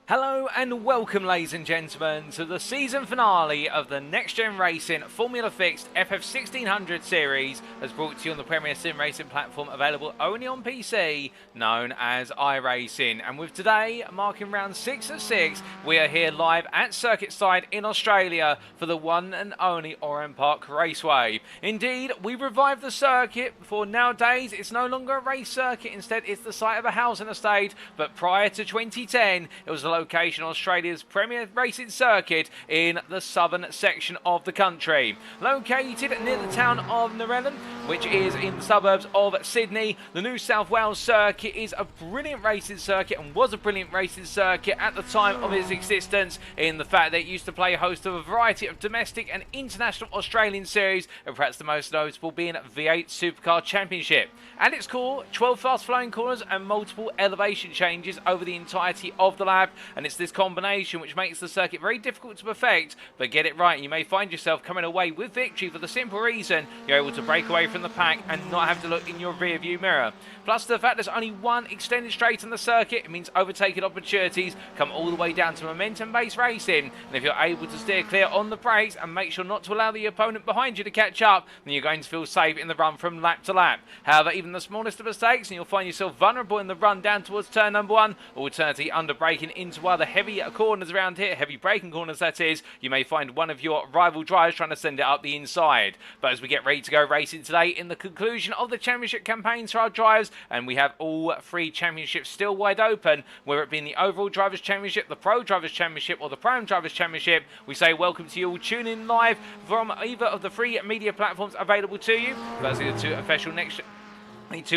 Hello and welcome, ladies and gentlemen, to the season finale of the Next Gen Racing Formula Fixed FF1600 series, as brought to you on the premier sim racing platform available only on PC, known as iRacing. And with today marking round 6 of 6, we are here live at circuit side in Australia for the one and only Oran Park Raceway. Indeed, we revived the circuit, for nowadays it's no longer a race circuit, instead it's the site of a housing estate, but prior to 2010 it was the location of Australia's premier racing circuit in the southern section of the country. Located near the town of Narellan, which is in the suburbs of Sydney, the New South Wales circuit is a brilliant racing circuit and was a brilliant racing circuit at the time of its existence, in the fact that it used to play host to a variety of domestic and international Australian series, and perhaps the most notable being V8 Supercar Championship. At its core, 12 fast flowing corners and multiple elevation changes over the entirety of the lap, and it's this combination which makes the circuit very difficult to perfect, but get it right and you may find yourself coming away with victory for the simple reason you're able to break away from the pack and not have to look in your rear view mirror. Plus the fact there's only one extended straight in the circuit, it means overtaking opportunities come all the way down to momentum based racing, and if you're able to steer clear on the brakes and make sure not to allow the opponent behind you to catch up, then you're going to feel safe in the run from lap to lap. However, even the smallest of mistakes and you'll find yourself vulnerable in the run down towards turn number 1, or alternatively under braking into one of the heavy corners around here, heavy braking corners that is, you may find one of your rival drivers trying to send it up the inside. But as we get ready to go racing today in the conclusion of the championship campaigns for our drivers, and we have all 3 championships still wide open, whether it be in the overall drivers championship, the pro drivers championship or the prime drivers championship, we say welcome to you all tuning in live from either of the 3 media platforms available to you. That's the 2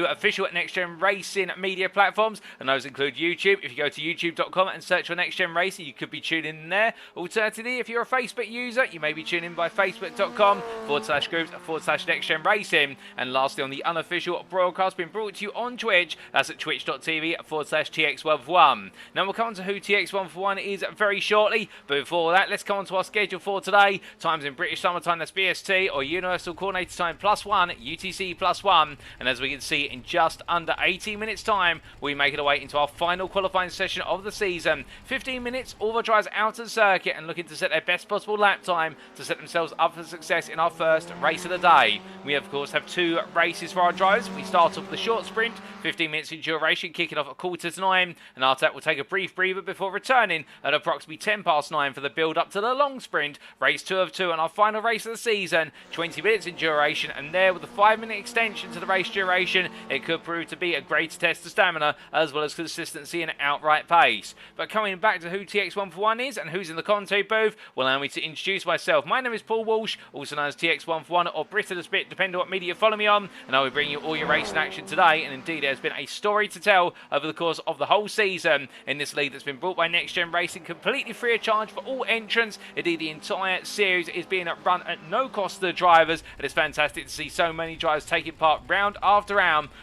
official Next Gen Racing media platforms, and those include YouTube. If you go to youtube.com and search for Next Gen Racing, you could be tuning in there. Alternatively, if you're a Facebook user, you may be tuning in by facebook.com/groups/Next Gen Racing. And lastly, on the unofficial broadcast being brought to you on Twitch, that's at twitch.tv/TX141. Now we'll come on to who TX141 is very shortly, but before that, let's come on to our schedule for today. Times in British Summertime, that's BST, or Universal Coordinated Time +1, UTC +1, and as we can see, in just under 18 minutes time we make it away into our final qualifying session of the season. 15 minutes, all the drivers out of the circuit and looking to set their best possible lap time to set themselves up for success in our first race of the day. We of course have 2 races for our drivers. We start off with the short sprint, 15 minutes in duration, kicking off at 9:15, and after that we'll take a brief breather before returning at approximately 9:10 for the build up to the long sprint, race 2 of 2, and our final race of the season, 20 minutes in duration, and there with a 5-minute extension to the race duration, it could prove to be a great test of stamina as well as consistency and outright pace. But coming back to who TX141 is and who's in the commentary booth, will allow me to introduce myself. My name is Paul Walsh, also known as TX141 or Brit of the Spit, depending on what media you follow me on, and I will bring you all your racing action today. And indeed, there's been a story to tell over the course of the whole season in this league that's been brought by Next Gen Racing, completely free of charge for all entrants. Indeed, the entire series is being run at no cost to the drivers, and it's fantastic to see so many drivers taking part round after round.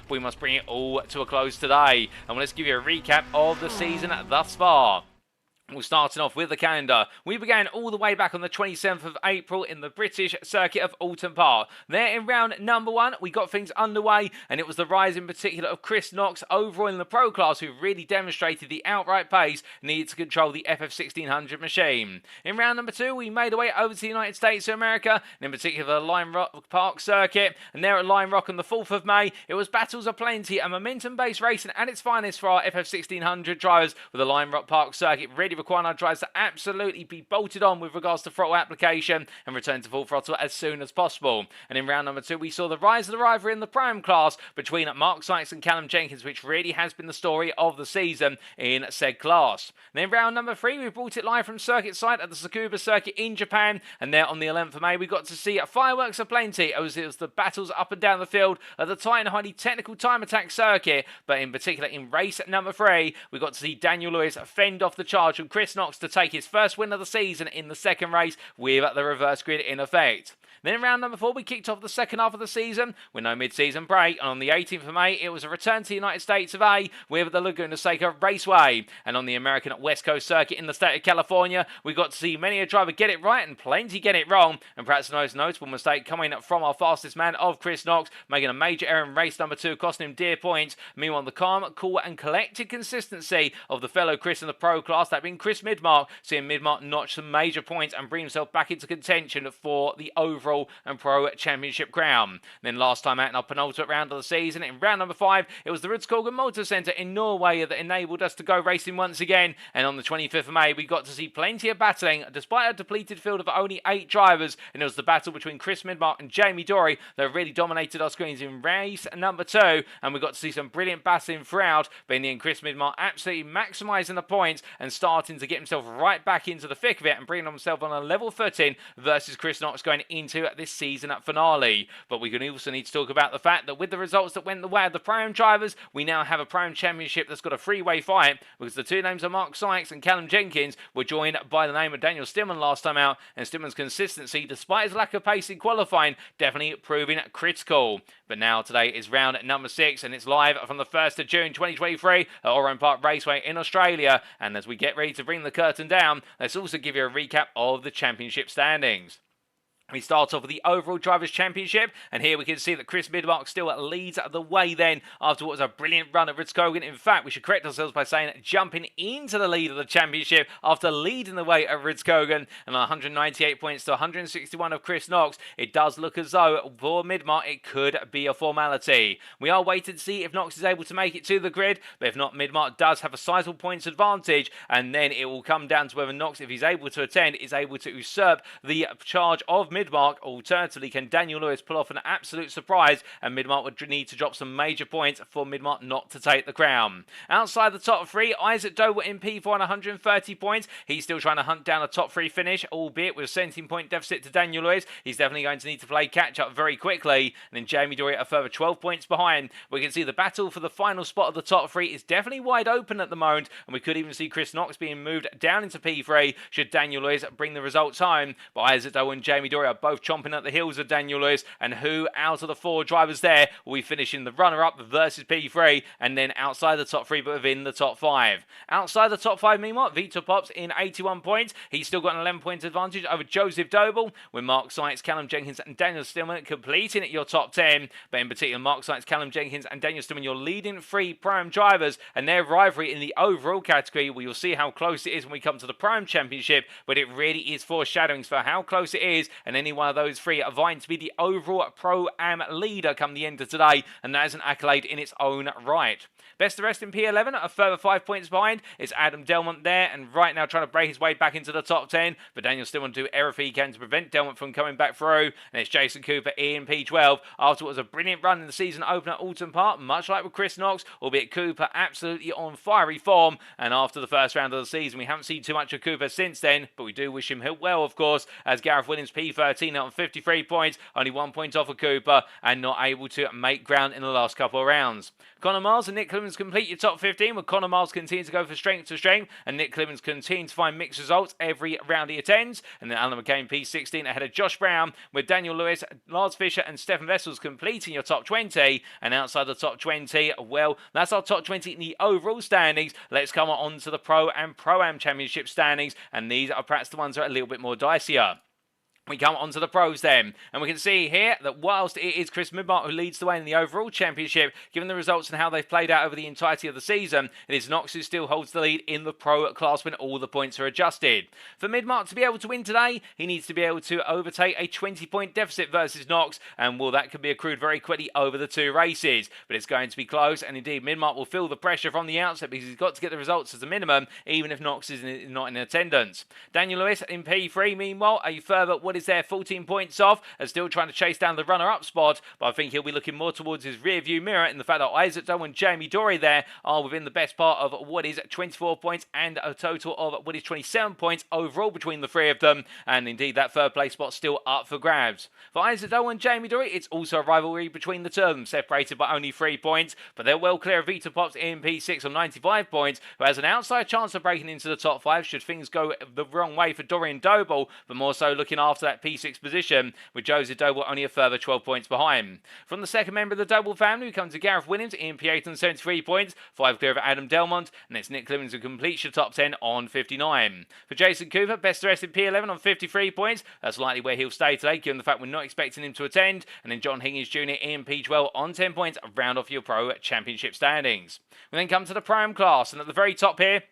We must bring it all to a close today, and let's give you a recap of the season thus far. We're starting off with the calendar. We began all the way back on the 27th of April in the British circuit of Oran Park. There in round number 1, we got things underway, and it was the rise in particular of Chris Knox overall in the pro class who really demonstrated the outright pace needed to control the FF1600 machine. In round number 2, we made our way over to the United States of America, and in particular the Lime Rock Park circuit, and there at Lime Rock on the 4th of May, it was battles aplenty and momentum-based racing at its finest for our FF1600 drivers, with the Lime Rock Park circuit ready requiring our drivers to absolutely be bolted on with regards to throttle application and return to full throttle as soon as possible. And in round number 2, we saw the rise of the rivalry in the prime class between Mark Sykes and Callum Jenkins, which really has been the story of the season in said class. And in round number 3, we brought it live from circuit side at the Tsukuba circuit in Japan, and there on the 11th of May, we got to see fireworks aplenty as it was the battles up and down the field at the tight and highly technical time attack circuit. But in particular, in race number 3, we got to see Daniel Lewis fend off the charge from Chris Knox to take his first win of the season in the second race with the reverse grid in effect. Then in round number 4, we kicked off the second half of the season with no mid-season break, and on the 18th of May, it was a return to the United States of A with the Laguna Seca Raceway. And on the American West Coast circuit in the state of California, we got to see many a driver get it right and plenty get it wrong, and perhaps the most notable mistake coming from our fastest man of Chris Knox, making a major error in race number 2, costing him dear points. Meanwhile, the calm, cool and collected consistency of the fellow Chris in the pro class, that being Chris Midmark, seeing Midmark notch some major points and bring himself back into contention for the overall and Pro Championship crown. Then last time out in our penultimate round of the season, in round number 5, it was the Rudskogen Motor Centre in Norway that enabled us to go racing once again, and on the 25th of May we got to see plenty of battling despite a depleted field of only 8 drivers, and it was the battle between Chris Midmark and Jamie Dory that really dominated our screens in race number 2, and we got to see some brilliant battling throughout, but in the end Chris Midmark absolutely maximising the points and starting to get himself right back into the thick of it and bringing himself on a level footing versus Chris Knox going into this season finale. But we can also need to talk about the fact that with the results that went the way of the Pro-Am drivers, we now have a Pro-Am Championship that's got a three-way fight, because the two names of Mark Sykes and Callum Jenkins were joined by the name of Daniel Stillman last time out, and Stillman's consistency, despite his lack of pace in qualifying, definitely proving critical. But now today is round number 6, and it's live from the 1st of June 2023 at Oran Park Raceway in Australia. And as we get ready to bring the curtain down, let's also give you a recap of the championship standings. We start off with the overall Drivers' Championship, and here we can see that Chris Midmark still leads the way then after what was a brilliant run at Rudskogen. In fact, we should correct ourselves by saying jumping into the lead of the championship after leading the way at Rudskogen, and 198 points to 161 of Chris Knox. It does look as though for Midmark it could be a formality. We are waiting to see if Knox is able to make it to the grid, but if not, Midmark does have a sizable points advantage, and then it will come down to whether Knox, if he's able to attend, is able to usurp the charge of Midmark. Alternatively, can Daniel Lewis pull off an absolute surprise, and Midmark would need to drop some major points for Midmark not to take the crown. Outside the top 3, Isaac Dover in P4 on 130 points. He's still trying to hunt down a top 3 finish, albeit with a 17-point deficit to Daniel Lewis. He's definitely going to need to play catch-up very quickly. And then Jamie Dory a further 12 points behind. We can see the battle for the final spot of the top 3 is definitely wide open at the moment, and we could even see Chris Knox being moved down into P3 should Daniel Lewis bring the results home. But Isaac Dover and Jamie Dory are both chomping at the heels of Daniel Lewis, and who out of the 4 drivers there will be finishing the runner-up versus P3, and then outside the top 3 but within the top 5. Outside the top 5, meanwhile, V8 Pops in 81 points. He's still got an 11-point advantage over Joseph Doble, with Mark Sykes, Callum Jenkins and Daniel Stillman completing at your top 10. But in particular, Mark Sykes, Callum Jenkins and Daniel Stillman, your leading 3 Pro-Am drivers, and their rivalry in the overall category. Well, you'll see how close it is when we come to the Pro-Am Championship, but it really is foreshadowing for how close it is, and any one of those 3 are vying to be the overall Pro-Am leader come the end of today, and that is an accolade in its own right. Best of the rest in P11, a further 5 points behind. It's Adam Delmont there, and right now trying to break his way back into the top 10, but Daniel Stillman do everything he can to prevent Delmont from coming back through, and it's Jason Cooper in P12 after what was a brilliant run in the season opener at Oran Park, much like with Chris Knox, albeit Cooper absolutely on fiery form. And after the first round of the season, we haven't seen too much of Cooper since then, but we do wish him well, of course, as Gareth Williams P13 on 53 points, only 1 point off of Cooper, and not able to make ground in the last couple of rounds. Connor Miles and Nick Clemens complete your top 15, with Connor Miles continuing to go for strength to strength, and Nick Clemens continuing to find mixed results every round he attends. And then Alan McCain P16 ahead of Josh Brown, with Daniel Lewis, Lars Fisher and Stefan Vessels completing your top 20. And outside the top 20, well, that's our top 20 in the overall standings. Let's come on to the Pro and Pro-Am Championship standings, and these are perhaps the ones that are a little bit more dicier. We come on to the pros then, and we can see here that whilst it is Chris Midmark who leads the way in the overall championship, given the results and how they've played out over the entirety of the season, it is Knox who still holds the lead in the pro class when all the points are adjusted. For Midmark to be able to win today, he needs to be able to overtake a 20-point deficit versus Knox, and well, that could be accrued very quickly over the 2 races. But it's going to be close, and indeed Midmark will feel the pressure from the outset because he's got to get the results as a minimum, even if Knox is not in attendance. Daniel Lewis in P3, meanwhile, a further is there 14 points off and still trying to chase down the runner-up spot, but I think he'll be looking more towards his rear view mirror in the fact that Isaac Doe and Jamie Dory there are within the best part of what is 24 points and a total of what is 27 points overall between the 3 of them, and indeed that 3rd place spot still up for grabs. For Isaac Doe and Jamie Dory, it's also a rivalry between the 2 of them, separated by only 3 points, but they're well clear of V8 Pops in P6 on 95 points, who has an outside chance of breaking into the top 5 should things go the wrong way for Dorian Doble, but more so looking after that P6 position, with Joseph Doble only a further 12 points behind. From the second member of the Doble family, we come to Gareth Williams in P8 on 73 points, 5 clear of Adam Delmont, and it's Nick Clemens who completes your top 10 on 59. For Jason Cooper, best of the rest in P11 on 53 points. That's likely where he'll stay today, given the fact we're not expecting him to attend. And then John Higgins Jr. in P12 on 10 points, round off your Pro Championship standings. We then come to the Pro-Am class, and at the very top here,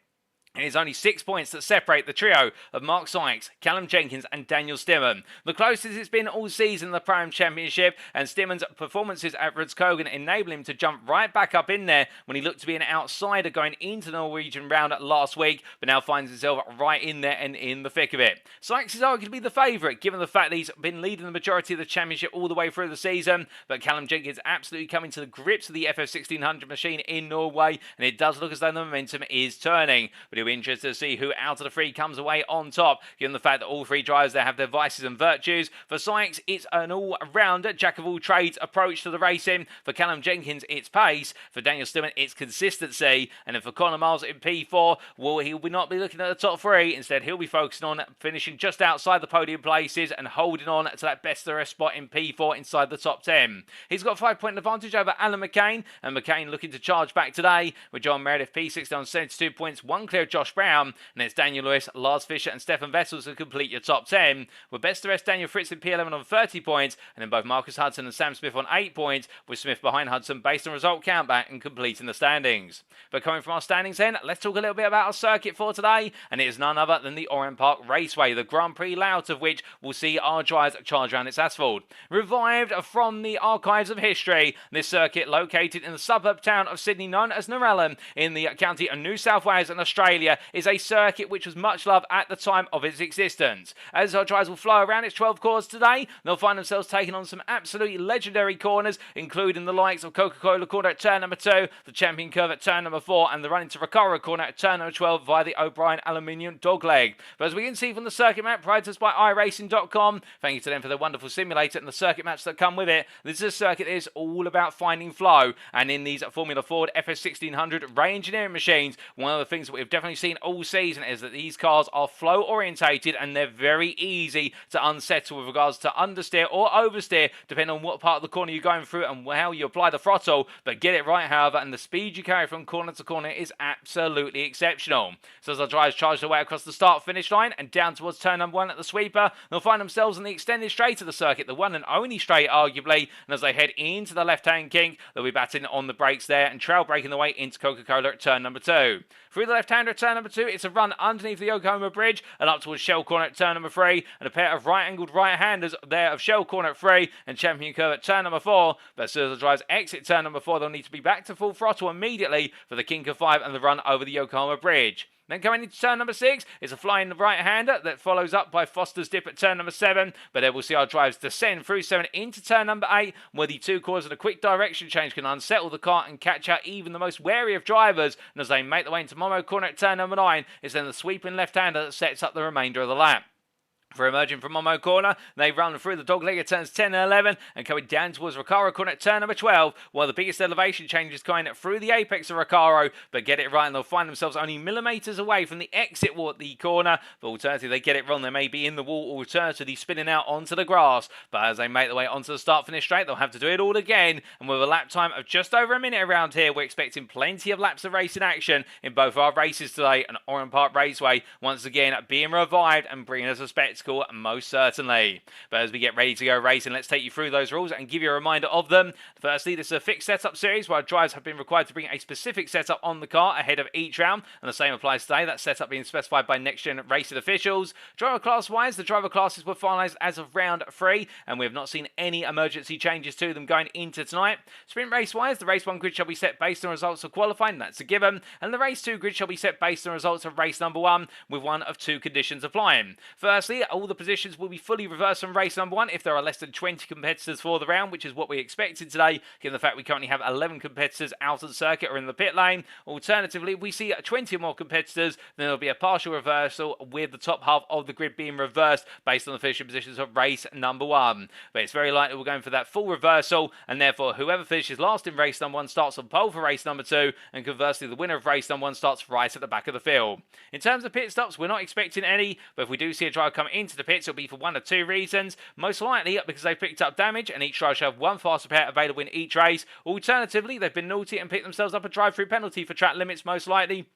It is only 6 points that separate the trio of Mark Sykes, Callum Jenkins and Daniel Stimmen. The closest it's been all season in the Prime Championship, and Stimmen's performances at Rudskogen enable him to jump right back up in there when he looked to be an outsider going into the Norwegian round last week, but now finds himself right in there and in the thick of it. Sykes is arguably the favourite, given the fact that he's been leading the majority of the championship all the way through the season, but Callum Jenkins absolutely coming to the grips of the FF1600 machine in Norway, and it does look as though the momentum is turning. But it'll be interesting to see who out of the three comes away on top, given the fact that all three drivers there have their vices and virtues. For Sykes, it's an all-rounder, jack-of-all-trades approach to the racing. For Callum Jenkins, it's pace. For Daniel Stimmen, it's consistency. And then for Connor Miles in P4, well, he'll not be looking at the top three. Instead, he'll be focusing on finishing just outside the podium places and holding on to that best of the rest spot in P4 inside the top 10. He's got a 5-point advantage over Alan McCain, and McCain looking to charge back today, with John Meredith P6 on 72 points, one clear of Josh Brown, and it's Daniel Lewis, Lars Fisher and Stefan Vessels to complete your top 10, with best of the rest Daniel Fritz in P11 on 30 points, and then both Marcus Hudson and Sam Smith on 8 points, with Smith behind Hudson based on result countback and completing the standings. But coming from our standings then, let's talk a little bit about our circuit for today, and it is none other than the Oran Park Raceway, the Grand Prix layout of which will see our drivers charge around its asphalt. Revived from the archives of history, this circuit located in the suburb town of Sydney known as Narellan in the county of New South Wales in Australia is a circuit which was much loved at the time of its existence. As our drivers will fly around its 12 corners today, they'll find themselves taking on some absolutely legendary corners, including the likes of Coca-Cola corner at turn number 2, the Champion Curve at turn number 4, and the run into Recaro corner at turn number 12 via the O'Brien Aluminium dogleg. But as we can see from the circuit map provided to us by iRacing.com, thank you to them for their wonderful simulator and the circuit maps that come with it, this is a circuit that is all about finding flow, and in these Formula Ford FF1600 re-engineering machines, one of the things that we've definitely seen all season is that these cars are flow orientated and they're very easy to unsettle with regards to understeer or oversteer, depending on what part of the corner you're going through and how you apply the throttle. But get it right, however, and the speed you carry from corner to corner is absolutely exceptional. So as our drivers charge their way across the start-finish line and down towards turn number 1 at the sweeper, they'll find themselves in the extended straight of the circuit, the one and only straight arguably, and as they head into the left-hand kink, they'll be batting on the brakes there and trail braking the way into Coca-Cola at turn number 2. Through the left-hander at turn number 2, it's a run underneath the Yokohama Bridge and up towards Shell Corner at turn number 3, and a pair of right-angled right-handers there of Shell Corner at 3 and Champion Curve at turn number 4. But as soon as the drivers exit turn number 4, they'll need to be back to full throttle immediately for the kink of 5 and the run over the Yokohama Bridge. Then coming into turn number 6 is a flying right-hander that follows up by Foster's dip at turn number 7. But there we'll see our drivers descend through 7 into turn number 8, where the two corners of a quick direction change can unsettle the car and catch out even the most wary of drivers. And as they make their way into Momo Corner at turn number 9, it's then the sweeping left-hander that sets up the remainder of the lap. For emerging from Momo Corner, they run through the dogleg at turns 10 and 11 and coming down towards Recaro Corner at turn number 12, while the biggest elevation change is coming through the apex of Recaro, but get it right and they'll find themselves only millimetres away from the exit wall at the corner. But alternatively, they get it wrong, they may be in the wall, alternatively spinning out onto the grass. But as they make their way onto the start-finish straight, they'll have to do it all again, and with a lap time of just over a minute around here, we're expecting plenty of laps of racing action in both our races today, and Oran Park Raceway once again being revived and bringing us a spectacle, most certainly. But as we get ready to go racing, let's take you through those rules and give you a reminder of them. Firstly, this is a fixed setup series where drivers have been required to bring a specific setup on the car ahead of each round, and the same applies today. That setup being specified by NXTGEN racing officials. Driver class wise, the driver classes were finalised as of round 3, and we have not seen any emergency changes to them going into tonight. Sprint race wise, the race 1 grid shall be set based on results of qualifying, that's a given, and the race 2 grid shall be set based on results of race number 1, with one of 2 conditions applying. Firstly, all the positions will be fully reversed from race number 1 if there are less than 20 competitors for the round, which is what we expected today, given the fact we currently have 11 competitors out of the circuit or in the pit lane. Alternatively, if we see 20 or more competitors, then there'll be a partial reversal with the top half of the grid being reversed based on the finishing positions of race number 1. But it's very likely we're going for that full reversal, and therefore whoever finishes last in race number 1 starts on pole for race number 2, and conversely the winner of race number 1 starts right at the back of the field. In terms of pit stops, we're not expecting any, but if we do see a driver come into the pits, it'll be for one of 2 reasons. Most likely because they picked up damage, and each driver shall have 1 fast repair available in each race. Alternatively, they've been naughty and picked themselves up a drive-through penalty for track limits, most likely.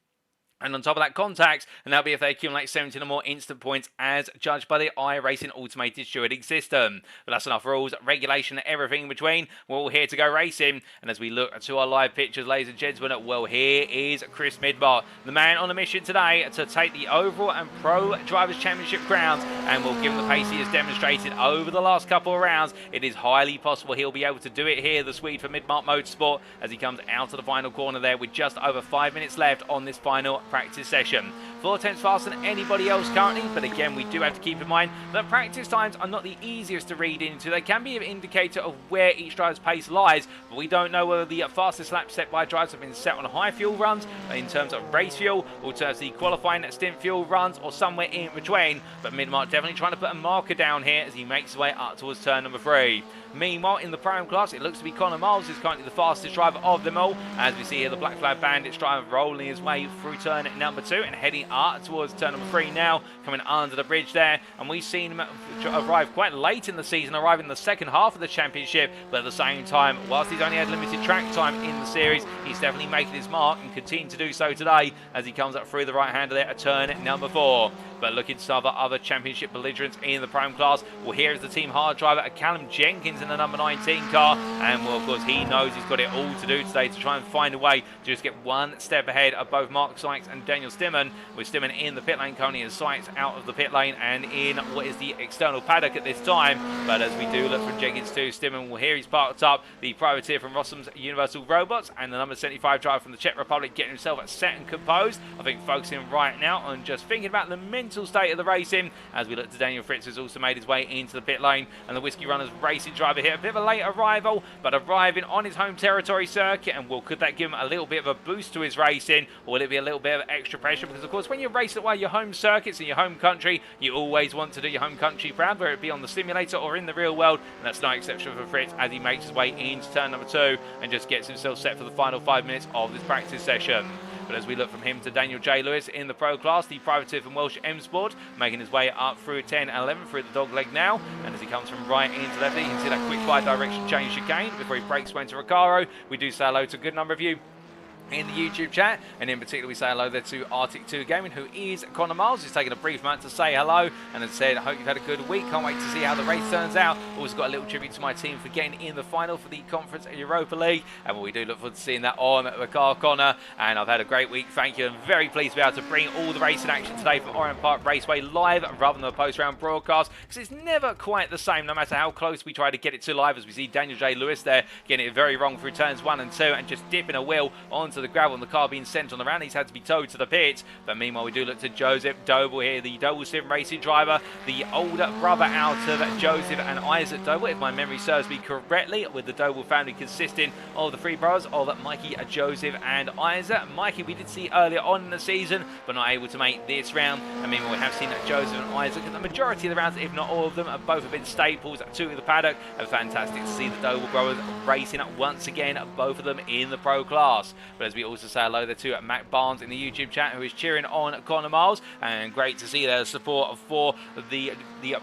And on top of that, contacts, and that'll be if they accumulate 17 or more instant points as judged by the iRacing automated stewarding system. But that's enough rules, regulation, and everything in between. We're all here to go racing. And as we look to our live pictures, ladies and gentlemen, well, here is Chris Midmark, the man on a mission today to take the overall and Pro Drivers' Championship crowns. And we'll give him the pace he has demonstrated over the last couple of rounds. It is highly possible he'll be able to do it here, the Swede for Midmark Motorsport, as he comes out of the final corner there with just over 5 minutes left on this final practice session. 4 tenths faster than anybody else currently, but again, we do have to keep in mind that practice times are not the easiest to read into. They can be an indicator of where each driver's pace lies, but we don't know whether the fastest laps set by drivers have been set on high fuel runs in terms of race fuel, or terms of the qualifying stint fuel runs, or somewhere in between. But Midmark definitely trying to put a marker down here as he makes his way up towards turn number 3. Meanwhile, in the Pro class, it looks to be Connor Miles is currently the fastest driver of them all. As we see here, the Black Flag Bandits driver rolling his way through turn number 2 and heading up towards turn number 3 now, coming under the bridge there. And we've seen him arrive quite late in the season, arriving in the second half of the championship. But at the same time, whilst he's only had limited track time in the series, he's definitely making his mark and continue to do so today as he comes up through the right-hander there at turn number 4. But looking to other championship belligerents in the Pro class, well, here is the team hard driver, Callum Jenkins in the number 19 car. And, well, of course, he knows he's got it all to do today to try and find a way to just get one step ahead of both Mark Sykes and Daniel Stimmen, with Stimmen in the pit lane currently and Sykes out of the pit lane and in what is the external paddock at this time. But as we do look from Jenkins to Stimmen, well, here he's parked up, the privateer from Rossum's Universal Robots, and the number 75 driver from the Czech Republic getting himself set and composed. I think focusing right now on just thinking about the mental state of the racing, as we look to Daniel Fritz, who's also made his way into the pit lane, and the Whiskey Runners racing driver here, a bit of a late arrival, but arriving on his home territory circuit. And well, could that give him a little bit of a boost to his racing, or will it be a little bit of extra pressure? Because of course, when you're racing at one of your home circuits in your home country, you always want to do your home country proud, whether it be on the simulator or in the real world, and that's no exception for Fritz as he makes his way into turn number 2 and just gets himself set for the final 5 minutes of this practice session. But as we look from him to Daniel J. Lewis in the Pro class, the privateer from Welsh M Sport, making his way up through 10 and 11 through the dog leg now. And as he comes from right into left, you can see that quick fire direction change chicane before he breaks way into Recaro. We do say hello to a good number of you in the YouTube chat, and in particular we say hello there to Arctic 2 Gaming, who is Connor Miles, who's taken a brief moment to say hello and has said, I hope you've had a good week, can't wait to see how the race turns out. Also got a little tribute to my team for getting in the final for the Conference Europa League, and we do look forward to seeing that on the car, Connor. And I've had a great week, thank you. I'm very pleased to be able to bring all the racing action today from Oran Park Raceway live rather than the post-round broadcast, because it's never quite the same no matter how close we try to get it to live, as we see Daniel J. Lewis there getting it very wrong through turns 1 and 2 and just dipping a wheel onto the gravel, and the car being sent on the round. He's had to be towed to the pit. But meanwhile, we do look to Joseph Doble here, the Doble Sim racing driver, the older brother out of Joseph and Isaac Doble, if my memory serves me correctly, with the Doble family consisting of the 3 brothers of Mikey, Joseph and Isaac. Mikey we did see earlier on in the season, but not able to make this round. And meanwhile, we have seen Joseph and Isaac in the majority of the rounds, if not all of them, both have been staples to the paddock. And fantastic to see the Doble brothers racing once again, both of them in the Pro class. But as we also say hello there to Matt Barnes in the YouTube chat, who is cheering on Connor Miles, and great to see their support for the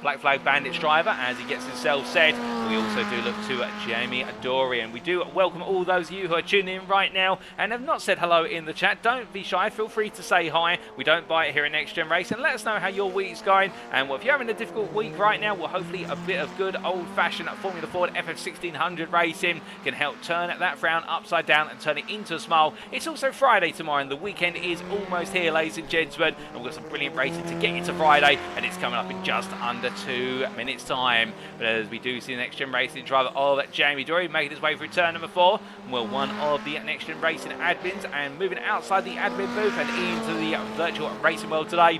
Black Flag Bandits driver as he gets himself set. We also do look to Jamie Dorian. We do welcome all those of you who are tuning in right now and have not said hello in the chat. Don't be shy, feel free to say hi. We don't bite here at NXTGEN Racing. Let us know how your week's going, and well, if you're having a difficult week right now, well, hopefully a bit of good old-fashioned Formula Ford FF1600 racing can help turn that frown upside down and turn it into a smile. It's also Friday tomorrow, and the weekend is almost here, ladies and gentlemen, and we've got some brilliant racing to get into Friday, and it's coming up in just under 2 minutes time. But as we do see the NXTGEN Racing driver of Jamie Dory making his way through turn number 4, well, one of the NXTGEN Racing admins, and moving outside the admin booth and into the virtual racing world today.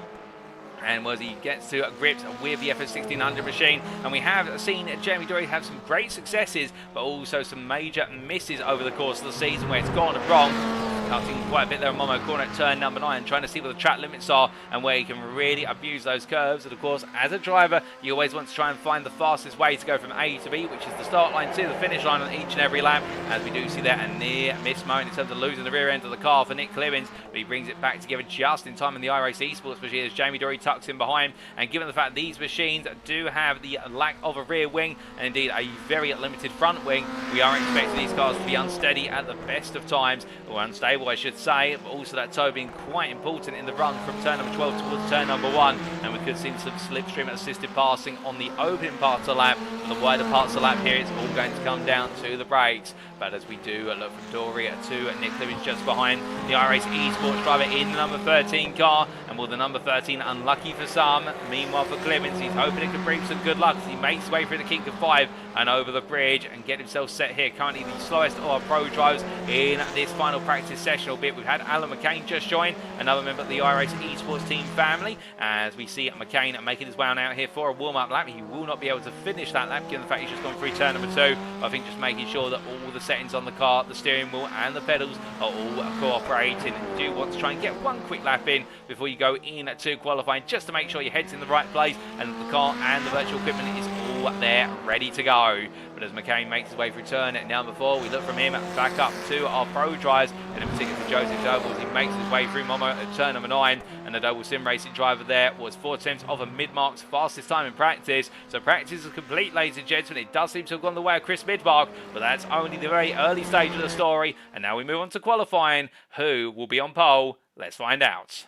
And as he gets to grips with the FF1600 machine, and we have seen Jamie Dory have some great successes, but also some major misses over the course of the season where it's gone wrong. Cutting quite a bit there on Momo corner at turn number 9, trying to see what the track limits are and where he can really abuse those curves. And of course, as a driver, you always want to try and find the fastest way to go from A to B, which is the start line to the finish line on each and every lap. As we do see there a near miss moment in terms of losing the rear end of the car for Nick Clevins, but he brings it back together just in time in the iRacing Esports machine as Jamie Dory tucks in behind. And given the fact these machines do have the lack of a rear wing and indeed a very limited front wing, we are expecting these cars to be unsteady at the best of times, or unstable cable, I should say, but also that toe being quite important in the run from turn number 12 towards turn number 1, and we could see some slipstream assisted passing on the opening part of the lap. On the wider parts of the lap here, it's all going to come down to the brakes. But as we do look from Dory to Nick Clemens just behind the iRacing eSports driver in the number 13 car, and will the number 13 unlucky for some. Meanwhile for Clemens, he's hoping it could bring some good luck as he makes his way through the kink of 5 and over the bridge and get himself set here. Currently the slowest of our pro drivers in this final practice session, albeit we've had Alan McCain just join, another member of the iRacing eSports team family, as we see McCain making his way on out here for a warm-up lap. He will not be able to finish that lap given the fact he's just gone through turn number 2. I think just making sure that all the settings on the car, the steering wheel and the pedals are all cooperating. You do want to try and get one quick lap in before you go in to qualifying, just to make sure your head's in the right place and the car and the virtual equipment is all there ready to go. But as McCain makes his way through turn number 4, we look from him back up to our pro drivers, and in particular to Joseph Doble as he makes his way through Momo at turn number 9, and the Doble Sim Racing driver there was 4/10 of a Midmark's fastest time in practice. So practice is complete, ladies and gentlemen. It does seem to have gone the way of Chris Midmark, but that's only the very early stage of the story. And now we move on to qualifying. Who will be on pole? Let's find out.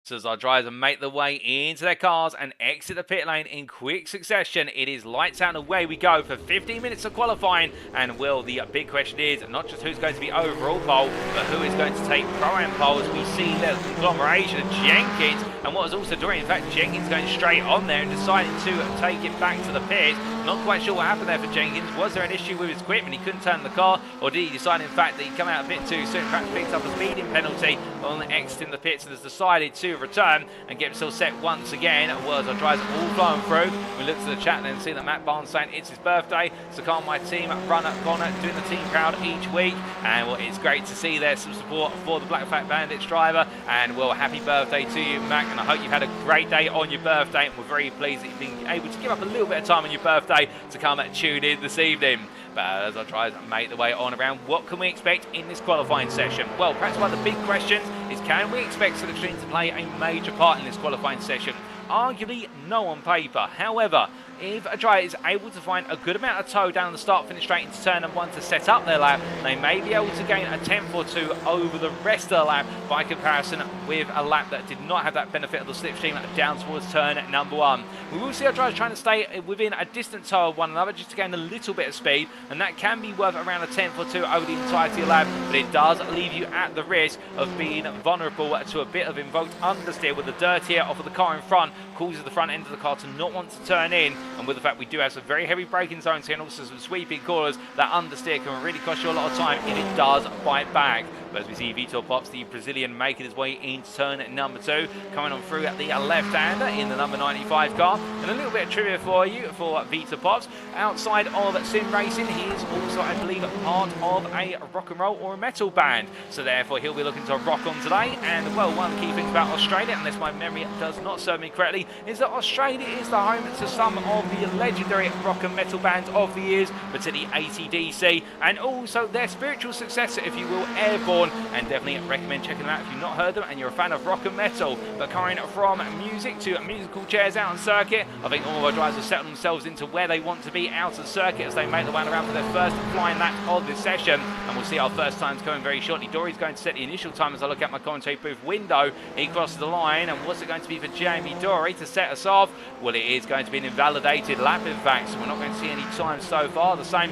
So as our drivers make their way into their cars and exit the pit lane in quick succession, it is lights out and away we go for 15 minutes of qualifying. And well, the big question is not just who's going to be overall pole, but who is going to take Pro-Am poles. We see the conglomeration of Jenkins, and what was also doing, in fact, Jenkins going straight on there and deciding to take it back to the pit. Not quite sure what happened there for Jenkins. Was there an issue with his equipment? He couldn't turn the car, or did he decide, in fact, that he'd come out a bit too soon? Perhaps picked up a speeding penalty on exiting the pits and has decided to return and get himself set once again. Well, as our drivers all flowing through, we look to the chat and see that Matt Barnes saying it's his birthday. So can't my team run up Connor, doing the team proud each week. And well, it's great to see there's some support for the Black Fat Bandits driver. And well, happy birthday to you, Mac. And I hope you've had a great day on your birthday. And we're very pleased that you've been able to give up a little bit of time on your birthday to come and tune in this evening. But as our drivers make their way on around, what can we expect in this qualifying session? Well, perhaps one of the big questions is, can we expect Silverstream to play a major part in this qualifying session? Arguably, no on paper. However, if a driver is able to find a good amount of toe down the start, finish straight into turn number 1 to set up their lap, they may be able to gain a tenth or two over the rest of the lap by comparison with a lap that did not have that benefit of the slipstream down towards turn number 1. We will see our drivers trying to stay within a distant toe of one another just to gain a little bit of speed, and that can be worth around a tenth or two over the entirety of the lap, but it does leave you at the risk of being vulnerable to a bit of invoked understeer, with the dirtier off of the car in front causes the front end of the car to not want to turn in, and with the fact we do have some very heavy braking zones here and also some sweeping corners, that understeer can really cost you a lot of time if it does bite back. But as we see Vitor Pops, the Brazilian, making his way into turn number 2, coming on through at the left-hander in the number 95 car. And a little bit of trivia for you for Vitor Pops. Outside of sim racing, he is also, I believe, part of a rock and roll or a metal band. So therefore, he'll be looking to rock on today. And well, one of the key things about Australia, unless my memory does not serve me correctly, is that Australia is the home to some of the legendary rock and metal bands of the years, particularly AC/DC, and also their spiritual successor, if you will, Airborne. And definitely recommend checking them out if you've not heard them and you're a fan of rock and metal. But coming from music to musical chairs out on circuit, I think all of our drivers have settled themselves into where they want to be out of circuit as they make their way around for their first flying lap of this session. And we'll see our first times coming very shortly. Dory's going to set the initial time as I look at my commentary booth window. He crosses the line, and what's it going to be for Jamie Dory to set us off? Well, it is going to be an invalidated lap, in fact, so we're not going to see any time so far. The same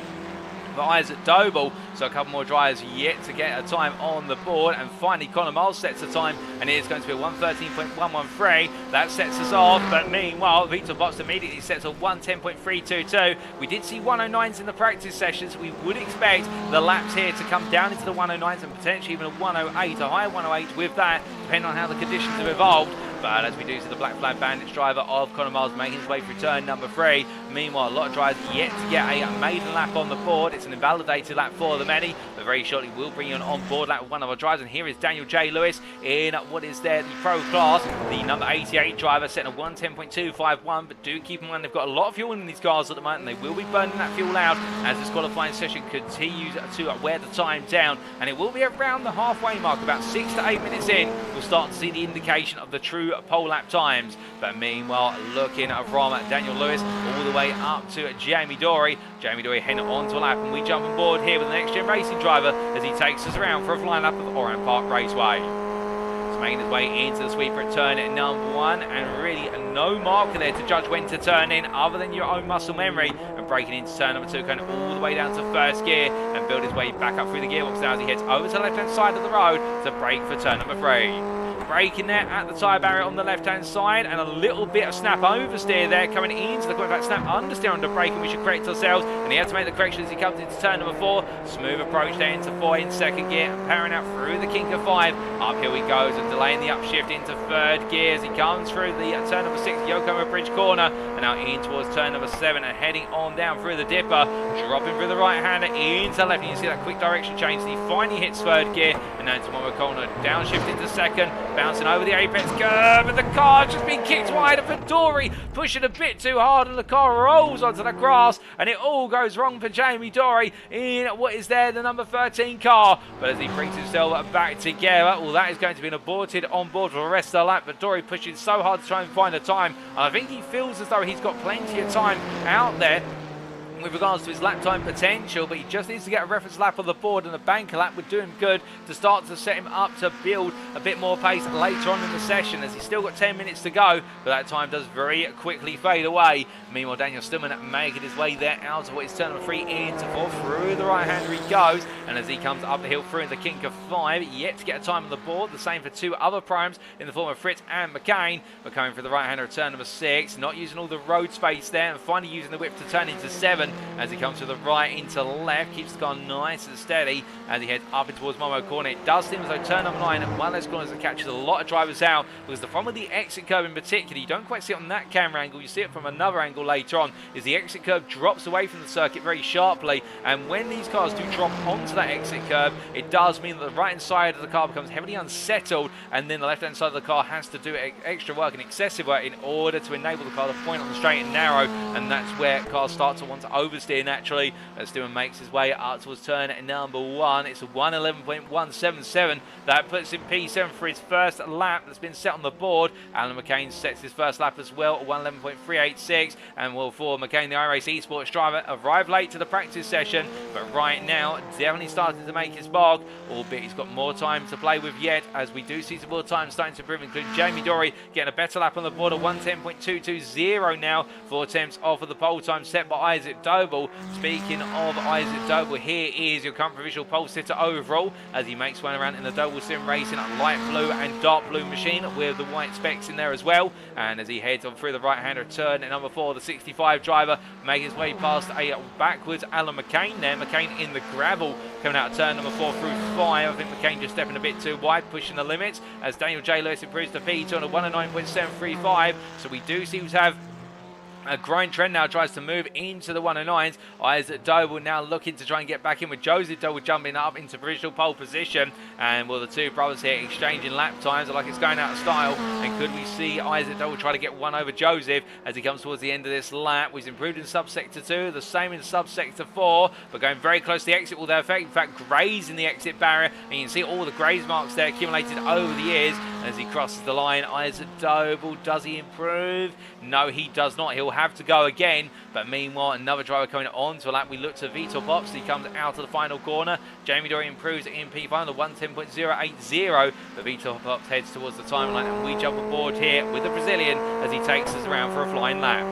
for Isaac Doble, so a couple more drivers yet to get a time on the board. And finally Connor Miles sets a time, and it is going to be a 1:13.113. That sets us off, but meanwhile Vitor Box immediately sets a 1:10.322. We did see 109s in the practice sessions. We would expect the laps here to come down into the 109s and potentially even a 108, a higher 108 with that, depending on how the conditions have evolved. But as we do see the Black Flag Bandits driver of Connor Miles making his way through turn number 3. Meanwhile, a lot of drivers yet to get a maiden lap on the board. It's an invalidated lap for the many, but very shortly we'll bring you an on-board lap with one of our drivers. And here is Daniel J. Lewis in what is there, the pro class, the number 88 driver, setting a 1:10.251. But do keep in mind they've got a lot of fuel in these cars at the moment, and they will be burning that fuel out as this qualifying session continues to wear the time down. And it will be around the halfway mark, about 6 to 8 minutes in, we'll start to see the indication of the true 2 pole lap times. But meanwhile, looking from Daniel Lewis all the way up to Jamie Dory. Jamie Dory heading on to a lap, and we jump on board here with the NXTGEN Racing driver as he takes us around for a flying lap of Oran Park Raceway. He's making his way into the sweeper at turn at number 1, and really no marker there to judge when to turn in other than your own muscle memory, and breaking into turn number 2, going all the way down to first gear and build his way back up through the gearbox now as he heads over to the left hand side of the road to brake for turn number 3. Braking there at the tyre barrier on the left-hand side, and a little bit of snap oversteer there coming into the corner. In fact, snap understeer under braking. We should correct ourselves, and he had to make the correction as he comes into turn number 4. Smooth approach there into 4 in second gear, and powering out through the kink of 5. Uphill he goes and delaying the upshift into third gear as he comes through the turn number 6 Yokohama Bridge corner, and now in towards turn number 7 and heading on down through the dipper, dropping through the right-hander into left. And you see that quick direction change. He finally hits third gear, and now into one corner, downshift into second. Bouncing over the apex curve, and the car just been kicked wide for Dory, pushing a bit too hard, and the car rolls onto the grass, and it all goes wrong for Jamie Dory in what is there, the number 13 car. But as he brings himself back together, well, that is going to be aborted on board for the rest of the lap. But Dory pushing so hard to try and find a time, and I think he feels as though he's got plenty of time out there with regards to his lap time potential, but he just needs to get a reference lap on the board, and a banker lap would do him good to start to set him up to build a bit more pace later on in the session, as he's still got 10 minutes to go, but that time does very quickly fade away. Meanwhile, Daniel Stillman making his way there out of what is turn number 3 into 4, through the right-hander he goes, and as he comes up the hill through the kink of 5, yet to get a time on the board. The same for 2 other primes in the form of Fritz and McCain, but coming for the right-hander at turn number 6, not using all the road space there, and finally using the whip to turn into 7, as he comes to the right into left, keeps the car nice and steady as he heads up in towards Momo corner. It does seem as though turn number 9 and one of those corners that catches a lot of drivers out, because the problem with the exit curve in particular, you don't quite see it on that camera angle, you see it from another angle later on, is the exit curve drops away from the circuit very sharply, and when these cars do drop onto that exit curve, it does mean that the right hand side of the car becomes heavily unsettled, and then the left hand side of the car has to do extra work and excessive work in order to enable the car to point on the straight and narrow, and that's where cars start to want to oversteer naturally. As Stewart makes his way up towards turn number 1, it's a 1:11.177. That puts him P7 for his first lap that's been set on the board. Alan McCain sets his first lap as well, 1:11.386, and will for McCain, the iRacing esports driver, arrive late to the practice session, but right now definitely starting to make his mark, albeit he's got more time to play with yet, as we do see some more time starting to improve, including Jamie Dory getting a better lap on the board, at 1:10.220 now, 4 attempts off of the pole time set by Isaac Doble. Speaking of Isaac Doble, here is your current provisional pole sitter overall, as he makes one around in the Doble Sim Racing light blue and dark blue machine with the white specs in there as well, and as he heads on through the right-hander turn at number 4, the 65 driver making his way past a backwards Alan McCain there. McCain in the gravel coming out of turn number 4 through 5. I think McCain just stepping a bit too wide, pushing the limits, as Daniel J. Lewis improves to P2 on a 109.735, so we do seem to have a growing trend now, tries to move into the 109s. Isaac Doble now looking to try and get back in, with Joseph Doble jumping up into provisional pole position, and will the two brothers here exchanging lap times like it's going out of style, and could we see Isaac Doble try to get one over Joseph as he comes towards the end of this lap? He's improved in subsector 2, the same in subsector 4, but going very close to the exit will their effect, in fact grazing the exit barrier, and you can see all the graze marks there accumulated over the years. As he crosses the line, Isaac Doble, does he improve? No, he does not. He'll have to go again, but meanwhile another driver coming on to a lap. We look to V8 Pops, he comes out of the final corner. Jamie Dory improves in P5, the 1:10.080, but V8 Pops heads towards the timeline, and we jump aboard here with the Brazilian as he takes us around for a flying lap.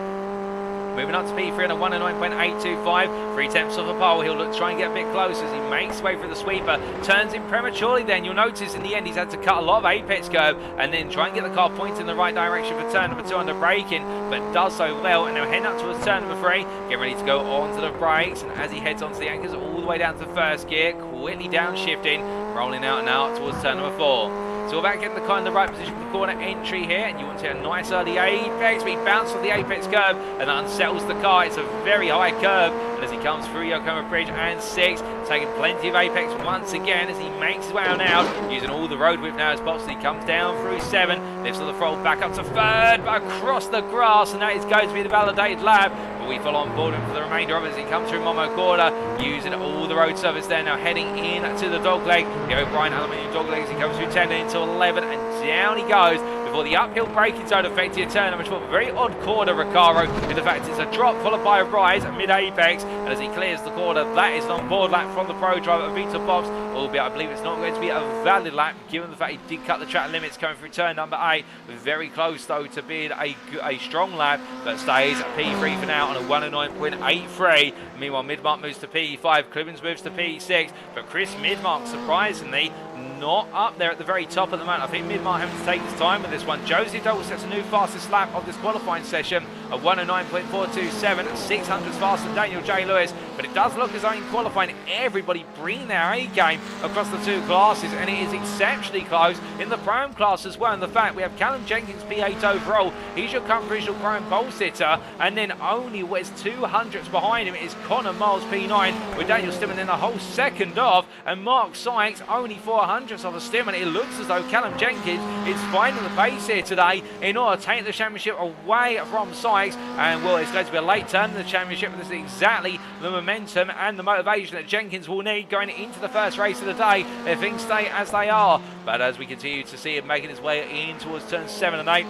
Moving up to P3 on a 109.825, 3 attempts off a pole. He'll look to try and get a bit closer as he makes his way through the sweeper, turns in prematurely then. You'll notice in the end he's had to cut a lot of apex curve and then try and get the car pointed in the right direction for turn number 2 under braking, but does so well, and now heading up towards turn number 3, getting ready to go onto the brakes, and as he heads onto the anchors all the way down to first gear, quickly downshifting, rolling out now towards turn number 4. So we're back getting the car in the right position for the corner entry here, and you want to hit a nice early apex, but he bounces off the apex curve and that unsettles the car. It's a very high curve, and as he comes through Yokohama Bridge and 6, taking plenty of apex once again as he makes his way on out, using all the road width now as possible. He comes down through 7, lifts on the throttle back up to 3rd, but across the grass, and that is going to be the validated lap. But we follow on board him for the remainder of it as he comes through Momo Corner, using all the road surface there, now heading in to the dogleg, the O'Brien aluminium dogleg as he comes through 10 into 11, and down he goes before the uphill braking zone affected turn number 12. A very odd corner, Recaro, in the fact it's a drop followed by a rise at mid-apex, and as he clears the corner, that is an on-board lap from the pro driver, Vita Bobs, albeit I believe it's not going to be a valid lap, given the fact he did cut the track limits coming through turn number 8. Very close, though, to being a strong lap, but stays at P3 for now on a 109.83. Meanwhile, Midmark moves to P5, Clibbins moves to P6, but Chris Midmark, surprisingly, not up there at the very top of the mountain. I think Midmark having to take his time with this one. Josie Dole sets a new fastest lap of this qualifying session of 109.427, 600s faster than Daniel J. Lewis, but it does look as though in qualifying everybody bringing their A game across the two classes, and it is exceptionally close in the Prime class as well. And the fact we have Callum Jenkins P8 overall, he's your current provisional Prime pole sitter, and then only where's 200s behind him is Connor Miles P9, with Daniel Stimman in a whole second off, and Mark Sykes only 400s off of Stimman. It looks as though Callum Jenkins is finding the pace here today in order to take the championship away from Sykes, and well, it's going to be a late turn in the championship, but this is exactly the momentum and the motivation that Jenkins will need going into the first race of the day if things stay as they are. But as we continue to see him making his way in towards turns 7 and 8,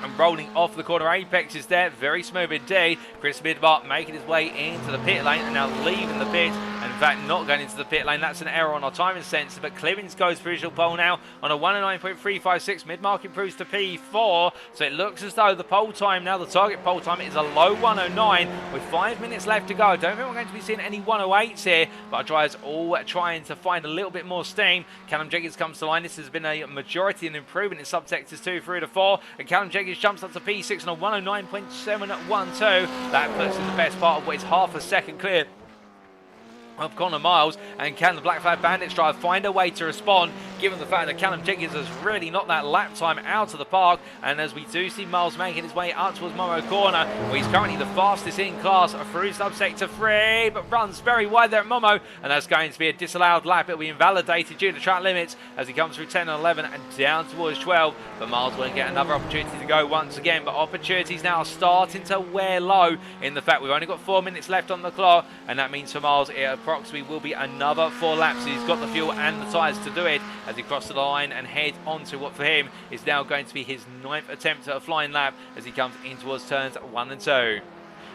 and rolling off the corner apex is there, very smooth indeed. Chris Midmark making his way into the pit lane and now leaving the pit, and in fact not going into the pit lane. That's an error on our timing sensor, but Clivins goes for visual pole now on a 109.356. Midmark improves to P4, so it looks as though the pole time now, the target pole time, is a low 109 with 5 minutes left to go. I don't think we're going to be seeing any 108s here, but our drivers all trying to find a little bit more steam. Callum Jenkins comes to line. This has been a majority and improvement in subsectors 2 through to 4, and Callum Jenkins jumps up to P6 on a 109.712. That puts in the best part of what is half a second clear of Connor Miles. And can the Black Flag Bandits drive find a way to respond, given the fact that Callum Jenkins has really knocked that lap time out of the park? And as we do see Miles making his way up towards Momo Corner, where he's currently the fastest in class through subsector 3, but runs very wide there at Momo, and that's going to be a disallowed lap. It'll be invalidated due to track limits as he comes through 10 and 11 and down towards 12. But Miles will get another opportunity to go once again, but opportunities now starting to wear low in the fact we've only got 4 minutes left on the clock, and that means for Miles it approximately will be another 4 laps. He's got the fuel and the tyres to do it as he crosses the line and heads onto what for him is now going to be his 9th attempt at a flying lap as he comes in towards turns 1 and 2.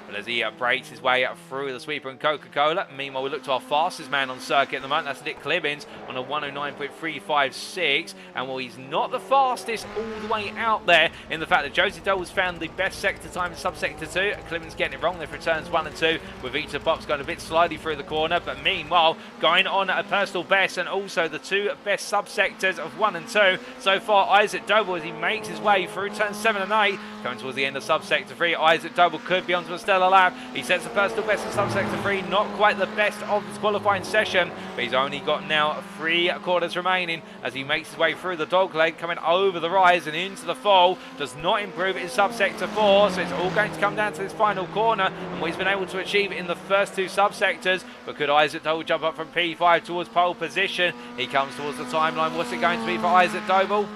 But as he breaks his way through the sweeper and Coca-Cola, meanwhile we look to our fastest man on circuit at the moment. That's Nick Clibbins on a 109.356, and well, he's not the fastest all the way out there in the fact that Josie Dole's found the best sector time in subsector 2. Clibbins getting it wrong there for turns 1 and 2, with Vita Box going a bit slowly through the corner, but meanwhile going on a personal best, and also the 2 best subsectors of 1 and 2 so far. Isaac Doble, as he makes his way through turns 7 and 8, coming towards the end of subsector 3, Isaac Doble could be onto a stellar lap. He sets a personal best in subsector 3, not quite the best of his qualifying session, but he's only got now 3 quarters remaining as he makes his way through the dog leg, coming over the rise and into the fall. Does not improve in subsector 4, so it's all going to come down to this final corner and what he's been able to achieve in the first 2 subsectors. But could Isaac Doble jump up from P5 towards pole position? He comes towards the timeline. What's it going to be for Isaac Doble?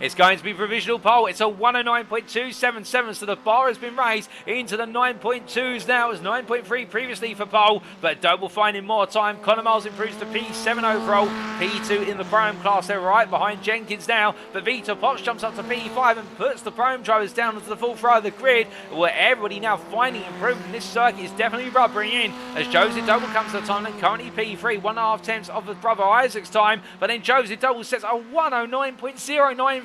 It's going to be provisional pole. It's a 109.277, so the bar has been raised into the 9.2s now. It was 9.3 previously for pole, but Doble finding more time. Connor Miles improves to P7 overall, P2 in the Prime class. They're right behind Jenkins now, but Vito Potts jumps up to P5 and puts the Prime drivers down onto the full throw of the grid, where everybody now finding improvement. This circuit is definitely rubbering in as Josie Doble comes to the time, and currently P3, 1.5 tenths of the brother Isaac's time, but then Josie Doble sets a 109.093.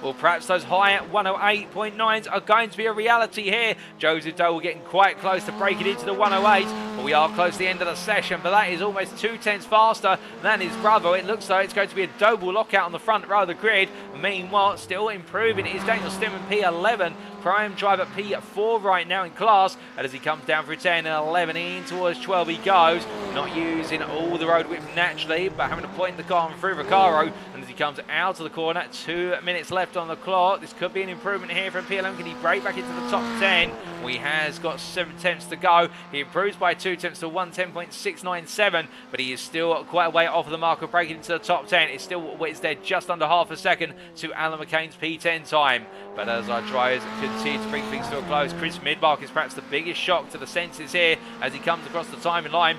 Well, perhaps those high 108.9s are going to be a reality here. Josie Doble getting quite close to breaking into the 108. But we are close to the end of the session, but that is almost 2 tenths faster than his brother. It looks like it's going to be a Doble lockout on the front row of the grid. Meanwhile, still improving is Daniel Stimman, P11. Prime driver P4 right now in class, and as he comes down through 10 and 11 in towards 12 he goes, not using all the road width naturally, but having to point the car through Recaro, and as he comes out of the corner, 2 minutes left on the clock. This could be an improvement here from P11. Can he break back into the top 10? Well, he has got 7 tenths to go. He improves by 2 tenths to 110.697, but he is still quite a way off of the mark of breaking into the top 10. It's still there just under half a second to Alan McCain's P10 time. But as our drivers continue to bring things to a close, Chris Midmark is perhaps the biggest shock to the senses here as he comes across the timing line.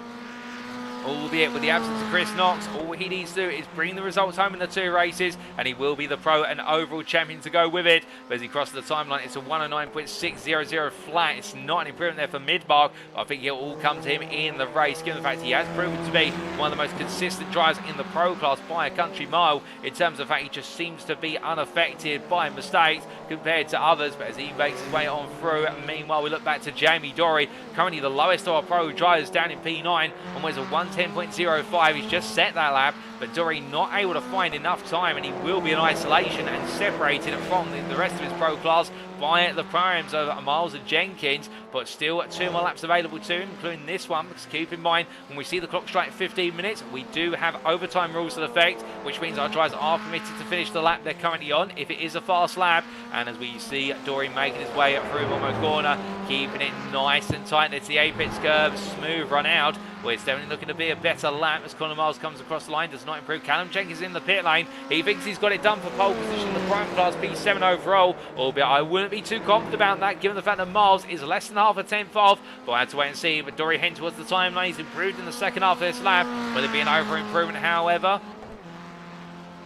albeit with the absence of Chris Knox, all he needs to do is bring the results home in the 2 races, and he will be the pro and overall champion to go with it. But as he crosses the timeline, it's a 109.600 flat. It's not an improvement there for Midmark, but I think it'll all come to him in the race, given the fact he has proven to be one of the most consistent drivers in the pro class by a country mile, in terms of the fact he just seems to be unaffected by mistakes compared to others. But as he makes his way on through, meanwhile we look back to Jamie Dory, currently the lowest of our pro drivers, down in P9 on what is a 110.05. He's just set that lap, but Dory not able to find enough time, and he will be in isolation and separated from the rest of his pro class by the primes of Miles and Jenkins. But still 2 more laps available to him, including this one, because keep in mind, when we see the clock strike 15 minutes, we do have overtime rules in effect, which means our drivers are permitted to finish the lap they're currently on if it is a fast lap. And as we see Dory making his way up through Momo Corner, keeping it nice and tight. It's the apex curve, smooth run out. Well, it's definitely looking to be a better lap as Conor Miles comes across the line. Does not improve. Callum Jenkins in the pit lane. He thinks he's got it done for pole position in the prime class P7 overall, albeit I wouldn't be too confident about that given the fact that Miles is less than half a tenth off. But I had to wait and see. But Dory heading towards the timeline. He's improved in the second half of this lap. Will it be an over improvement, however?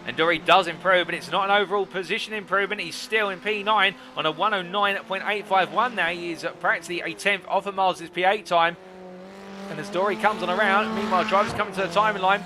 And Dory does improve, but it's not an overall position improvement. He's still in P9 on a 109.851 now. He is practically a tenth off of Miles' P8 time. And as Dory comes on around, meanwhile drivers coming to the timing line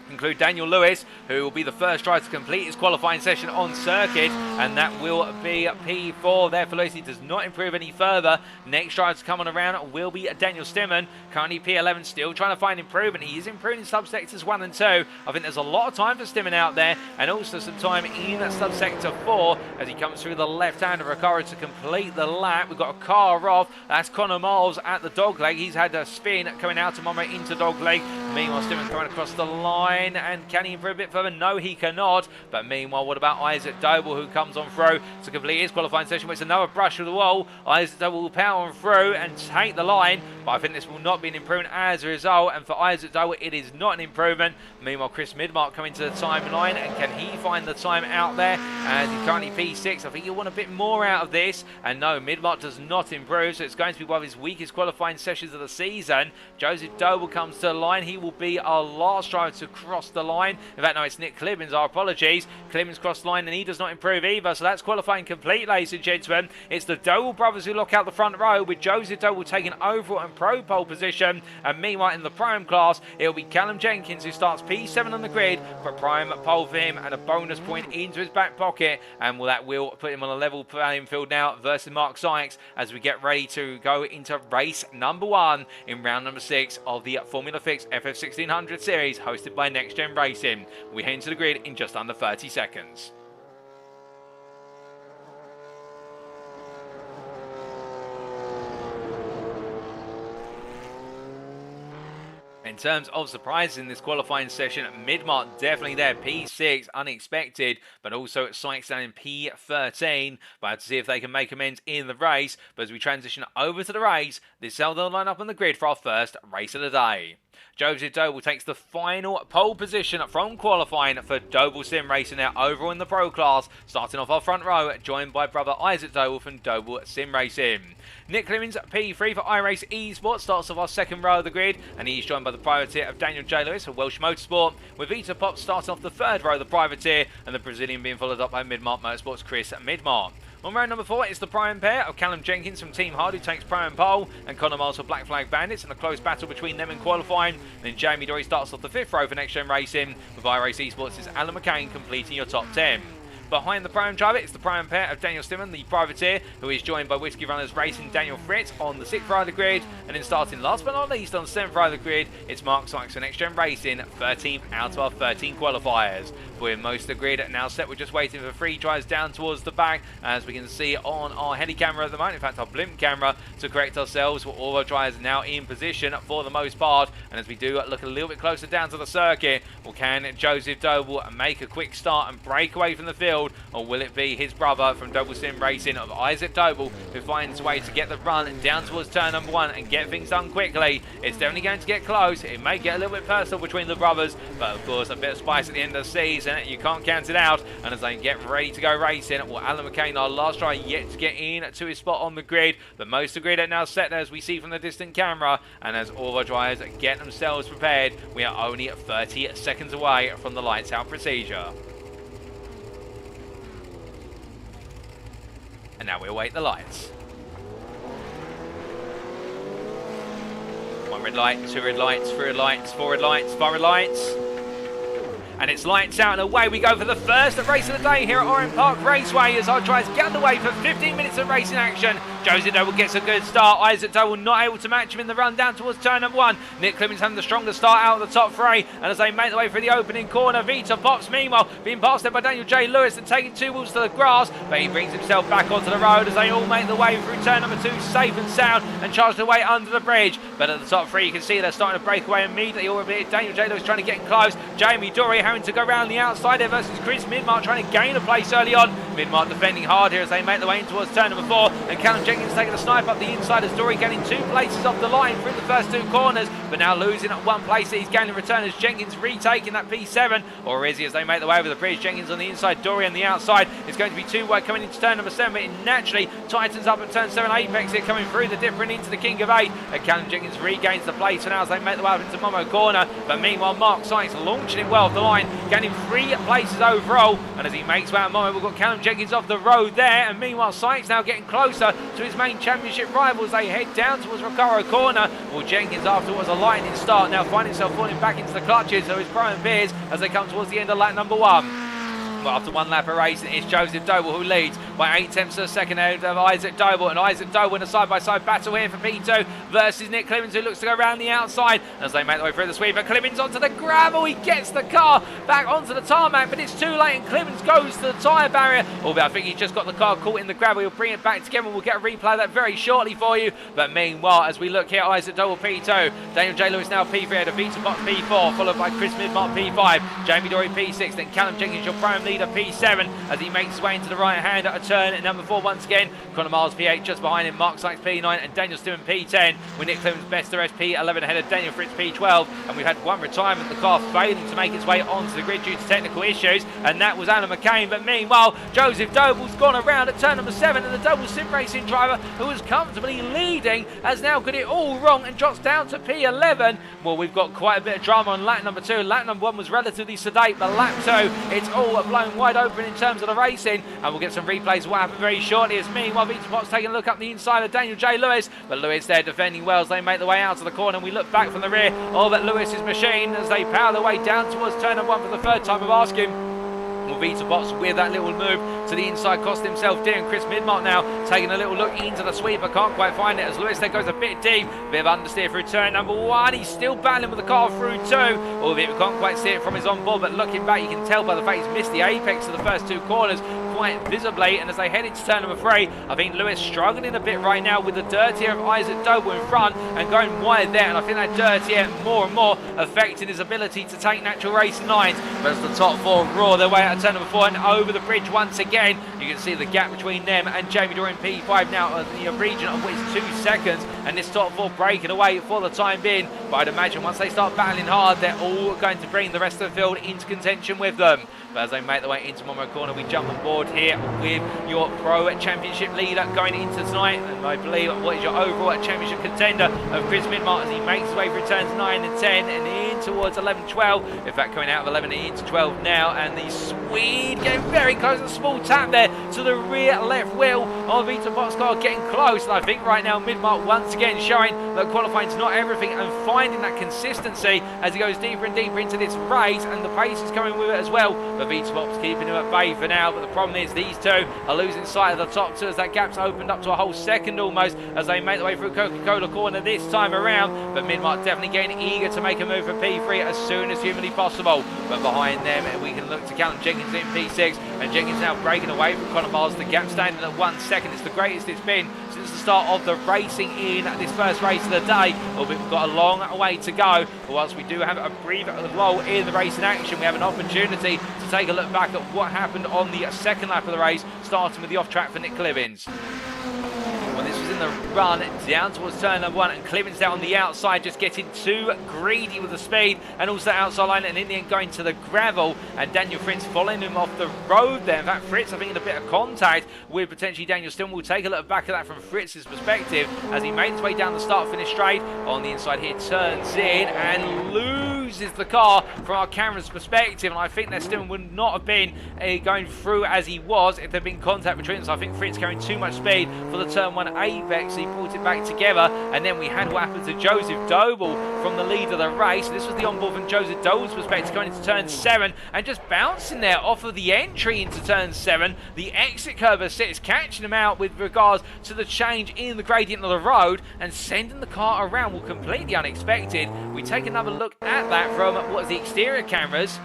include Daniel Lewis, who will be the first driver to complete his qualifying session on circuit, and that will be P4. Therefore, Lewis does not improve any further. Next driver to come on around will be Daniel Stimmen, currently P11, still trying to find improvement. He is improving in subsectors 1 and 2. I think there's a lot of time for Stimmen out there, and also some time in subsector 4 as he comes through the left-hand of Ricardo to complete the lap. We've got a car off. That's Conor Miles at the dogleg. He's had a spin coming out of Momo into dogleg. Meanwhile, Stimmen coming across the line. And can he improve a bit further? No, he cannot. But meanwhile, what about Isaac Doble, who comes on through to complete his qualifying session? It's another brush with the wall. Isaac Doble will power on through and take the line, but I think this will not be an improvement as a result. And for Isaac Doble, it is not an improvement. Meanwhile, Chris Midmark coming to the timeline, and can he find the time out there? As he's currently P6, I think he'll want a bit more out of this. And no, Midmark does not improve, so it's going to be one of his weakest qualifying sessions of the season. Joseph Doble comes to the line. He will be our last driver to cross the line. In fact, no, it's Nick Clibbins. Our apologies. Clibbins crossed the line, and he does not improve either. So that's qualifying complete, ladies and gentlemen. It's the Doble brothers who lock out the front row, with Joseph Doble taking overall and pro pole position. And meanwhile, in the prime class, it'll be Callum Jenkins who starts P7 on the grid for prime pole for him, and a bonus point into his back pocket. And that will put him on a level playing field now versus Mark Sykes as we get ready to go into race number 1 in round number 6 of the Formula Fix FF1600 series hosted by NXTGEN Racing. We head into the grid in just under 30 seconds. In terms of surprises in this qualifying session, Midmark definitely there, P6, unexpected, but also Sykes down in P13. But I have to see if they can make amends in the race. But as we transition over to the race, this is how they'll line up on the grid for our first race of the day. Joseph Doble takes the final pole position from qualifying for Doble Sim Racing now overall in the pro class, starting off our front row, joined by brother Isaac Doble from Doble Sim Racing. Nick Clemens, P3 for iRacing Esports, starts off our second row of the grid, and he's joined by the privateer of Daniel J. Lewis of Welsh Motorsport, with atop starting off the third row of the privateer, and the Brazilian being followed up by Midmark Motorsports' Chris Midmark. On round number 4, it's the prime pair of Callum Jenkins from Team Hard, who takes prime pole, and Conor Miles for Black Flag Bandits, in a close battle between them in qualifying. And then Jamie Dory starts off the 5th row for NXTGEN Racing, with iRacing Esports' Alan McCain completing your top 10. Behind the prime driver, it's the prime pair of Daniel Stimmen, the privateer, who is joined by Whiskey Runners Racing Daniel Fritz on the 6th row of the grid. And then starting last but not least on the 7th row of the grid, it's Mark Sykes for NXTGEN Racing, 13th out of our 13 qualifiers. We're most of the grid now set. We're just waiting for 3 drives down towards the back, as we can see on our heli camera at the moment, in fact our blimp camera, to correct ourselves. All our drivers now in position for the most part. And as we do look a little bit closer down to the circuit, well, can Joseph Doble make a quick start and break away from the field? Or will it be his brother from Doble Sim Racing of Isaac Doble, who finds a way to get the run down towards turn number 1 and get things done quickly? It's definitely going to get close. It may get a little bit personal between the brothers, but of course a bit of spice at the end of the season. You can't count it out. And as they get ready to go racing, well, Alan McCain, our last driver, yet to get in to his spot on the grid. But most of the grid are now set there, as we see from the distant camera. And as all our drivers get get themselves prepared. We are only 30 seconds away from the lights out procedure. And now we await the lights. 1 red light, 2 red lights, 3 red lights, 4 red lights, 5 red lights. And it's lights out and away we go for the first race of the day here at Oran Park Raceway as our drives get underway for 15 minutes of racing action. Joseph Doble gets a good start. Isaac Doble not able to match him in the run down towards turn number 1. Nick Clemens having the strongest start out of the top 3. And as they make their way through the opening corner, Vita Pops meanwhile being passed there by Daniel J. Lewis and taking 2 wheels to the grass. But he brings himself back onto the road as they all make their way through turn number 2 safe and sound and charge their way under the bridge. But at the top 3 you can see they're starting to break away immediately. Albeit Daniel J. Lewis trying to get close. Jamie Dory having to go around the outside there versus Chris Midmark trying to gain a place early on. Midmark defending hard here as they make their way in towards turn number 4. And Callum Jenkins taking a snipe up the inside as Dory gaining 2 places off the line through the first 2 corners, but now losing at 1 place. He's gaining return as Jenkins retaking that P7, or is he, as they make their way over the bridge. Jenkins on the inside, Dory on the outside. It's going to be 2 wide coming into turn number 7, but it naturally tightens up at turn 7. Apex here coming through the dipper and into the King of 8. And Callum Jenkins regains the place for now as they make their way up into Momo corner, but meanwhile Mark Sykes launching it well off the line, gaining 3 places overall. And as he makes way out Momo, we've got Callum Jenkins off the road there, and meanwhile Sykes now getting closer to his main championship rivals. They head down towards Recaro corner. Well, Jenkins afterwards a lightning start, now finding himself falling back into the clutches of his Brian Beers as they come towards the end of lap number 1. But after 1 lap of racing, it's Joseph Doble who leads by 8 tenths of a second ahead of Isaac Doble. And Isaac Doble in a side-by-side battle here for P2 versus Nick Clemens, who looks to go around the outside as they make their way through the sweep. But Clemens onto the gravel. He gets the car back onto the tarmac, but it's too late and Clemens goes to the tyre barrier. Although I think he's just got the car caught in the gravel. He'll bring it back together. We'll get a replay of that very shortly for you. But meanwhile, as we look here, Isaac Doble P2. Daniel J. Lewis now P3 ahead of Vita Pops P4, followed by Chris Midmark P5. Jamie Dory P6, then Callum Jenkins, your prime leader, P7. As he makes his way into the right hand at a turn at number 4 once again. Connor Miles P8 just behind him, Mark Sykes P9 and Daniel Stewart P10. With Nick Clemens best the rest P11 ahead of Daniel Fritz P12. And we've had 1 retirement, the car failing to make its way onto the grid due to technical issues, and that was Alan McCain. But meanwhile, Joseph Doble's gone around at turn number 7, and the Doble Sim Racing driver, who was comfortably leading, has now got it all wrong and drops down to P11. Well, we've got quite a bit of drama on lap number 2. Lap number 1 was relatively sedate, but lap 2, it's all blown wide open in terms of the racing, and we'll get some replays of what happened very shortly. As meanwhile, Vita Pops taking a look up the inside of Daniel J. Lewis, but Lewis there defending well as they make their way out to the corner, and we look back from the rear of Lewis's machine as they power their way down towards turn number 1 for the 3rd time of asking. Well, Vita Pops with that little move to the inside cost himself dear, and Chris Midmark now taking a little look into the sweeper, can't quite find it as Lewis there goes a bit deep, bit of understeer through turn number 1. He's still battling with the car through 2, albeit we can't quite see it from his on board, but looking back you can tell by the fact he's missed the apex of the first 2 corners quite visibly. And as they head into turn number 3, I think Lewis struggling a bit right now with the dirt here of Isaac Doble in front and going wide there, and I think that dirt here more and more affecting his ability to take natural racing lines. But as the top 4 roar their way out of turn number 4 and over the bridge once again, you can see the gap between them and Jamie Dory in P5 now in the region of which 2 seconds, and this top 4 breaking away for the time being. But I'd imagine once they start battling hard, they're all going to bring the rest of the field into contention with them. But as they make their way into Momo corner, we jump on board here with your Pro Championship leader going into tonight, and I believe what is your overall Championship contender of Chris Midmark as he makes his way through turns 9 and 10 and in towards 11, 12. In fact, coming out of 11 and into 12 now, and the Swede getting very close. A small tap there to the rear left wheel of Vita Pops car, getting close. And I think right now Midmark once again showing that qualifying is not everything and finding that consistency as he goes deeper and deeper into this race, and the pace is coming with it as well. But Vita Pops keeping him at bay for now, but the problem is these 2 are losing sight of the top 2 as that gap's opened up to a whole second almost as they make their way through Coca-Cola corner this time around. But Midmark definitely getting eager to make a move for P3 as soon as humanly possible. But behind them we can look to Callum Jenkins in P6, and Jenkins now breaking away from Connor Miles. The gap standing at 1 second. It's the greatest it's been since the start of the racing in this first race of the day. Albeit we've got a long way to go. But whilst we do have a brief lull in the racing action, we have an opportunity to take a look back at what happened on the second lap of the race, starting with the off track for Nick Clemens. Well, this was in the run down towards turn number 1, and Clemens there on the outside, just getting too greedy with the speed, and also outside line, and in the end going to the gravel, and Daniel Fritz following him off the road there. In fact, Fritz, I think, in a bit of contact with potentially Daniel Stillman. We'll take a look back at that from Fritz's perspective as he made his way down the start-finish straight. On the inside here, turns in and loses the car from our camera's perspective, and I think that Stillman would not have been going through as he was if there'd been contact between them. So I think Fritz carrying too much speed for the turn 1 apex. He brought it back together, and then we had what happened to Joseph Doble from the lead of the race. This was the onboard from Joseph Doble's perspective, going into turn 7 and just bouncing there off of the entry into turn 7. The exit curve as is catching him out with regards to the change in the gradient of the road and sending the car around. Well, completely unexpected. We take another look at that from what's the exterior cameras,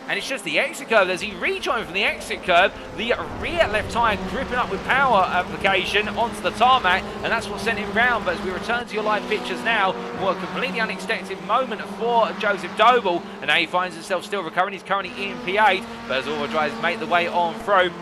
and it's just the exit curve. As he rejoined from the exit curve, the rear left tyre gripping up with power application onto the tarmac, and that's what sent him round. But as we return to your live pictures now, what a completely unexpected moment for Joseph Doble, and now he finds himself still recovering. He's currently in P8, but as all the drivers make the way on through,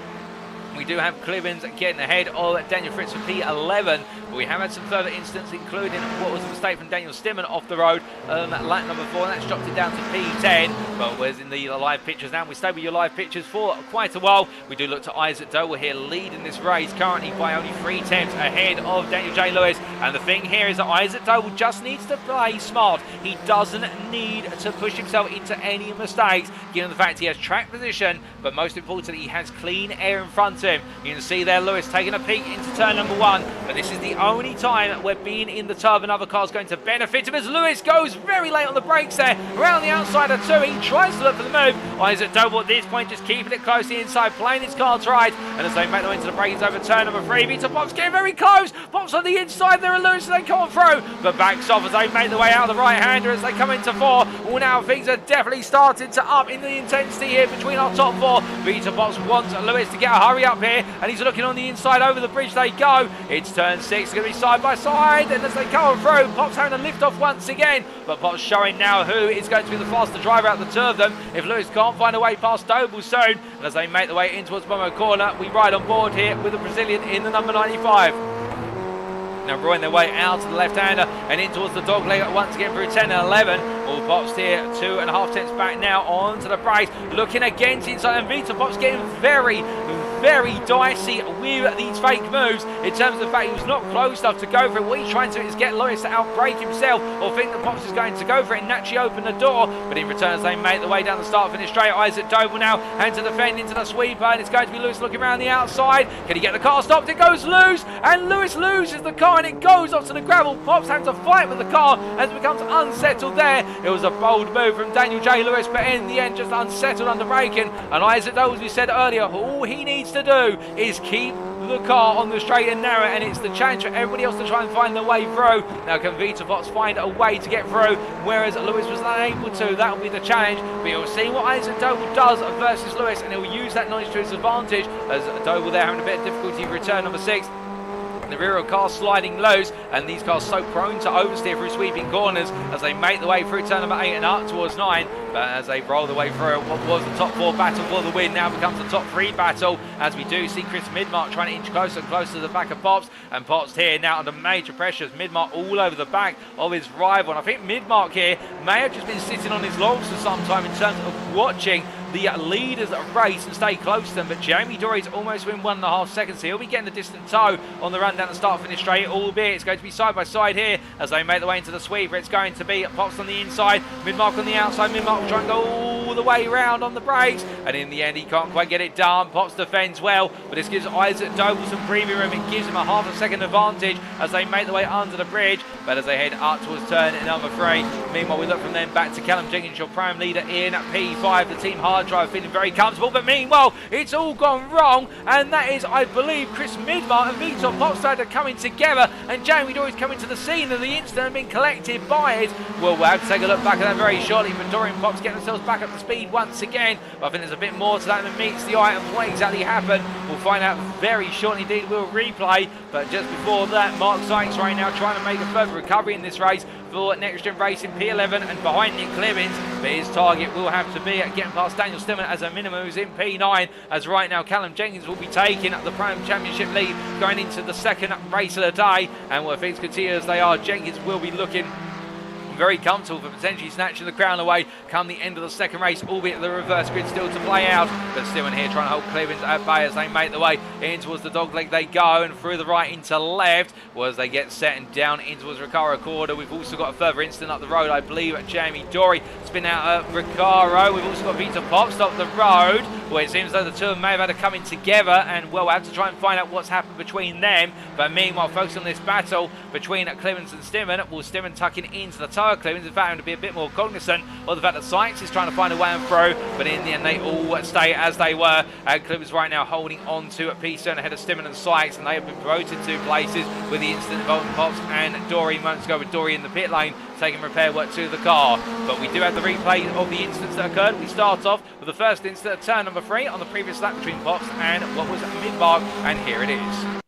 we do have Clemens getting ahead of Daniel Fritz for P11. But we have had some further incidents, including what was a mistake from Daniel Stillman off the road lap number 4, and that's dropped it down to P10. But where's in the live pictures now? We stay with your live pictures for quite a while. We do look to Isaac Doble here leading this race, currently by only 3 tenths ahead of Daniel J. Lewis. And the thing here is that Isaac Doble just needs to play smart. He doesn't need to push himself into any mistakes, given the fact he has track position, but most importantly, he has clean air in front of him. You can see there Lewis taking a peek into turn number 1, but this is the only time where being in the turbo and other cars going to benefit him, as Lewis goes very late on the brakes there around the outside of 2. He tries to look for the move. Isaac Doble at this point just keeping it close to the inside, playing his cards right, and as they make their way into the brains over turn number 3, V8 Pops getting very close. Pops on the inside there, and Lewis, they come on through, but backs off as they make their way out of the right-hander as they come into 4. Well, now things are definitely starting to up in the intensity here between our top 4. V8 Pops wants Lewis to get a hurry up here, and he's looking on the inside. Over the bridge they go. It's turn 6, it's going to be side by side, and as they come through, Pops having a lift off once again, but Pops showing now who is going to be the faster driver out of the 2 of them if Lewis can't find a way past Doble soon. And as they make their way in towards Momo Corner, we ride on board here with the Brazilian in the number 95. Now rowing their way out to the left-hander and in towards the dog leg once again through 10 and 11. All Pops here 2.5 tenths back now onto the brace, looking against inside, and V8 Pops getting very dicey with these fake moves in terms of the fact he was not close enough to go for it. What he's trying to do is get Lewis to outbrake himself, or think that Pops is going to go for it and naturally open the door, but in return as they make the way down the start finish straight, Isaac Doble now and to defend into the sweeper, and it's going to be Lewis looking around the outside. Can he get the car stopped? It goes loose, and Lewis loses the car and it goes off to the gravel. Pops having to fight with the car as it becomes unsettled there. It was a bold move from Daniel J. Lewis, but in the end just unsettled under braking, and Isaac Doble, as we said earlier, all he needs to do is keep the car on the straight and narrow, and it's the challenge for everybody else to try and find their way through. Now can V8 Pops find a way to get through, whereas Lewis was unable to? That will be the challenge, but you'll see what Isaac Doble does versus Lewis, and he'll use that knowledge to his advantage, as Doble there having a bit of difficulty with return number 6. The rear of cars sliding lows, and these cars so prone to oversteer through sweeping corners as they make their way through turn number 8 and up towards 9. But as they roll their way through, what was the top 4 battle for the win now becomes the top 3 battle, as we do see Chris Midmark trying to inch closer and closer to the back of Pops, and Pops here now under major pressure. Midmark all over the back of his rival, and I think Midmark here may have just been sitting on his laurels for some time in terms of watching the leaders race and stay close to them, but Jamie Dory's almost within 1.5 seconds, so he'll be getting the distant toe on the run down the start finish straight, albeit it's going to be side by side here as they make their way into the sweeper. It's going to be Pops on the inside, Midmark on the outside. Midmark will try and go all the way round on the brakes, and in the end he can't quite get it done. Pops defends well, but this gives Isaac Doble some breathing room. It gives him a 1/2 second advantage as they make their way under the bridge, but as they head up towards turn number 3. Meanwhile, we look from them back to Callum Jenkins, your prime leader in P5, the team hard drive, feeling very comfortable, but meanwhile it's all gone wrong, and that is, I believe, Chris Midmark and V8 Pops are coming together, and Jamie Dory's coming to the scene of the incident and being collected by it. Well, we'll have to take a look back at that very shortly, but Dory and Pops getting themselves back up to speed once again, but I think there's a bit more to that than meets the eye, and what exactly happened we'll find out very shortly. Indeed, we'll replay, but just before that, Mark Sykes right now trying to make a further recovery in this race for NXTGEN Racing P11 and behind Nick Clemens, but his target will have to be getting past Daniel Stimmen as a minimum, who's in P9, as right now Callum Jenkins will be taking the Prime Championship lead going into the second race of the day, and where things continue as they are, Jenkins will be looking very comfortable for potentially snatching the crown away come the end of the second race, albeit the reverse grid still to play out. But still in here trying to hold Clemens at bay as they make the way in towards the dogleg they go, and through the right into left as they get set and down in towards Recaro corner. We've also got a further incident up the road, I believe, at Jamie Dory spin out at Recaro. We've also got Vita Pop stop the road, where it seems though the two of them may have had to come in together, and well, we'll have to try and find out what's happened between them. But meanwhile, focus on this battle between Clemens and Stimmen. Will Stimmen tucking into the tire Clemens, in fact, having to be a bit more cognizant of the fact that Sykes is trying to find a way and through, but in the end they all stay as they were, and Clemens right now holding on to a P7 ahead of Stimmen and Sykes, and they have been promoted to places with the incident involving Pops and Dory. Moments ago with Dory in the pit lane taking repair work to the car. But we do have the replay of the incidents that occurred. We start off with the first incident at turn number 3 on the previous lap between Pops and what was Midmark, and here it is.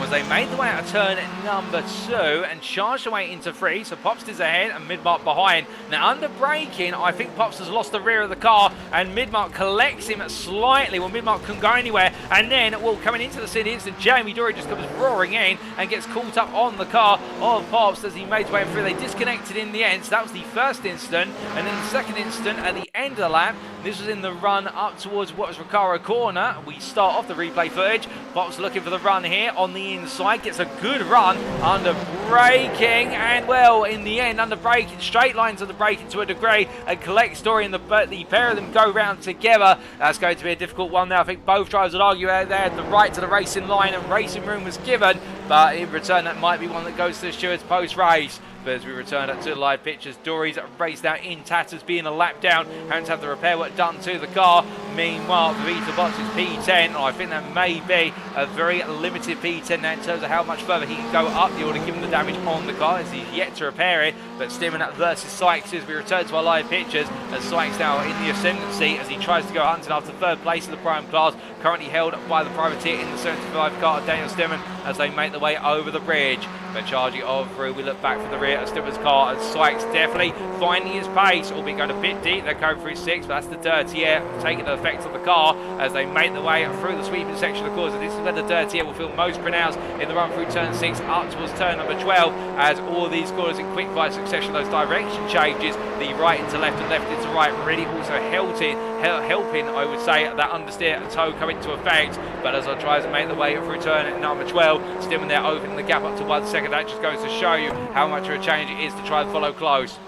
As they made the way out of turn number 2 and charged away into 3, so Pops is ahead and Midmark behind. Now under braking, I think Pops has lost the rear of the car, and Midmark collects him slightly. Well, Midmark couldn't go anywhere, and then, well, coming into the city instant, Jamie Dory just comes roaring in and gets caught up on the car of Pops as he made his way through. They disconnected in the end, so that was the first incident, and then the second incident at the end of the lap. This was in the run up towards what was Recaro corner. We start off the replay footage. Pops looking for the run here on the inside, gets a good run under braking, and well, in the end, under braking, straight lines of the braking to a degree, and collects Dory, and the pair of them go round together. That's going to be a difficult one now. I think both drivers would argue they had the right to the racing line and racing room was given, but in return that might be one that goes to the stewards post-race. But as we return to the live pictures, Dory's raced out in tatters, being a lap down, having to have the repair work done to the car. Meanwhile, Vita Box is P10, and I think that may be a very limited P10 now in terms of how much further he can go up the order given the damage on the car, as he's yet to repair it. But Stimmen versus Sykes as we return to our live pictures, as Sykes now in the ascendancy as he tries to go hunting after third place in the Prime class, currently held by the privateer in the 75 car of Daniel Stimmen as they make the way over the bridge. But charging on through, we look back from the rear of Stimmen's car, and Sykes definitely finding his pace, albeit going a bit deep. They're going through 6, but that's the dirty air taking the effect of the car as they make the way through the sweeping section of the course. And this is where the dirty air will feel most pronounced in the run through turn 6 up towards turn number 12, as all these corners in quick fire succession, those direction changes, the right into left and left into right, really also helping, I would say, that understeer and toe come into effect. But as I try to make the way through turn number 12, Stimmen there opening the gap up to 1 second. That just goes to show you how much of a change it is to try and follow close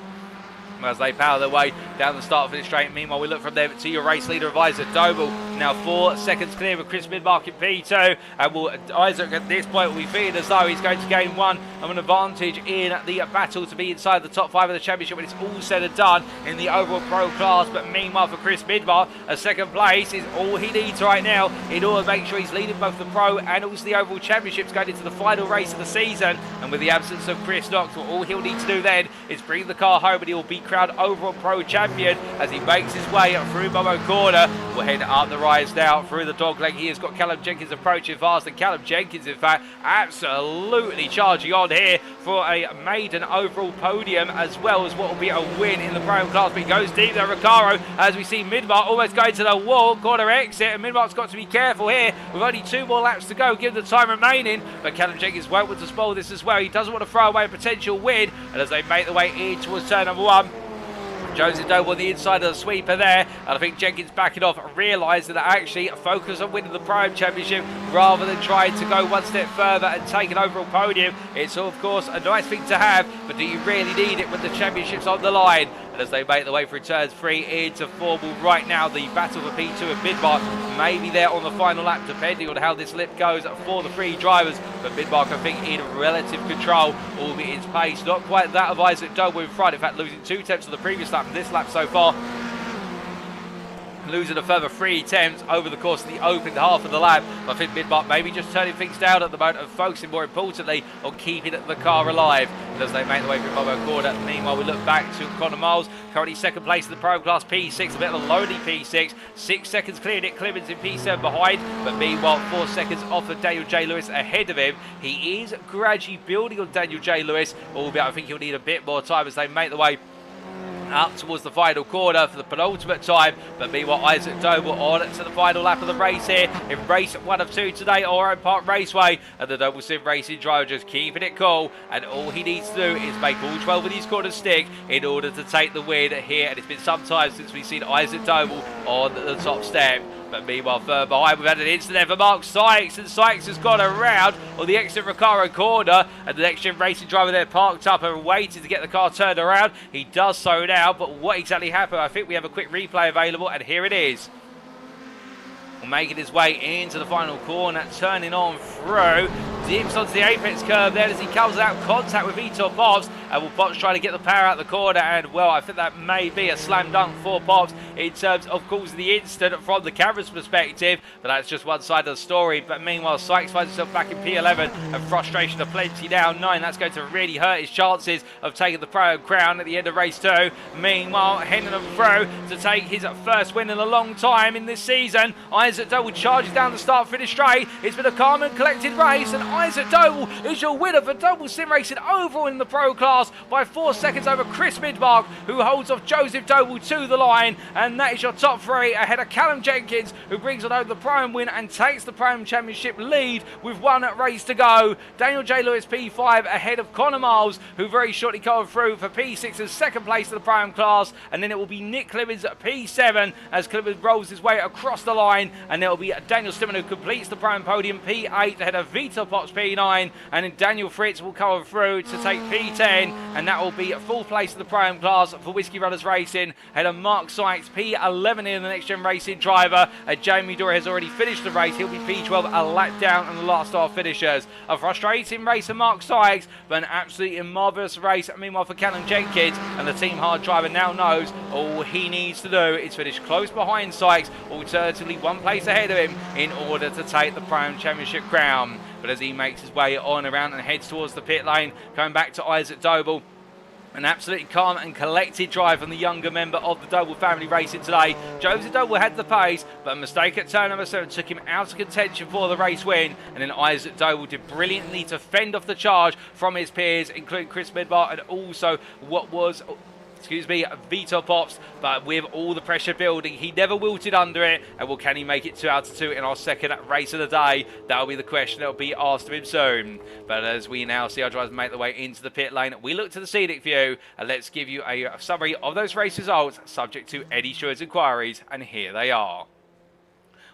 as they power their way down the start of the straight. Meanwhile, we look from there to your race leader of Isaac Doble, now 4 seconds clear with Chris Midmark in P2, and Isaac at this point will be feeling as though he's going to gain one of an advantage in the battle to be inside the top 5 of the championship when it's all said and done in the overall pro class. But meanwhile for Chris Midmark, a second place is all he needs right now in order to make sure he's leading both the pro and also the overall championships going into the final race of the season. And with the absence of Chris Knox, all he'll need to do then is bring the car home, and he'll be crowned overall pro champion as he makes his way through Momo corner. We'll head up the rise now through the dog leg. He has got Callum Jenkins approaching fast, and Callum Jenkins in fact absolutely charging on here for a maiden overall podium, as well as what will be a win in the pro class. But he goes deep there, Recaro, as we see Midmark almost going to the wall, corner exit, and Midmark's got to be careful here with only 2 more laps to go given the time remaining. But Callum Jenkins won't want to spoil this as well. He doesn't want to throw away a potential win, and as they make the way in towards turn number 1, Joseph Doble on the inside of the sweeper there, and I think Jenkins backing off, realising that actually focus on winning the Prime Championship rather than trying to go one step further and take an overall podium. It's of course a nice thing to have, but do you really need it when the championship's on the line? And as they make the way through turns 3 into 4, well, right now the battle for P2 and Midmark may be there on the final lap depending on how this lip goes for the 3 drivers. But Midmark I think in relative control, albeit his pace not quite that of Isaac Doble in front, in fact losing 2 tenths on the previous lap and this lap so far. losing a further 3 attempts over the course of the opening half of the lap. I think Midmark maybe just turning things down at the moment and focusing more importantly on keeping the car alive. And as they make their way through Momo Corner, meanwhile we look back to Connor Miles, currently second place in the Pro Class P6, a bit of a lonely P6, 6 seconds clear Nick Clemens in P7 behind, but meanwhile 4 seconds off of Daniel J. Lewis ahead of him. He is gradually building on Daniel J. Lewis, albeit I think he'll need a bit more time as they make their way up towards the final corner for the penultimate time. But meanwhile, Isaac Doble on to the final lap of the race here in race 1 of 2 today, Oran Park Raceway, and the Double Sim Racing driver just keeping it cool, and all he needs to do is make all 12 of these corners stick in order to take the win here. And it's been some time since we've seen Isaac Doble on the top step. But meanwhile, further behind, we've had an incident for Mark Sykes, and Sykes has gone around on the exit Recaro corner, and the NXTGEN Racing driver there parked up and waited to get the car turned around. He does so now, but what exactly happened? I think we have a quick replay available, and here it is. Making his way into the final corner, turning on through, dips onto the apex curve there as he comes out contact with Vitor Pops, and will Pops try to get the power out the corner, and well, I think that may be a slam dunk for Pops in terms of causing the incident from the camera's perspective, but that's just one side of the story. But meanwhile, Sykes finds himself back in P11 and frustration aplenty down 9. That's going to really hurt his chances of taking the Pro crown at the end of race 2. Meanwhile, Hendon through to take his first win in a long time in this season. Isaac Doble charges down the start-finish straight. It's been a calm and collected race, and Isaac Doble is your winner for Double Sim Racing overall in the Pro class by 4 seconds over Chris Midmark, who holds off Joseph Doble to the line, and that is your top 3 ahead of Callum Jenkins, who brings on over the Prime win and takes the Prime Championship lead with 1 race to go. Daniel J. Lewis P5 ahead of Connor Miles, who very shortly coming through for P6 as second place in the Prime class, and then it will be Nick Clemens at P7 as Clemens rolls his way across the line, and there will be Daniel Stimmen who completes the Prime podium, P8 ahead of Vitor Pops P9, and then Daniel Fritz will come through to take P10, and that will be a full place in the Prime class for Whiskey Runners Racing ahead of Mark Sykes, P11 in the NXTGEN Racing driver. Jamie Dory has already finished the race. He'll be P12 a lap down on the last star finishers. A frustrating race for Mark Sykes, but an absolutely marvellous race. Meanwhile, for Callum Jenkins, and the team hard driver now knows all he needs to do is finish close behind Sykes, alternatively 1 place ahead of him, in order to take the Prime Championship crown. But as he makes his way on around and heads towards the pit lane, coming back to Isaac Doble, an absolutely calm and collected drive from the younger member of the Doble family racing today. Joseph Doble had the pace, but a mistake at turn number 7 took him out of contention for the race win. And then Isaac Doble did brilliantly to fend off the charge from his peers, including Chris Midmark and also what was Vitor Pops, but with all the pressure building, he never wilted under it. And well, can he make it 2 out of 2 in our second race of the day? That'll be the question that will be asked of him soon. But as we now see our drivers make their way into the pit lane, we look to the scenic view, and let's give you a summary of those race results, subject to any insurance inquiries, and here they are.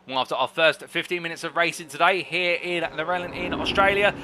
Well, after our first 15 minutes of racing today here in Llewellyn in Australia,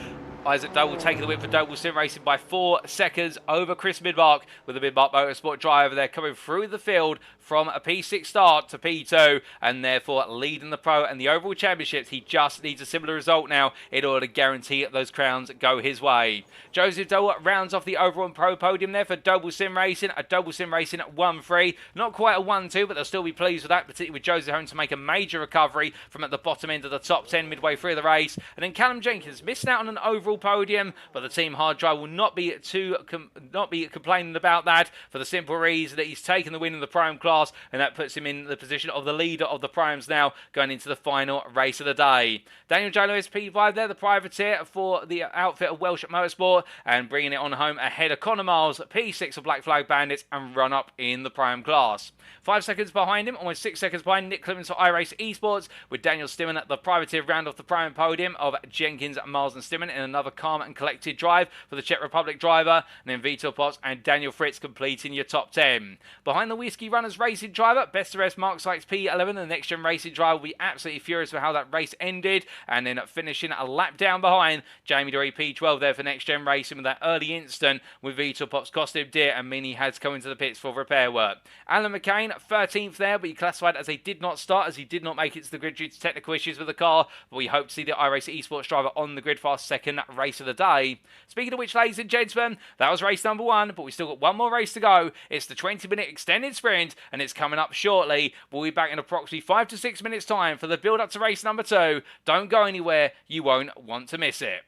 Isaac Doble taking the win for Double Sim Racing by 4 seconds over Chris Midmark, with the Midmark Motorsport driver there coming through the field from a P6 start to P2, and therefore leading the Pro and the overall championships. He just needs a similar result now in order to guarantee that those crowns go his way. Joseph Doble rounds off the overall Pro podium there for Double Sim Racing, a Double Sim Racing 1-3. Not quite a 1-2, but they'll still be pleased with that, particularly with Joseph having to make a major recovery from at the bottom end of the top 10 midway through the race. And then Callum Jenkins missing out on an overall podium, but the team hard drive will not be complaining about that, for the simple reason that he's taken the win in the Prime class, and that puts him in the position of the leader of the Primes now going into the final race of the day. Daniel J. Lewis P5 there, the privateer for the outfit of Welsh Motorsport, and bringing it on home ahead of Connor Miles, P6 of Black Flag Bandits, and run up in the Prime class. 5 seconds behind him, almost 6 seconds behind Nick Clemens for iRacing Esports, with Daniel Stimmen at the privateer round off the Prime podium of Jenkins, Miles and Stimmen in another calm and collected drive for the Czech Republic driver, and then Vitor Pops and Daniel Fritz completing your top 10. Behind the Whiskey Runners Racing driver, best of rest Mark Sykes P11, and the NXTGEN Racing driver will be absolutely furious for how that race ended, and then finishing a lap down behind Jamie Dory P12 there for NXTGEN Racing, with that early instant with Vitor Pops cost him dear, and Mini has come into the pits for repair work. Alan McCain 13th there, but he classified as a did not start, as he did not make it to the grid due to technical issues with the car, but we hope to see the iRacing Esports driver on the grid for our second that race of the day. Speaking of which, ladies and gentlemen, that was race number 1, but we still got one more race to go. It's the 20-minute extended sprint, and it's coming up shortly. We'll be back in approximately 5 to 6 minutes' time for the build-up to race number 2. Don't go anywhere. You won't want to miss it.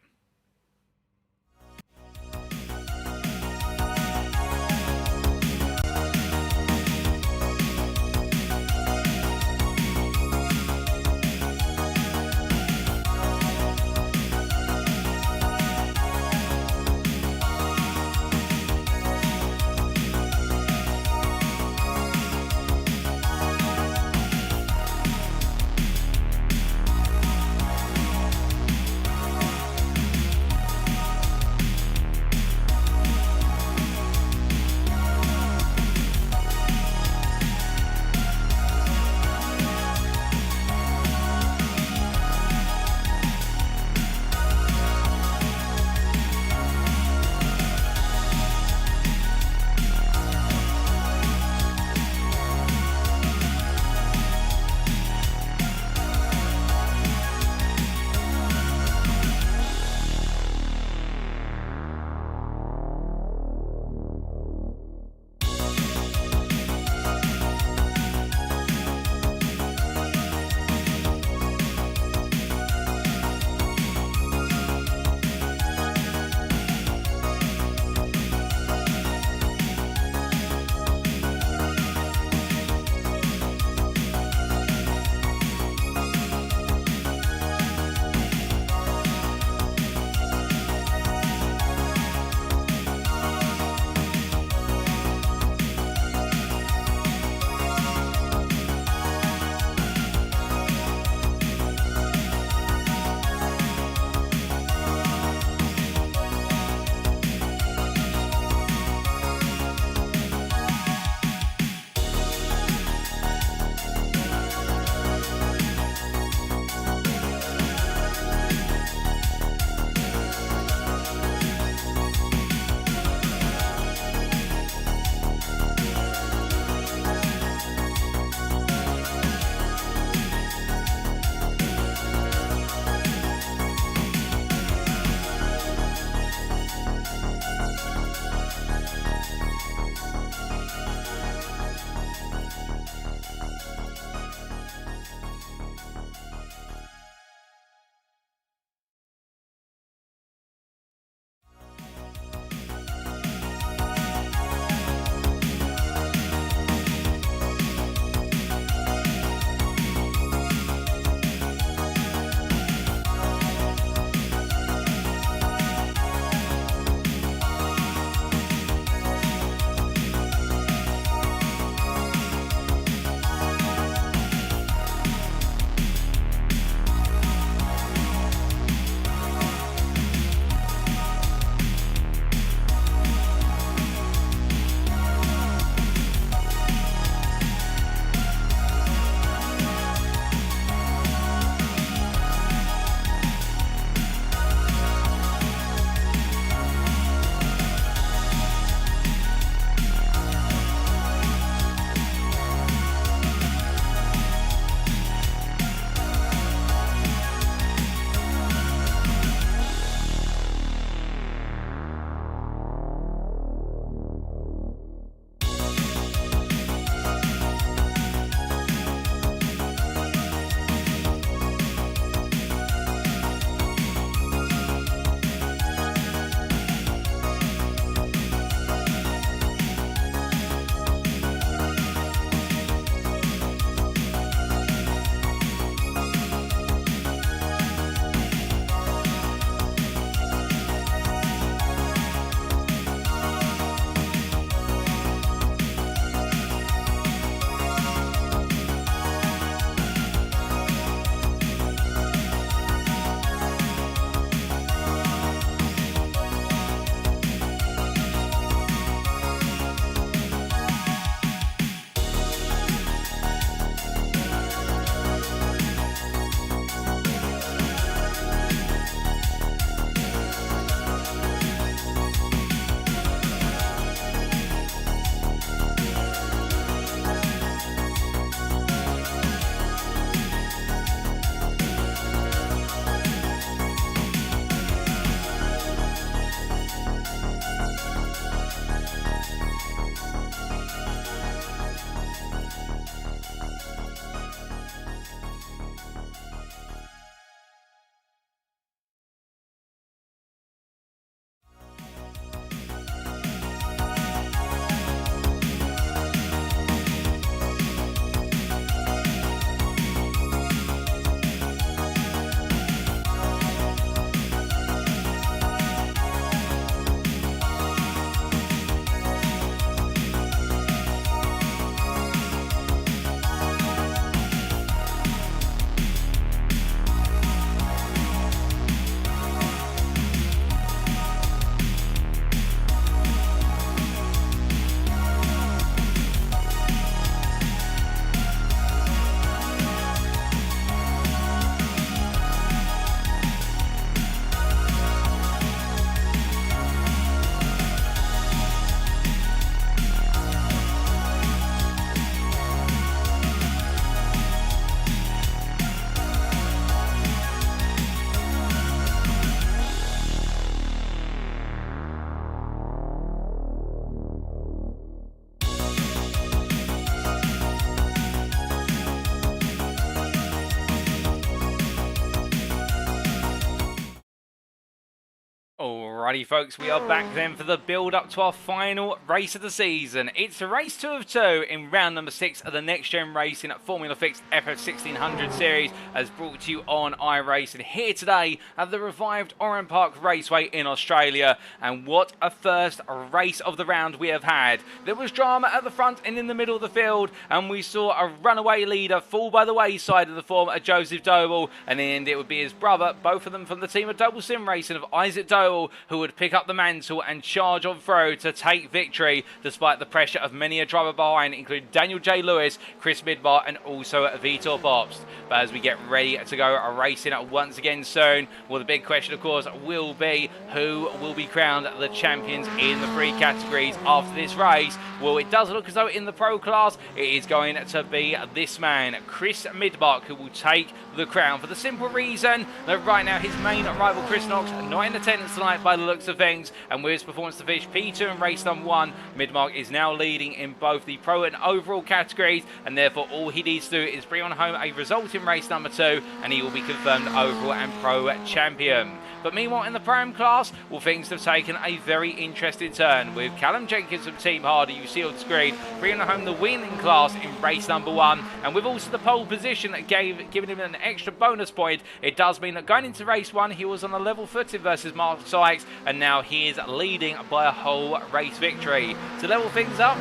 Alrighty folks, we are back then for the build up to our final race of the season. It's race 2 of 2 in round number 6 of the Next Gen Racing Formula Fix FF1600 series, as brought to you on iRacing here today at the revived Oran Park Raceway in Australia. And what a first race of the round we have had. There was drama at the front and in the middle of the field, and we saw a runaway leader fall by the wayside of the form of Joseph Doble, and in the end it would be his brother, both of them from the team of Double Sim Racing of Isaac Doble, who would pick up the mantle and charge on through to take victory despite the pressure of many a driver behind, including Daniel J. Lewis, Chris Midmark and also V8 Supercar. But as we get ready to go racing once again soon, well, the big question of course will be who will be crowned the champions in the three categories after this race. Well, it does look as though in the pro class it is going to be this man, Chris Midmark, who will take the crown for the simple reason that right now his main rival Chris Knox not in attendance tonight by the looks of things, and with his performance to finish P2 in race number 1, Midmark is now leading in both the pro and overall categories, and therefore all he needs to do is bring on home a result in race number 2 and he will be confirmed overall and pro champion. But meanwhile in the Prime class, well, things have taken a very interesting turn, with Callum Jenkins from Team Harder, you see on the screen, bringing home the winning class in race number 1, and with also the pole position that giving him an extra bonus point. It does mean that going into race 1 he was on a level footing versus Mark Sykes, and now he is leading by a whole race victory. To level things up,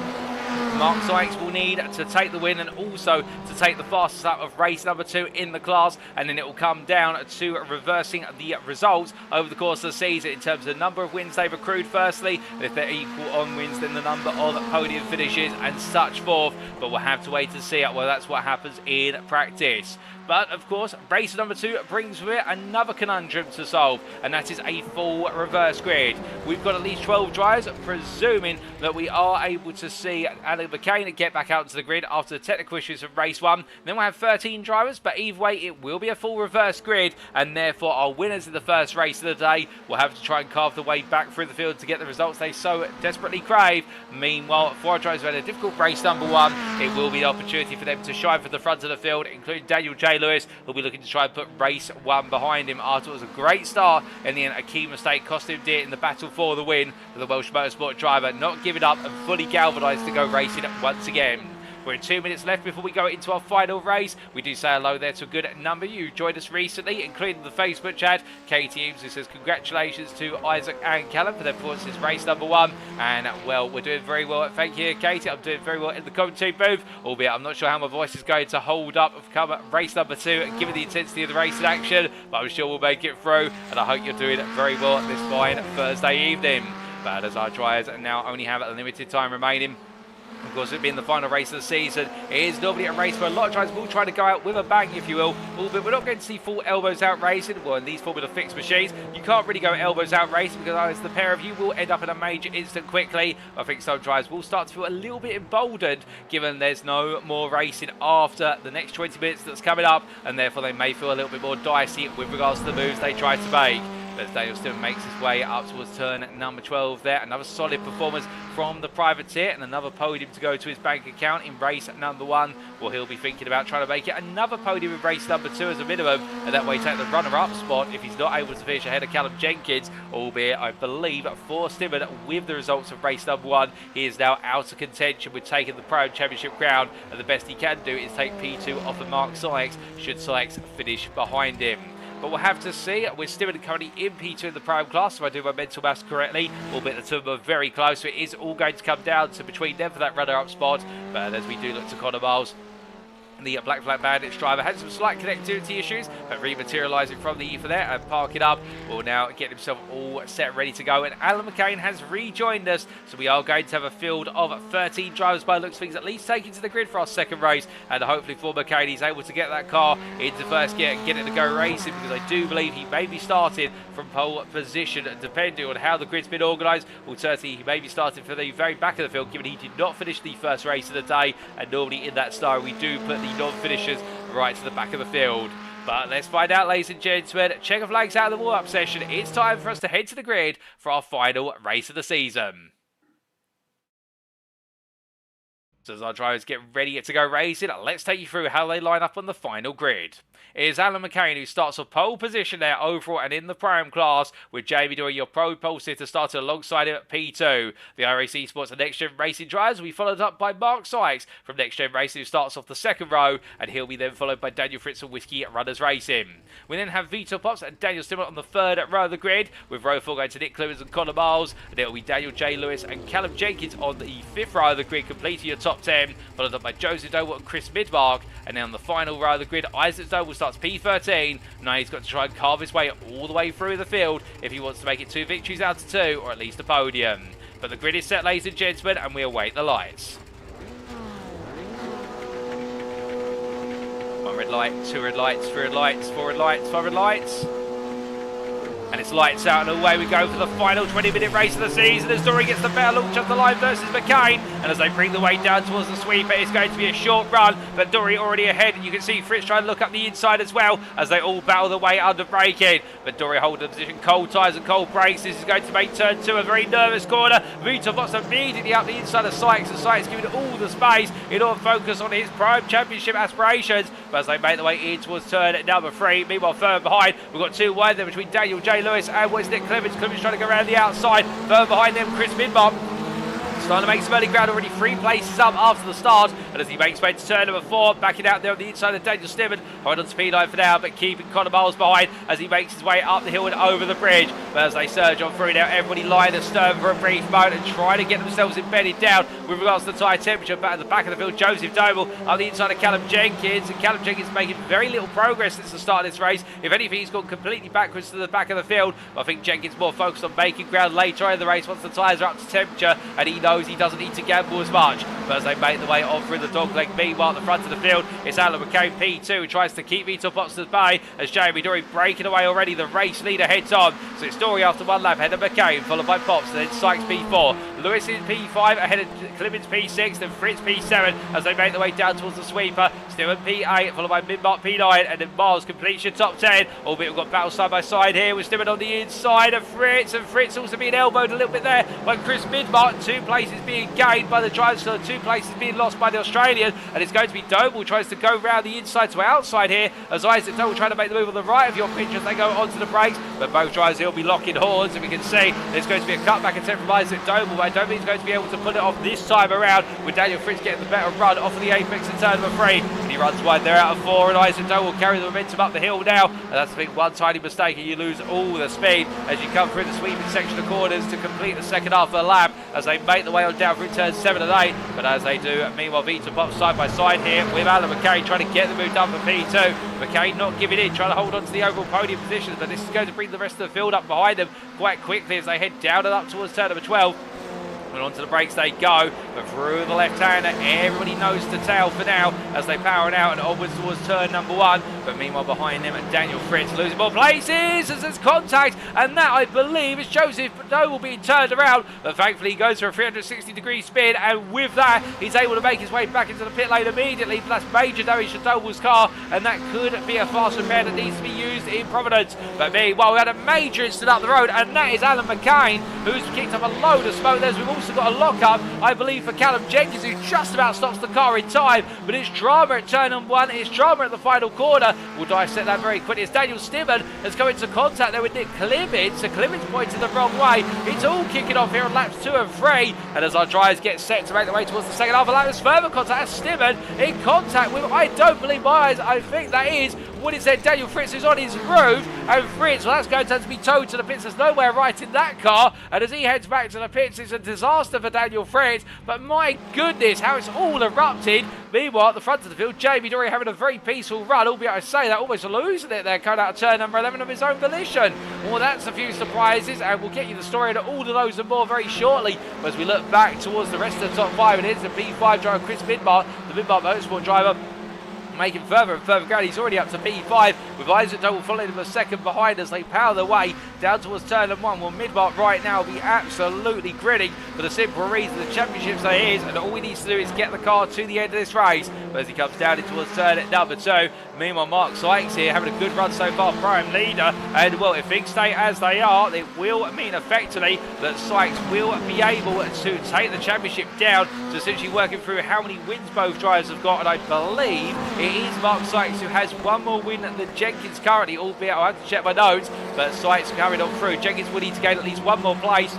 Mark Sykes will need to take the win and also to take the fastest lap of race number 2 in the class, and then it will come down to reversing the results over the course of the season in terms of the number of wins they've accrued firstly, and if they're equal on wins then the number of podium finishes and such forth. But we'll have to wait to see whether that's what happens in practice. But of course, race number 2 brings with it another conundrum to solve, and that is a full reverse grid. We've got at least 12 drivers, presuming that we are able to see Adam McCain get back out to the grid after the technical issues of race 1. Then we'll have 13 drivers, but either way, it will be a full reverse grid, and therefore our winners in the first race of the day will have to try and carve the way back through the field to get the results they so desperately crave. Meanwhile, for our drivers who had a difficult race number 1, it will be an opportunity for them to shine for the front of the field, including Daniel J. Lewis, who'll be looking to try and put race 1 behind him after it was a great start. In the end, a key mistake cost him dear in the battle for the win, with the Welsh Motorsport driver not giving up and fully galvanised to go racing once again. We're in 2 minutes left before we go into our final race. We do say hello there to a good number of you joined us recently, including the Facebook chat. Katie Eames, who says congratulations to Isaac and Callum for their performances race number 1. And well, we're doing very well. Thank you, Katie. I'm doing very well in the commentary booth, albeit I'm not sure how my voice is going to hold up come race number 2, given the intensity of the race in action. But I'm sure we'll make it through, and I hope you're doing very well this fine Thursday evening. But as our drivers now only have a limited time remaining, of course, it being the final race of the season, it is normally a race where a lot of drivers will try to go out with a bang, if you will. Albeit we're not going to see full elbows out racing. Well, in these Formula Fix machines, you can't really go elbows out racing because otherwise the pair of you will end up in a major incident quickly. I think some drivers will start to feel a little bit emboldened, given there's no more racing after the next 20 minutes that's coming up, and therefore they may feel a little bit more dicey with regards to the moves they try to make. As Daniel still makes his way up towards turn number 12 there. Another solid performance from the privateer and another podium to go to his bank account in race number 1. Well, he'll be thinking about trying to make it another podium in race number 2 as a minimum, and that way take the runner-up spot if he's not able to finish ahead of Callum Jenkins, albeit I believe for Stimmon with the results of race number 1, he is now out of contention with taking the Pro Championship crown, and the best he can do is take P2 off of Mark Sykes should Sykes finish behind him. But we'll have to see. We're still currently in P2 in the Prime class, if I do my mental maths correctly, albeit the two of them are very close, so it is all going to come down to between them for that runner-up spot. But as we do look to Connor Miles, the Black Flag Bandits driver had some slight connectivity issues, but rematerialising from the ether there and parking up will now get himself all set ready to go. And Alan McCain has rejoined us, so we are going to have a field of 13 drivers by the looks of things, at least taking to the grid for our second race. And hopefully for McCain, he's able to get that car into first gear and get it to go racing, because I do believe he may be starting from pole position, depending on how the grid's been organised. Alternatively, he may be starting for the very back of the field, given he did not finish the first race of the day, and normally in that star we do put the non-finishers right to the back of the field. But let's find out, ladies and gentlemen. Checker flags out of the warm-up session. It's time for us to head to the grid for our final race of the season. So as our drivers get ready to go racing, let's take you through how they line up on the final grid. It is Alan McCain who starts off pole position there overall and in the Pro-Am class, with Jamie doing your Pro pole sitter starting alongside him at P2. The iRacing Sports and NXTGEN Racing drivers will be followed up by Mark Sykes from NXTGEN Racing, who starts off the second row, and he'll be then followed by Daniel Fritz and Whiskey at Runners Racing. We then have V8 Pops and Daniel Stimmer on the third row of the grid, with row 4 going to Nick Clemens and Connor Miles, and it'll be Daniel J. Lewis and Callum Jenkins on the fifth row of the grid, completing your top 10, followed up by Joseph Doble and Chris Midmark. And then on the final row of the grid, Isaac Doble starts P13. Now he's got to try and carve his way all the way through the field if he wants to make it 2 victories out of 2, or at least a podium. But the grid is set, ladies and gentlemen, and we await the lights. 1 red light, 2 red lights, 3 red lights, 4 red lights, 5 red lights. And it's lights out and away we go for the final 20-minute race of the season as Dory gets the better launch of the line versus McCain. And as they bring the weight down towards the sweeper, it's going to be a short run, but Dory already ahead. And you can see Fritz trying to look up the inside as well as they all battle the way under braking. But Dory holding the position, cold tyres and cold brakes. This is going to make turn 2 a very nervous corner. V8 Pops immediately up the inside of Sykes, and Sykes giving it all the space in order to focus on his Prime Championship aspirations. But as they make their way in towards turn number 3, meanwhile further behind, we've got 2 wide there between Daniel J. Lewis and Nick Clemens. Clemens trying to go around the outside. Further behind them, Chris Midmark. Starting to make some early ground, already 3 places up after the start. And as he makes way to turn number 4, backing out there on the inside of Daniel Stimmen. Holding on speed line for now, but keeping Connor Miles behind as he makes his way up the hill and over the bridge. But as they surge on through now, everybody lying astern for a brief moment and trying to get themselves embedded down with regards to the tyre temperature. But at the back of the field, Joseph Doble on the inside of Callum Jenkins. And Callum Jenkins making very little progress since the start of this race. If anything, he's gone completely backwards to the back of the field. But I think Jenkins more focused on making ground later on in the race once the tyres are up to temperature, and he knows he doesn't need to gamble as much. But as they make their way on through the dogleg, meanwhile at the front of the field, it's Alan McCain P2 who tries to keep V8 Pops at bay as Jamie Dory breaking away already. The race leader heads on. So it's Dory after 1 lap ahead of McCain, followed by Pops, and then Sykes P4. Lewis in P5 ahead of Clemens P6, then Fritz P7 as they make their way down towards the sweeper. Still in P8, followed by Midmark P9, and then Miles completes your top 10. Albeit we've got battle side by side here. We're still on the inside of Fritz, and Fritz also being elbowed a little bit there by Chris Midmark. 2 places being gained by the drivers, so 2 places being lost by the Australian. And it's going to be Doble tries to go round the inside to outside here as Isaac Doble trying to make the move on the right of your pitch as they go onto the brakes. But both drivers will be locking horns, and we can see there's going to be a cutback attempt from Isaac Doble, but I don't think he's going to be able to pull it off this time around, with Daniel Fritz getting the better run off of the apex in turn number 3. And he runs wide there out of 4, and Isaac Doble will carry the momentum up the hill now. And that's a big one tiny mistake, and you lose all the speed as you come through the sweeping section of corners to complete the second half of the lap as they make the way on down through turns 7 and 8. But as they do, meanwhile V8 Pops side by side here with Alan McCain trying to get the move done for P2. McCain not giving in, trying to hold on to the overall podium positions, but this is going to bring the rest of the field up behind them quite quickly as they head down and up towards turn number 12. And onto the brakes they go, but through the left-hander, everybody knows the tail for now as they power out and onwards towards turn number 1. But meanwhile behind them, Daniel Fritz losing more places as there's contact, and that I believe is Joseph Doble being turned around. But thankfully he goes for a 360-degree spin, and with that he's able to make his way back into the pit lane immediately. But that's major damage to Doble's car, and that could be a fast repair that needs to be used in Providence. But meanwhile we had a major incident up the road, and that is Alan McCain who's kicked up a load of smoke. We've also got a lock-up, I believe, for Callum Jenkins, who just about stops the car in time. But it's drama at turn number 1, it's drama at the final corner. We'll dissect that very quickly as Daniel Stimmen has come into contact there with Nick Clemens. So Clemens pointed the wrong way. It's all kicking off here on laps 2 and 3. And as our drivers get set to make their way towards the second half of the lap, there's further contact as Stimmen in contact with, I don't believe my eyes, I think that is what it said, Daniel Fritz, who's on his roof. And Fritz, well, that's going to have to be towed to the pits. There's nowhere right in that car. And as he heads back to the pits, it's a disaster for Daniel Fritz. But my goodness, how it's all erupted. Meanwhile, at the front of the field, Jamie Dory having a very peaceful run, albeit I say that, almost losing it there, coming out of turn number 11 of his own volition. Well, that's a few surprises, and we'll get you the story of all of those and more very shortly as we look back towards the rest of the top 5. And here's the P5 driver, Chris Midmark, the Midmark Motorsport driver, making further and further ground. He's already up to P5 with Isaac Doble following him a second behind as they power their way down towards turn 1. Well, Midmark right now will be absolutely grinning for the simple reason the championship so is, and all he needs to do is get the car to the end of this race. But as he comes down towards turn number 2, meanwhile Mark Sykes here having a good run so far, prime leader, and well, if things stay as they are, it will mean effectively that Sykes will be able to take the championship down, to essentially working through how many wins both drivers have got, and I believe it is Mark Sykes who has one more win than Jenkins currently, albeit I'll have to check my notes, but Sykes carried on through. Jenkins will need to gain at least one more place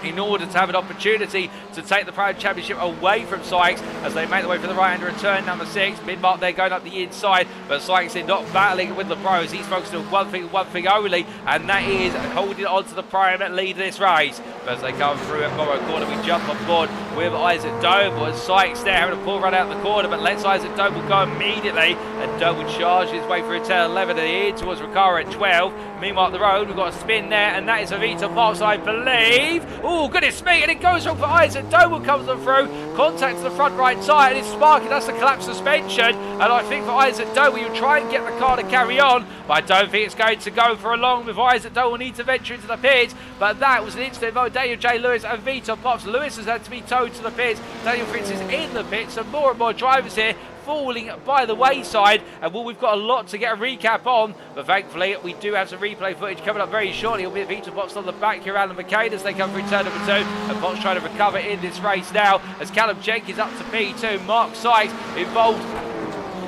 in order to have an opportunity to take the Prime Championship away from Sykes as they make their way for the right-hander in turn number 6. Midmark there going up the inside, but Sykes is not battling with the pros. He's focused on one thing only, and that is holding on to the Prime lead of this race. But as they come through at Morrow Corner, we jump on board with Isaac Doble, and Sykes there having a poor run out the corner, but lets Isaac Doble go immediately, and Doble charges his way through turn 11 and in towards Riccara at 12. Meanwhile, the road, we've got a spin there, and that is Avita Pops, I believe. Oh, goodness me, and it goes wrong for Isaac. Doble comes on through, contact to the front right tyre, and it's sparking us to collapse suspension. And I think for Isaac Doble, you try and get the car to carry on, but I don't think it's going to go for a long with Isaac Doble need to venture into the pits. But that was an incident of Daniel J. Lewis and Vito Pops. Lewis has had to be towed to the pits. Daniel Fritz is in the pits, and more drivers here falling by the wayside. And well, we've got a lot to get a recap on, but thankfully we do have some replay footage coming up very shortly. It'll be Vito Pops on the back here, Alan McCain, as they come through turn number 2, and Pops trying to recover in this race now as Callum Jenkins up to P2. Mark Sykes involved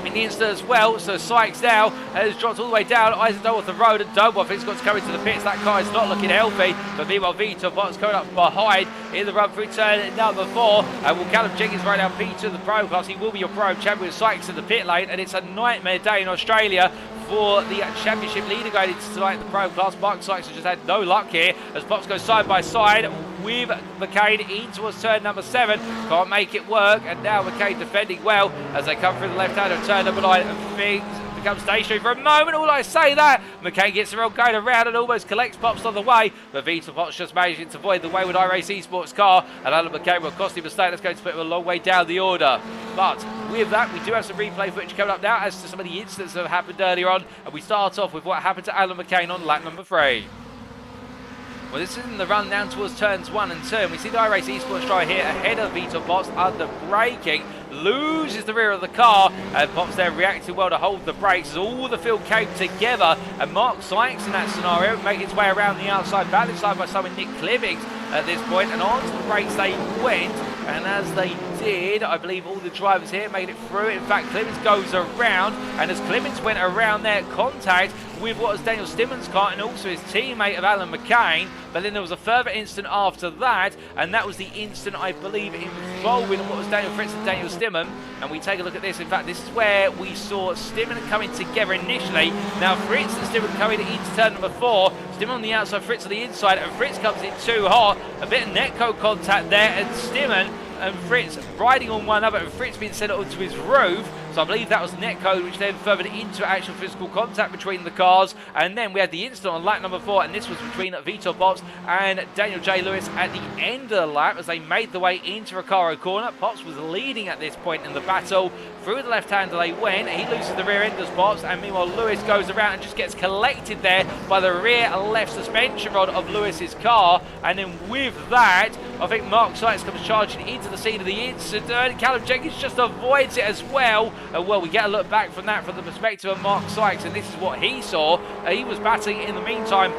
in the instant as well, so Sykes now has dropped all the way down. Isaac Doble off the road, and Doble I think has got to come into the pits. That car is not looking healthy, but meanwhile Vito Pops coming up behind in the run through turn number 4, and will Callum Jenkins right now P2 the pro class. He will be your pro champion with Sykes in the pit lane, and it's a nightmare day in Australia for the championship leader going into tonight in the pro class. Mark Sykes has just had no luck here as Pops goes side by side with McCain in towards turn number 7. Can't make it work, and now McCain defending well as they come through the left hand of turn number 9, and things become stationary for a moment. All I say that McCain gets the roll going around and almost collects Pops on the way, but Vito Pops just managing to avoid the wayward iRacing Esports car, and Alan McCain will cost him a mistake that's going to put him a long way down the order. But with that, we do have some replay footage coming up now as to some of the incidents that have happened earlier on, and we start off with what happened to Alan McCain on lap number 3. Well, this is in the run down towards turns 1 and 2, and we see the iRacing Esports driver here ahead of Vito Pops under braking, loses the rear of the car, and Pops there reacting well to hold the brakes as all the field came together, and Mark Sykes in that scenario making his way around the outside, battling side by side with Nick Clivings at this point, and onto the brakes they went, and as they did, I believe all the drivers here made it through. In fact, Clemens goes around, and as Clemens went around there, contact with what was Daniel Stimmon's car and also his teammate of Alan McCain, but then there was a further incident after that, and that was the incident I believe involving what was Daniel Fritz and Daniel Stimmen. And we take a look at this. In fact, this is where we saw Stimmen coming together initially. Now Fritz and Stimmen coming into turn number 4, Stimmen on the outside, Fritz on the inside, and Fritz comes in too hot, a bit of netco contact there, and Stimmen and Fritz riding on one another, and Fritz being sent onto his roof. So I believe that was netcode, which then furthered into actual physical contact between the cars. And then we had the incident on lap number 4, and this was between Vito Pops and Daniel J. Lewis at the end of the lap as they made their way into Riccara corner. Pops was leading at this point in the battle. Through the left-hander they went. He loses the rear end of Pops, and meanwhile Lewis goes around and just gets collected there by the rear left suspension rod of Lewis's car. And then with that, I think Mark Sykes comes charging into the scene of the incident. Callum Jenkins just avoids it as well. Well, we get a look back from that from the perspective of Mark Sykes, and this is what he saw. He was battling in the meantime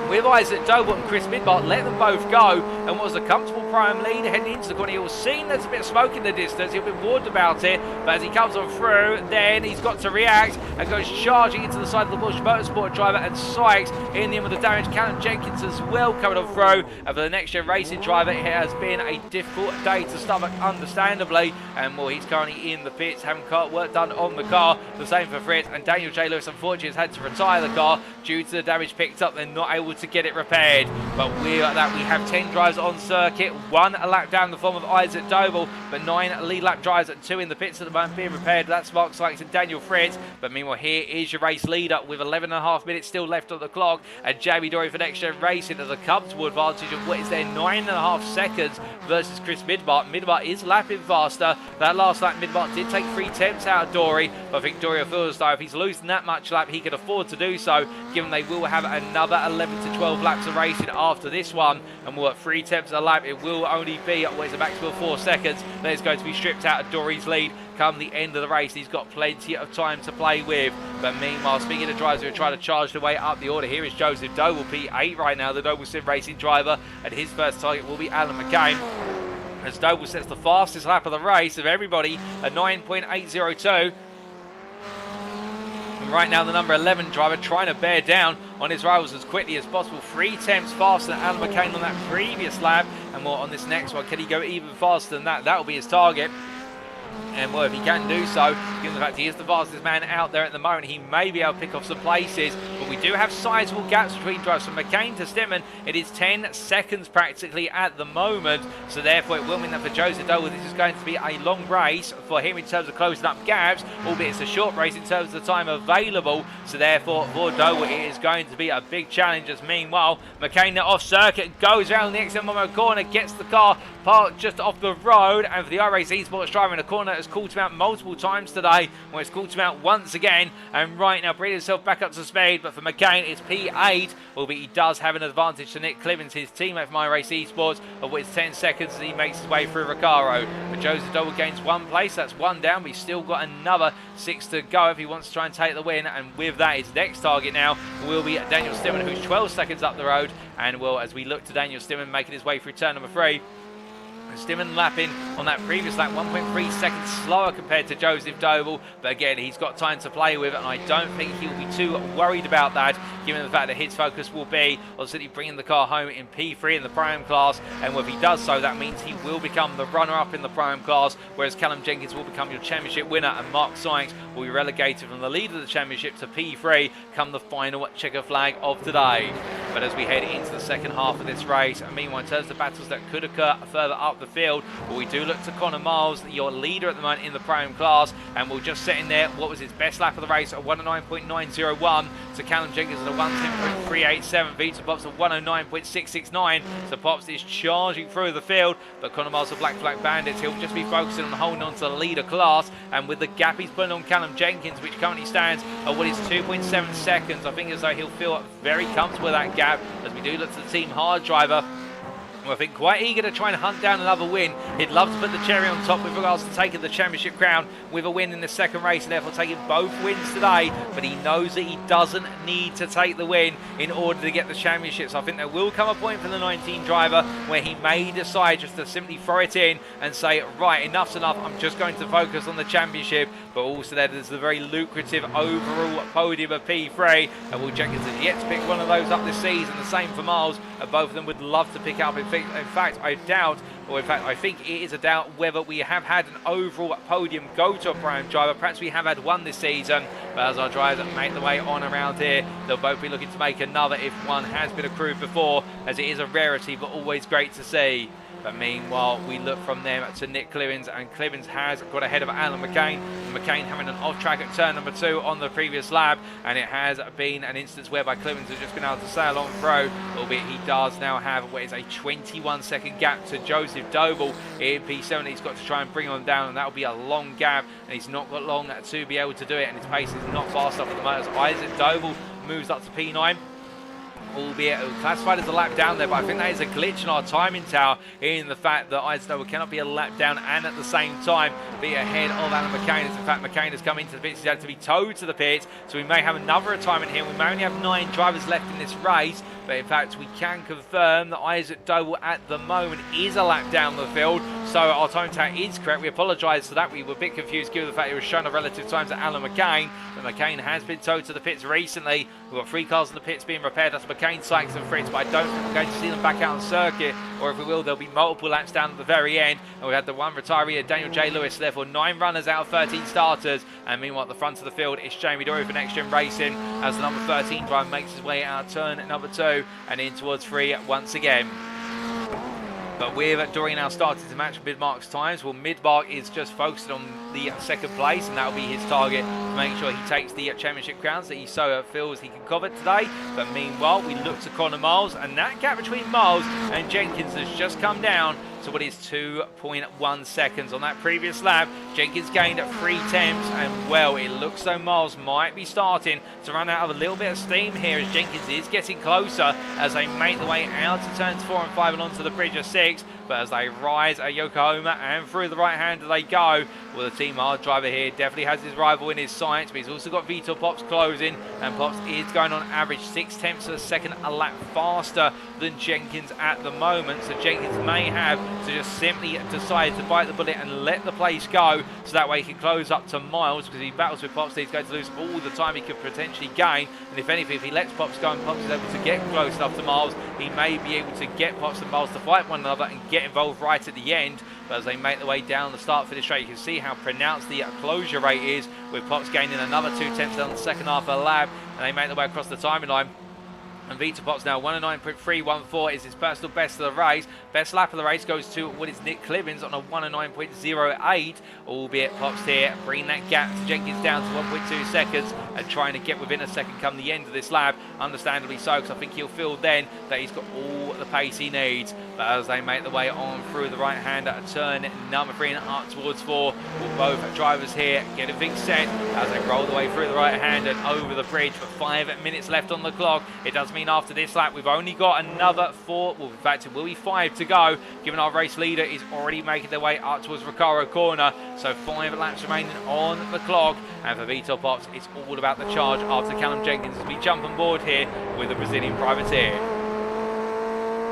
with Isaac Doble and Chris Midmark, let them both go, and was a comfortable prime lead heading into the corner. He'll see there's a bit of smoke in the distance, he'll be warned about it, but as he comes on through, then he's got to react and goes charging into the side of the Bush Motorsport driver, and Sykes in the end with the damage. Callum Jenkins as well coming on through, and for the NXTGEN Racing driver, it has been a difficult day to stomach, understandably, and well, he's currently in the pits, having work done on the car. The same for Fritz, and Daniel J. Lewis unfortunately has had to retire the car due to the damage picked up. They're not able to to get it repaired. But with that, we have 10 drivers on circuit, 1 a lap down in the form of Isaac Doble, but 9 lead lap drivers at 2 in the pits at the moment being repaired. That's Mark Sykes and Daniel Fritz. But meanwhile, here is your race leader with 11.5 minutes still left on the clock. And Jamie Dory for NXTGEN Racing has a comfortable advantage of what is there 9.5 seconds versus Chris Midmark. Midmark is lapping faster. That last lap, Midmark did take 3 attempts out of Dory, but I think Dory feels though if he's losing that much lap, he can afford to do so, given they will have another 11 to 12 laps of racing after this one. And we're at 3 attempts a lap. It will only be at a maximum of 4 seconds. That is going to be stripped out of Dory's lead come the end of the race. He's got plenty of time to play with. But meanwhile, speaking of drivers who are trying to charge their way up the order, here is Joseph Doble, P8 right now, the Noble Sim Racing driver, and his first target will be Alan McCain, as Doble sets the fastest lap of the race of everybody at 9.802. And right now the number 11 driver trying to bear down on his rivals as quickly as possible. 3 attempts faster than Alan McCain on that previous lap, and more on this next one. Can he go even faster than that? That will be his target. And well, if he can do so, given the fact he is the fastest man out there at the moment, he may be able to pick off some places. But we do have sizable gaps between drivers. From McCain to Stimmen, it is 10 seconds practically at the moment. So therefore, it will mean that for Joseph Doble, this is going to be a long race for him in terms of closing up gaps, albeit it's a short race in terms of the time available. So therefore, for Doble, it is going to be a big challenge. As meanwhile, McCain off circuit, goes around the XM1 corner, gets the car parked just off the road. And for the iRacing Esports driver in the corner, has called him out multiple times today. Well, it's called him out once again, and right now bringing himself back up to speed. But for McCain, it's P8, albeit he does have an advantage to Nick Clemens, his teammate from iRacing Esports, of which 10 seconds as he makes his way through Recaro. But Joseph Doble gains 1 place, that's 1 down, but he's still got another 6 to go if he wants to try and take the win. And with that, his next target now will be Daniel Stimmen, who's 12 seconds up the road. And well, as we look to Daniel Stimmen making his way through turn number 3, Stimmen lapping on that previous lap 1.3 seconds slower compared to Joseph Doble, but again he's got time to play with, and I don't think he'll be too worried about that, given the fact that his focus will be on simply bringing the car home in P3 in the Prime class. And if he does so, that means he will become the runner-up in the Prime class, whereas Callum Jenkins will become your championship winner, and Mark Sykes will be relegated from the lead of the championship to P3 come the final checker flag of today. But as we head into the second half of this race, and meanwhile in terms of the battles that could occur further up the field, but we do look to Connor Miles, your leader at the moment in the Prime class, and we'll just set in there what was his best lap of the race at 109.901 to Callum Jenkins at a 110.387, Vita Pops at 109.669. So Pops is charging through the field, but Connor Miles, the Black Flag Bandits, he'll just be focusing on holding on to the leader class, and with the gap he's putting on Callum Jenkins, which currently stands at what is 2.7 seconds, I think as though he'll feel very comfortable with that gap. As we do look to the team hard driver, I think quite eager to try and hunt down another win. He'd love to put the cherry on top with regards to taking the championship crown with a win in the second race, and therefore taking both wins today. But he knows that he doesn't need to take the win in order to get the championship. So I think there will come a point for the 19 driver where he may decide just to simply throw it in and say, right, enough's enough, I'm just going to focus on the championship. But also there's the very lucrative overall podium of P3, and Will Jenkins has yet to pick one of those up this season. The same for Miles, and both of them would love to pick up. In fact, I doubt, or in fact I think it is a doubt whether we have had an overall podium go to a Prime driver. Perhaps we have had one this season, but as our drivers make their way on around here, they'll both be looking to make another if one has been accrued before, as it is a rarity but always great to see. But meanwhile, we look from them to Nick Clemens, and Clemens has got ahead of Alan McCain. McCain having an off-track at turn number 2 on the previous lap, and it has been an instance whereby Clemens has just been able to sail on through, albeit he does now have what is a 21-second gap to Joseph Doble in P7. He's got to try and bring on down, and that will be a long gap, and he's not got long to be able to do it, and his pace is not fast enough at the moment. Isaac Doble moves up to P9. Albeit classified as a lap down there, but I think that is a glitch in our timing tower, in the fact that Isaac Doble cannot be a lap down and at the same time be ahead of Alan McCain. As in fact, McCain has come into the pits, he's had to be towed to the pits, so we may have another retirement here. We may only have 9 drivers left in this race, but in fact we can confirm that Isaac Doble at the moment is a lap down the field, so our time tower is correct. We apologise for that, we were a bit confused given the fact it was shown a relative time to Alan McCain, but McCain has been towed to the pits recently. We've got 3 cars in the pits being repaired. That's McCain, Sykes and Fritz, but I don't think we're going to see them back out on circuit, or if we will, there'll be multiple laps down at the very end. And we had the one retiree, Daniel J. Lewis, therefore 9 runners out of 13 starters. And meanwhile, at the front of the field, it's Jamie Dory for NXTGEN Racing, as the number 13 driver makes his way out of turn number 2. 2, and in towards 3 once again. But with Dory now starting to match Midmark's times, well, Midmark is just focusing on the second place, and that will be his target to make sure he takes the championship crowns that he so feels he can covet today. But meanwhile, we look to Connor Miles, and that gap between Miles and Jenkins has just come down to what is 2.1 seconds. On that previous lap, Jenkins gained 3 tenths, and well, it looks though Miles might be starting to run out of a little bit of steam here as Jenkins is getting closer as they make the way out to turns 4 and 5 and onto the bridge of 6. But as they rise at Yokohama and through the right hand they go, well, the team hard driver here definitely has his rival in his sights, but he's also got Vitor Pops closing, and Pops is going on average 6 tenths of a second a lap faster than Jenkins at the moment. So Jenkins may have to just simply decide to bite the bullet and let the place go, so that way he can close up to Miles, because he battles with Pops, he's going to lose all the time he could potentially gain. And if anything, if he lets Pops go and Pops is able to get close enough to Miles, he may be able to get Pops and Miles to fight one another and get involved right at the end. But as they make their way down the start finish straight, you can see how pronounced the closure rate is, with Pops gaining another 2 tenths on the second half of the lap, and they make their way across the timing line. And Vitor Pops now 109.314 is his personal best of the race. Best lap of the race goes to what is Nick Clibbins on a 109.08, albeit Pops here bringing that gap to Jenkins down to 1.2 seconds and trying to get within a second come the end of this lap. Understandably so, because I think he'll feel then that he's got all the pace he needs. But as they make their way on through the right hand at turn number 3 and up towards 4, with both drivers here getting things set as they roll the way through the right hand and over the bridge. For 5 minutes left on the clock, it does mean after this lap we've only got another 4, well in fact it will be 5 to go, given our race leader is already making their way up towards Recaro corner. So 5 laps remaining on the clock, and for Vitor Pops it's all about the charge after Callum Jenkins as we jump on board here with the Brazilian privateer.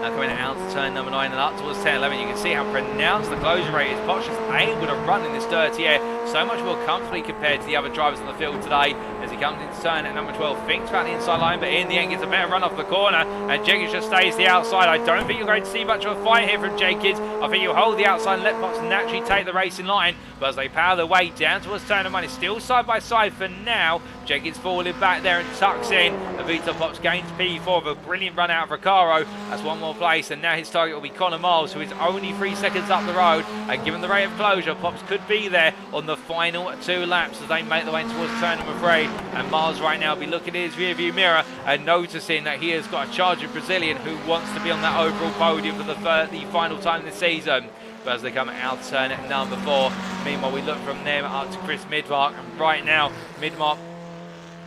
Now coming out to turn number 9 and up towards 10-11, you can see how pronounced the closure rate is. Pops just able to run in this dirty air so much more comfortably compared to the other drivers on the field today, as he comes into turn at number 12, thinks about the inside line, but in the end gets a better run off the corner, and Jenkins just stays the outside. I don't think you're going to see much of a fight here from Jenkins. I think you'll hold the outside and let Pops naturally take the race in line, but as they power their way down towards turn number 1, it's still side by side for now. Jenkins falling back there and tucks in. Vitor Pops gains P4 with a brilliant run out of Recaro. That's one more place, and now his target will be Connor Miles, who is only 3 seconds up the road, and given the rate of closure, Pops could be there on the final 2 laps as they make their way towards turn number 3. And Miles right now will be looking at his rearview mirror and noticing that he has got a charging Brazilian who wants to be on that overall podium for the final time this season. But as they come out turn at number 4, meanwhile we look from them up to Chris Midmark, and right now Midmark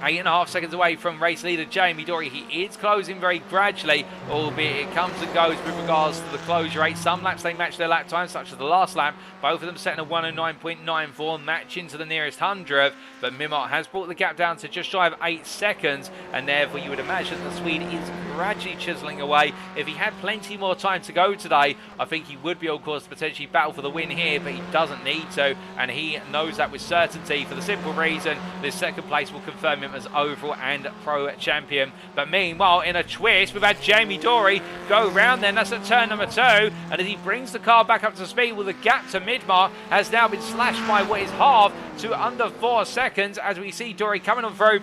8.5 seconds away from race leader Jamie Dory. He is closing very gradually, albeit it comes and goes with regards to the closure rate. Some laps they match their lap times, such as the last lap. Both of them setting a 109.94, matching to the nearest 100th. But Midmark has brought the gap down to just shy of 8 seconds, and therefore you would imagine the Swede is gradually chiseling away. If he had plenty more time to go today, I think he would be on course to potentially battle for the win here, but he doesn't need to, and he knows that with certainty, for the simple reason this second place will confirm him as overall and pro champion. But meanwhile, in a twist, we've had Jamie Dory go round then. That's at turn number 2, and as he brings the car back up to speed, well, the gap to Midmark has now been slashed by what is half to under 4 seconds, as we see Dory coming on through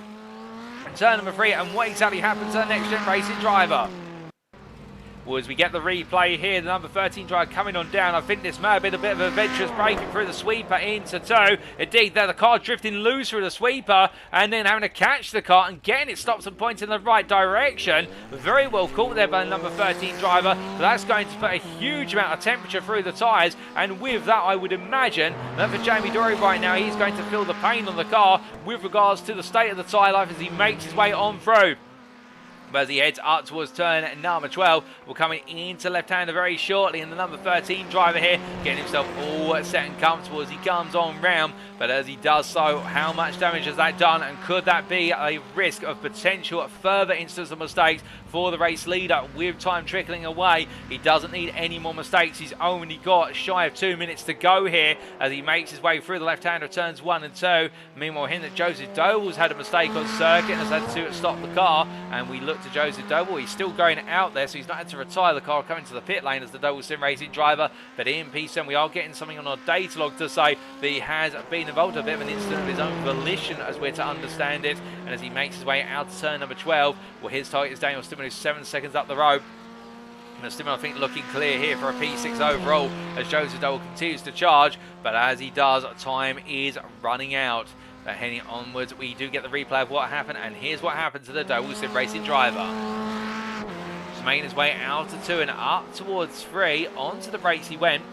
turn number 3. And what exactly happens to the NXTGEN Racing driver? Well, as we get the replay here, the number 13 driver coming on down. I think this may have been a bit of a adventurous breaking through the sweeper into 2. Indeed, there the car drifting loose through the sweeper and then having to catch the car and getting it stopped and pointing in the right direction. Very well caught there by the number 13 driver, but that's going to put a huge amount of temperature through the tyres, and with that I would imagine that for Jamie Dory right now, he's going to feel the pain on the car with regards to the state of the tyre life as he makes his way on through. But as he heads up towards turn number 12, we're coming into left-hander very shortly, and the number 13 driver here getting himself all set and comfortable as he comes on round. But as he does so, how much damage has that done, and could that be a risk of potential further instances of mistakes for the race leader? With time trickling away, he doesn't need any more mistakes. He's only got shy of 2 minutes to go here as he makes his way through the left-hander turns 1 and 2. Meanwhile, him that Joseph Doble's had a mistake on circuit and has had to stop the car, and we look look to Joseph Doble. He's still going out there, so he's not had to retire the car coming to the pit lane as the Doble Sim Racing driver. But in P7, we are getting something on our data log to say that he has been involved in a bit of an incident of his own volition, as we're to understand it. And as he makes his way out to turn number 12, well, his target is Daniel Stimmer, who's 7 seconds up the road. And Stimmer, I think, looking clear here for a P6 overall as Joseph Doble continues to charge. But as he does, time is running out. But heading onwards, we do get the replay of what happened, and here's what happened to the Doble Sim Racing driver. He's making his way out of 2 and up towards 3. Onto the brakes he went.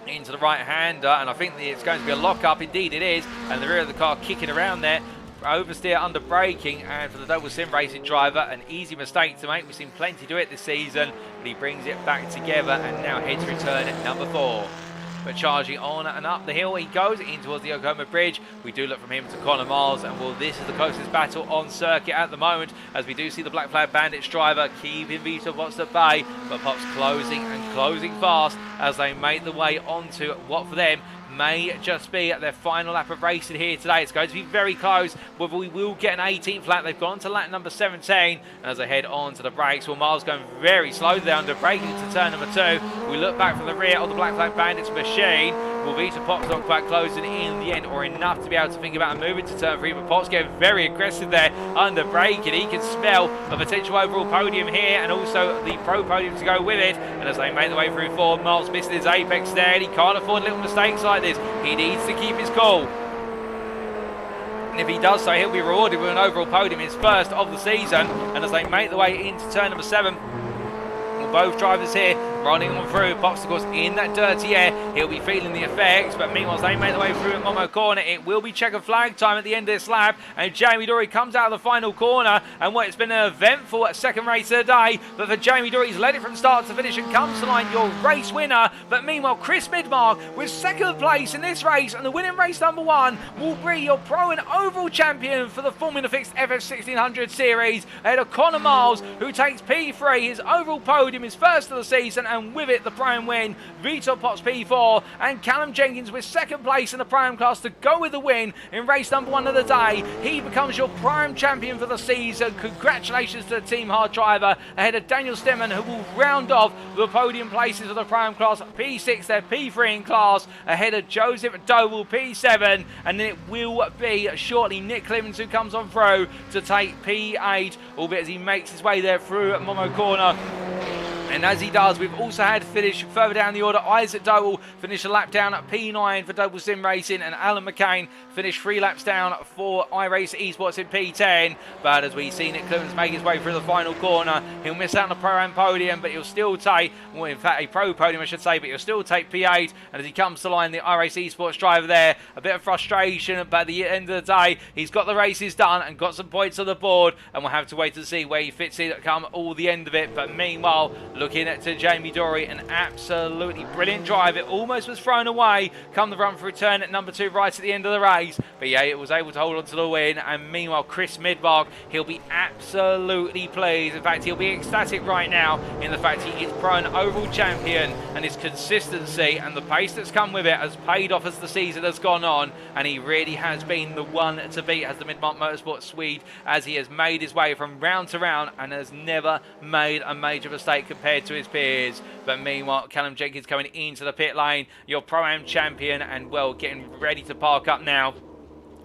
Into the right-hander, and I think it's going to be a lock-up. Indeed it is, and the rear of the car kicking around there. Oversteer under braking, and for the Doble Sim Racing driver, an easy mistake to make. We've seen plenty do it this season, but he brings it back together and now heads for return at number 4. But charging on and up the hill he goes in towards the Oklahoma Bridge. We do look from him to Connor Miles, and well, this is the closest battle on circuit at the moment, as we do see the Black Flag Bandits driver keeping Vito Pops at bay, but Pops closing and closing fast as they make the way onto what for them may just be their final lap of racing here today. It's going to be very close, whether we will get an 18th lap. They've gone to lap number 17, and as they head on to the brakes, well, Miles going very slow there under braking to turn number 2. We look back from the rear of the Black Flag Bandits machine. Will Vito Pops not quite closing in the end, or enough to be able to think about moving to turn 3, but Pops getting very aggressive there under braking. He can smell a potential overall podium here, and also the pro podium to go with it. And as they make the way through 4, Miles missing his apex there, and he can't afford little mistakes like this. He needs to keep his cool. And if he does so, he'll be rewarded with an overall podium, his first of the season. And as they make the way into turn number 7, both drivers here running on through. Pops, of course, in that dirty air. He'll be feeling the effects, but meanwhile, as they make the way through at Momo Corner, it will be checkered flag time at the end of this lap, and Jamie Dory comes out of the final corner, and what, it's been an eventful second race of the day, but for Jamie Dory, he's led it from start to finish and comes to line your race winner. But meanwhile, Chris Midmark with second place in this race, and the winning race number 1 will be your pro and overall champion for the Formula Fixed FF1600 series, ahead of Connor Miles, who takes P3, his overall podium, his first of the season, and with it the Prime win. Vito Pops P4, and Callum Jenkins with second place in the Prime class to go with the win in race number 1 of the day. He becomes your Prime champion for the season. Congratulations to the Team Hard driver, ahead of Daniel Stemman, who will round off the podium places of the Prime class. P6, their P3 in class, ahead of Joseph Doble P7, and then it will be shortly Nick Clemens who comes on through to take P8, albeit as he makes his way there through Momo Corner. And as he does, we've also had finish further down the order. Isaac Doble finished a lap down at P9 for Doble Sim Racing, and Alan McCain finished 3 laps down for iRacing Esports in P10. But as we see Nick Clemens make his way through the final corner, he'll miss out on the Pro-Am podium, but he'll still take, well, in fact, a Pro podium, I should say, but he'll still take P8. And as he comes to line, the iRacing Esports driver there, a bit of frustration, but at the end of the day, he's got the races done and got some points on the board, and we'll have to wait to see where he fits in come all the end of it. But meanwhile, looking at to Jamie Dory, an absolutely brilliant drive. It almost was thrown away come the run for return at number 2 right at the end of the race, but yeah, it was able to hold on to the win. And meanwhile, Chris Midmark, he'll be absolutely pleased. In fact, he'll be ecstatic right now in the fact he is pro and overall champion, and his consistency and the pace that's come with it has paid off as the season has gone on, and he really has been the one to beat as the Midmark Motorsport Swede, as he has made his way from round to round and has never made a major mistake compared to his peers. But meanwhile, Callum Jenkins coming into the pit lane, your Pro-Am champion, and well, getting ready to park up now.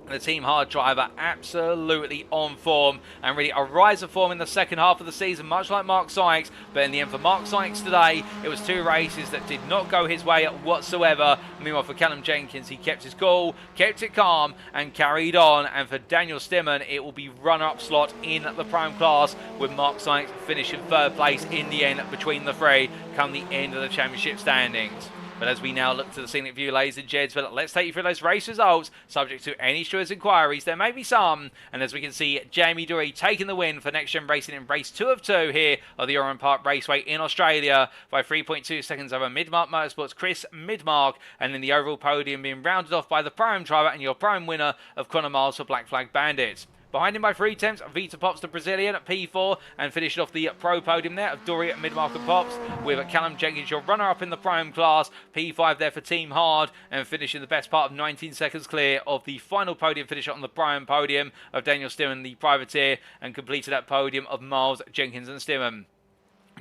The Team Hard driver absolutely on form, and really a rise of form in the second half of the season, much like Mark Sykes. But in the end for Mark Sykes today, it was 2 races that did not go his way whatsoever. Meanwhile, for Callum Jenkins, he kept his cool, kept it calm, and carried on. And for Daniel Stimman, it will be runner-up slot in the Prime class, with Mark Sykes finishing 3rd place in the end between the 3 come the end of the championship standings. But as we now look to the scenic view, ladies and gents, but let's take you through those race results, subject to any stewards' inquiries. There may be some. And as we can see, Jamie Dory taking the win for NXTGEN Racing in race 2 of 2 here at the Oran Park Raceway in Australia by 3.2 seconds over Midmark Motorsports' Chris Midmark. And then the overall podium being rounded off by the Prime driver and your Prime winner of Connor Miles for Black Flag Bandits. Behind him by 3 tenths, Vita Pops, the Brazilian, at P4, and finished off the pro podium there of Dory, Midmark and Pops, with Callum Jenkins, your runner-up in the Prime class, P5 there for Team Hard, and finishing the best part of 19 seconds clear of the final podium finish on the Prime podium of Daniel Stimmen, the privateer, and completed that podium of Miles, Jenkins and Stimmen.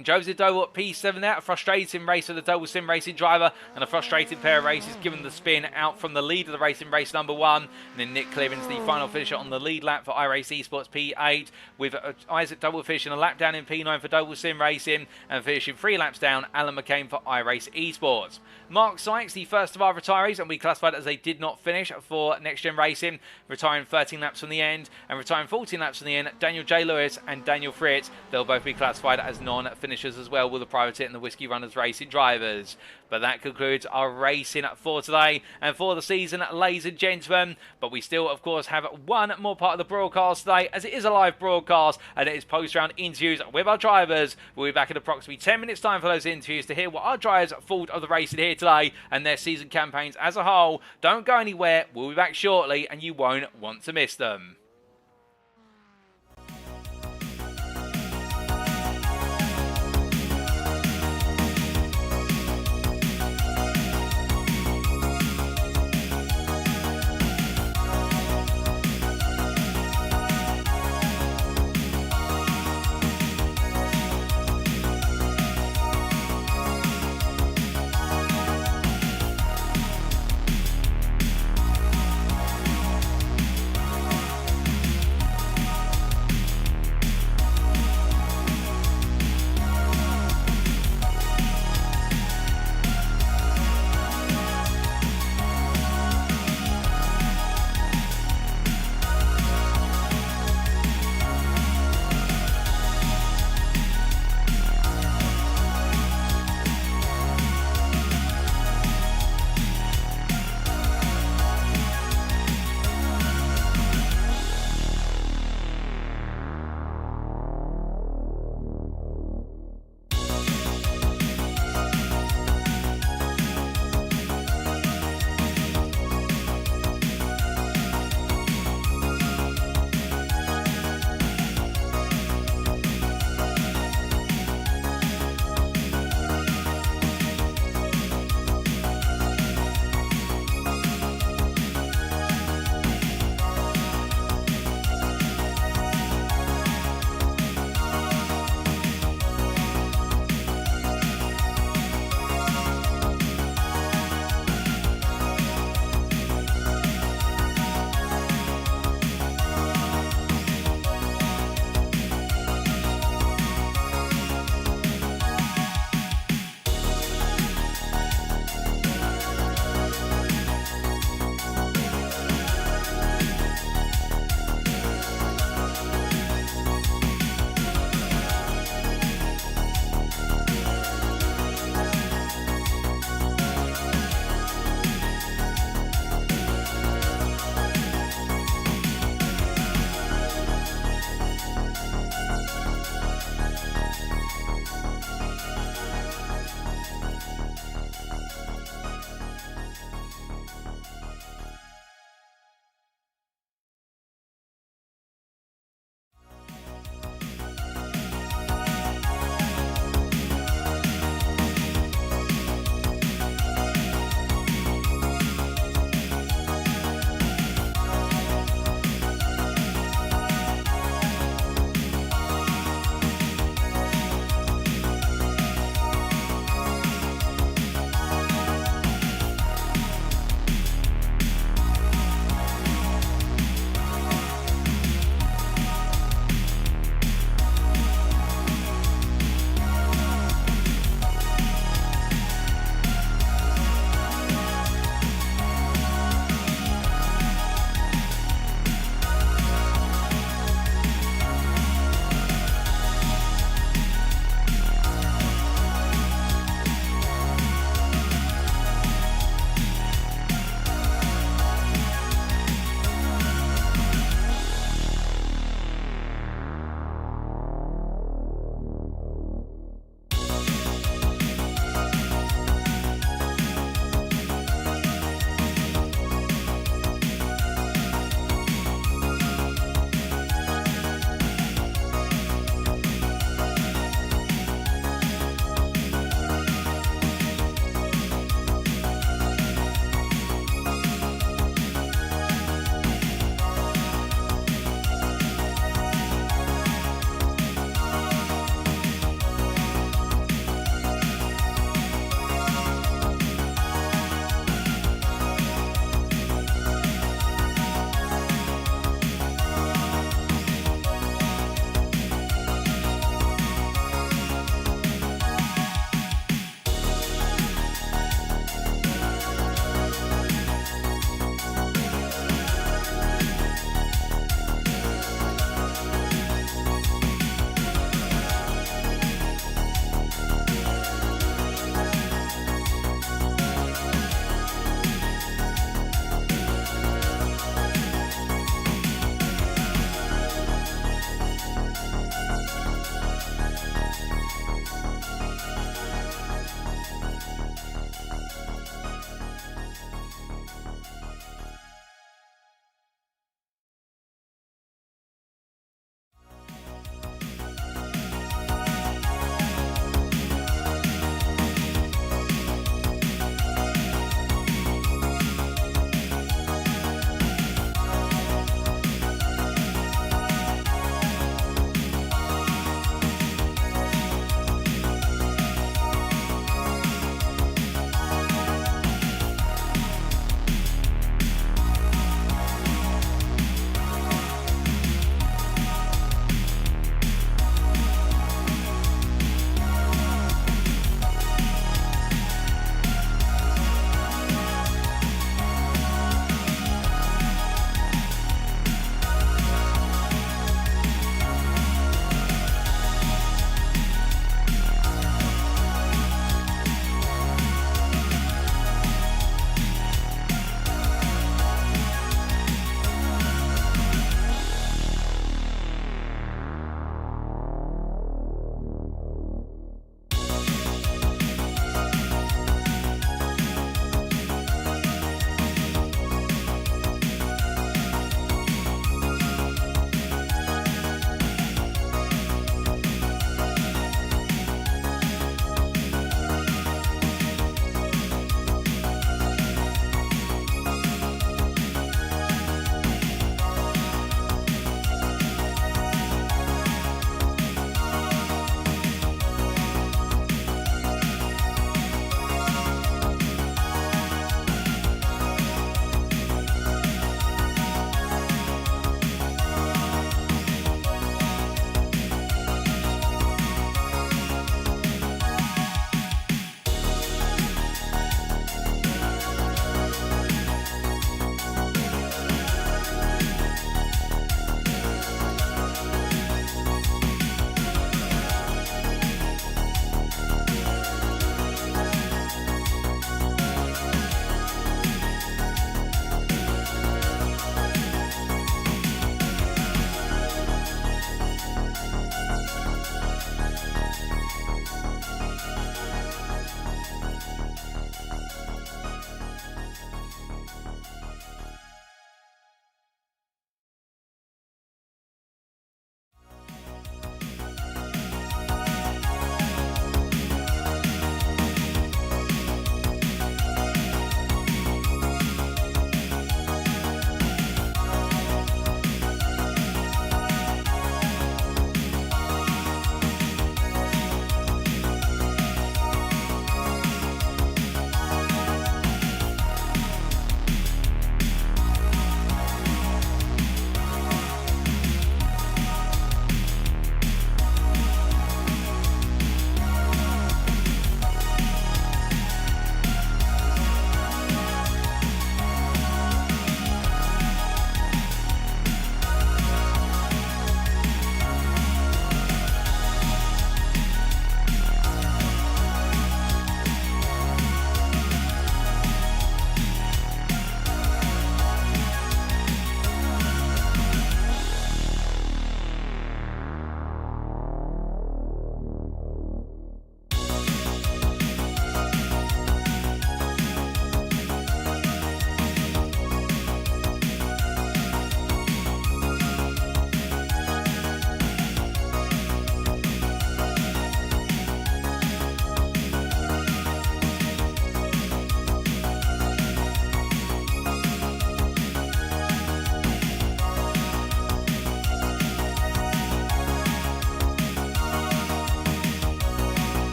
Joseph Doble at P7 there, a frustrating race for the Doble Sim Racing driver, and a frustrated pair of races given the spin out from the lead of the race in race number 1. And then Nick Clearance, the final finisher on the lead lap for iRacing Esports P8, with Isaac Doble finishing a lap down in P9 for Doble Sim Racing, and finishing 3 laps down, Alan McCain for iRace Esports. Mark Sykes, the first of our retirees, and we classified as they did not finish for NXTGEN Racing, retiring 13 laps from the end, and retiring 14 laps from the end, Daniel J. Lewis and Daniel Fritz. They'll both be classified as non-finishers as well, with the Privateer and the Whiskey Runners Racing drivers. But that concludes our racing for today and for the season, ladies and gentlemen. But we still, of course, have one more part of the broadcast today, as it is a live broadcast, and it is post-round interviews with our drivers. We'll be back in approximately 10 minutes' time for those interviews to hear what our drivers thought of the racing here today and their season campaigns as a whole. Don't go anywhere. We'll be back shortly, and you won't want to miss them.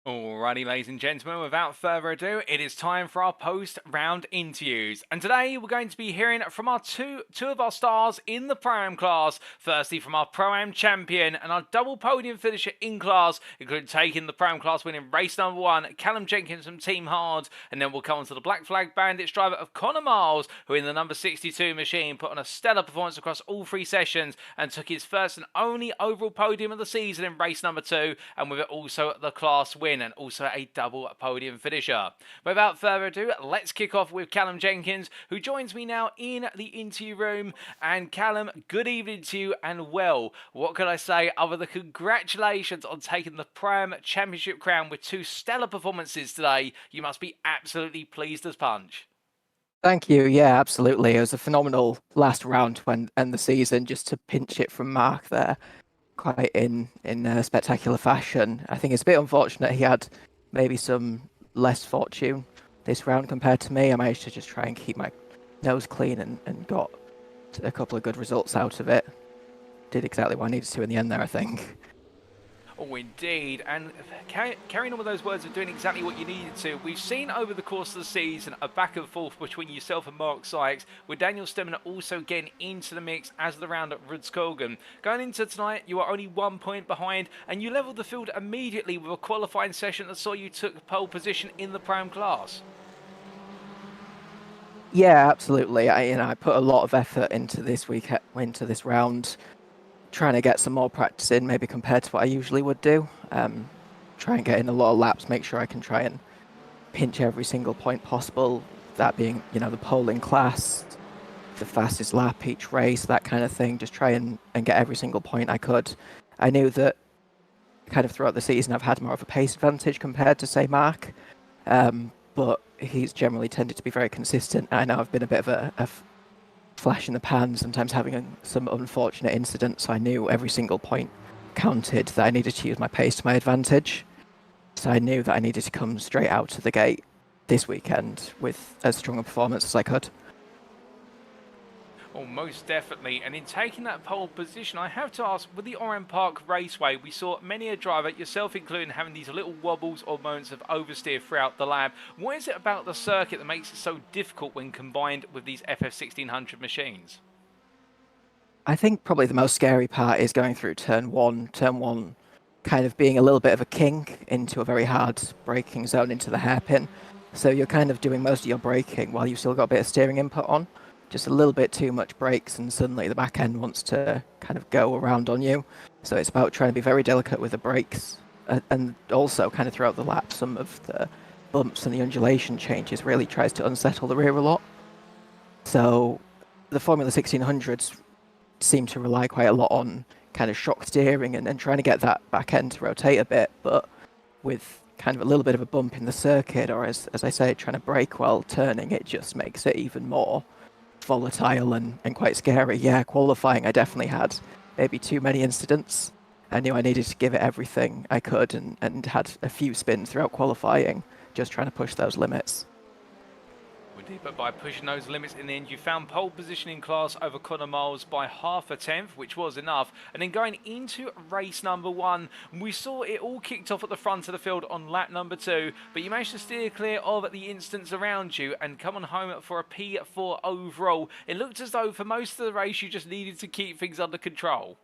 Alrighty, ladies and gentlemen, without further ado, it is time for our post-round interviews. And today we're going to be hearing from our two of our stars in the Pro-Am class. Firstly, from our Pro-Am champion and our double podium finisher in class, including taking the Pro-Am class win in race number 1, Callum Jenkins from Team Hard. And then we'll come on to the Black Flag Bandits driver of Connor Miles, who in the number 62 machine put on a stellar performance across all 3 sessions and took his first and only overall podium of the season in race number 2, and with it also the class win and also a double podium finisher. Without further ado, let's kick off with Callum Jenkins, who joins me now in the interview room. And Callum, good evening to you, and well, what can I say other than congratulations on taking the Pro-Am Championship crown with 2 stellar performances today. You must be absolutely pleased as punch. Thank you. Yeah, absolutely. It was a phenomenal last round to end the season, just to pinch it from Mark there quite in spectacular fashion. I think it's a bit unfortunate he had maybe some less fortune this round compared to me. I managed to just try and keep my nose clean and got a couple of good results out of it. Did exactly what I needed to in the end there, I think. Oh, indeed. And carrying on with those words of doing exactly what you needed to, we've seen over the course of the season a back and forth between yourself and Mark Sykes, with Daniel Stemmer also getting into the mix as the round at Rudskogen. Going into tonight, you are only 1 point behind, and you levelled the field immediately with a qualifying session that saw you took pole position in the Pro-Am class. Yeah, absolutely. I put a lot of effort into this round, trying to get some more practice in, maybe compared to what I usually would do. Try and get in a lot of laps, make sure I can try and pinch every single point possible, that being, the polling class, the fastest lap each race, that kind of thing. Just try and get every single point I could. I knew that kind of throughout the season I've had more of a pace advantage compared to, say, Mark, but he's generally tended to be very consistent. I know I've been a bit of a flash in the pan, sometimes having some unfortunate incidents, so I knew every single point counted, that I needed to use my pace to my advantage. So I knew that I needed to come straight out of the gate this weekend with as strong a performance as I could. Oh, most definitely. And in taking that pole position, I have to ask, with the Oran Park Raceway, we saw many a driver, yourself including, having these little wobbles or moments of oversteer throughout the lap. What is it about the circuit that makes it so difficult when combined with these FF1600 machines? I think probably the most scary part is going through turn one. Turn one kind of being a little bit of a kink into a very hard braking zone into the hairpin. So you're kind of doing most of your braking while you've still got a bit of steering input on. Just a little bit too much brakes, and suddenly the back end wants to kind of go around on you. So it's about trying to be very delicate with the brakes, and also kind of throughout the lap, some of the bumps and the undulation changes really tries to unsettle the rear a lot. So the Formula 1600s seem to rely quite a lot on kind of shock steering and trying to get that back end to rotate a bit, but with kind of a little bit of a bump in the circuit, or as I say, trying to brake while turning, it just makes it even more volatile and quite scary. Yeah, qualifying, I definitely had maybe too many incidents. I knew I needed to give it everything I could and had a few spins throughout qualifying, just trying to push those limits. But by pushing those limits in the end, you found pole position in class over Connor Miles by half a tenth, which was enough. And then going into race number 1, we saw it all kicked off at the front of the field on lap number 2, but you managed to steer clear of the incidents around you and come on home for a P4 overall. It looked as though for most of the race you just needed to keep things under control.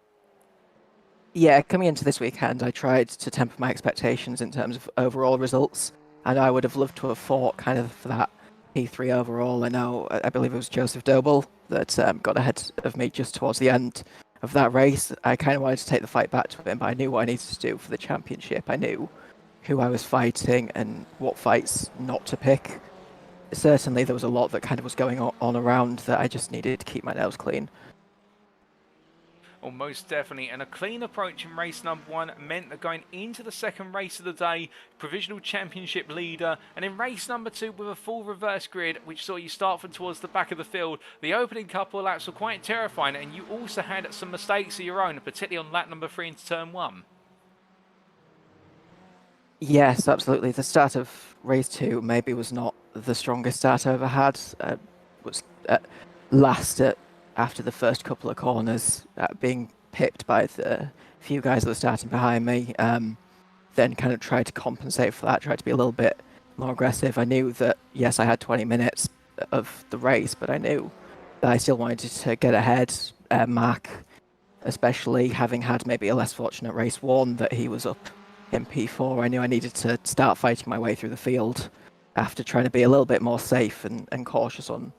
Yeah, coming into this weekend, I tried to temper my expectations in terms of overall results, and I would have loved to have fought kind of for that P3 overall. I believe it was Joseph Doble that got ahead of me just towards the end of that race. I kind of wanted to take the fight back to him, but I knew what I needed to do for the championship. I knew who I was fighting and what fights not to pick. Certainly there was a lot that kind of was going on around that I just needed to keep my nose clean. Oh, most definitely. And a clean approach in race number 1 meant that going into the second race of the day, provisional championship leader, and in race number 2 with a full reverse grid, which saw you start from towards the back of the field, the opening couple of laps were quite terrifying, and you also had some mistakes of your own, particularly on lap number 3 into turn 1. Yes, absolutely. The start of race 2 maybe was not the strongest start I ever had. Was last after the first couple of corners, being pipped by the few guys that were starting behind me. then kind of tried to compensate for that, tried to be a little bit more aggressive. I knew that, yes, I had 20 minutes of the race, but I knew that I still wanted to get ahead. Mark, especially having had maybe a less fortunate race one, that he was up in P4, I knew I needed to start fighting my way through the field after trying to be a little bit more safe and cautious on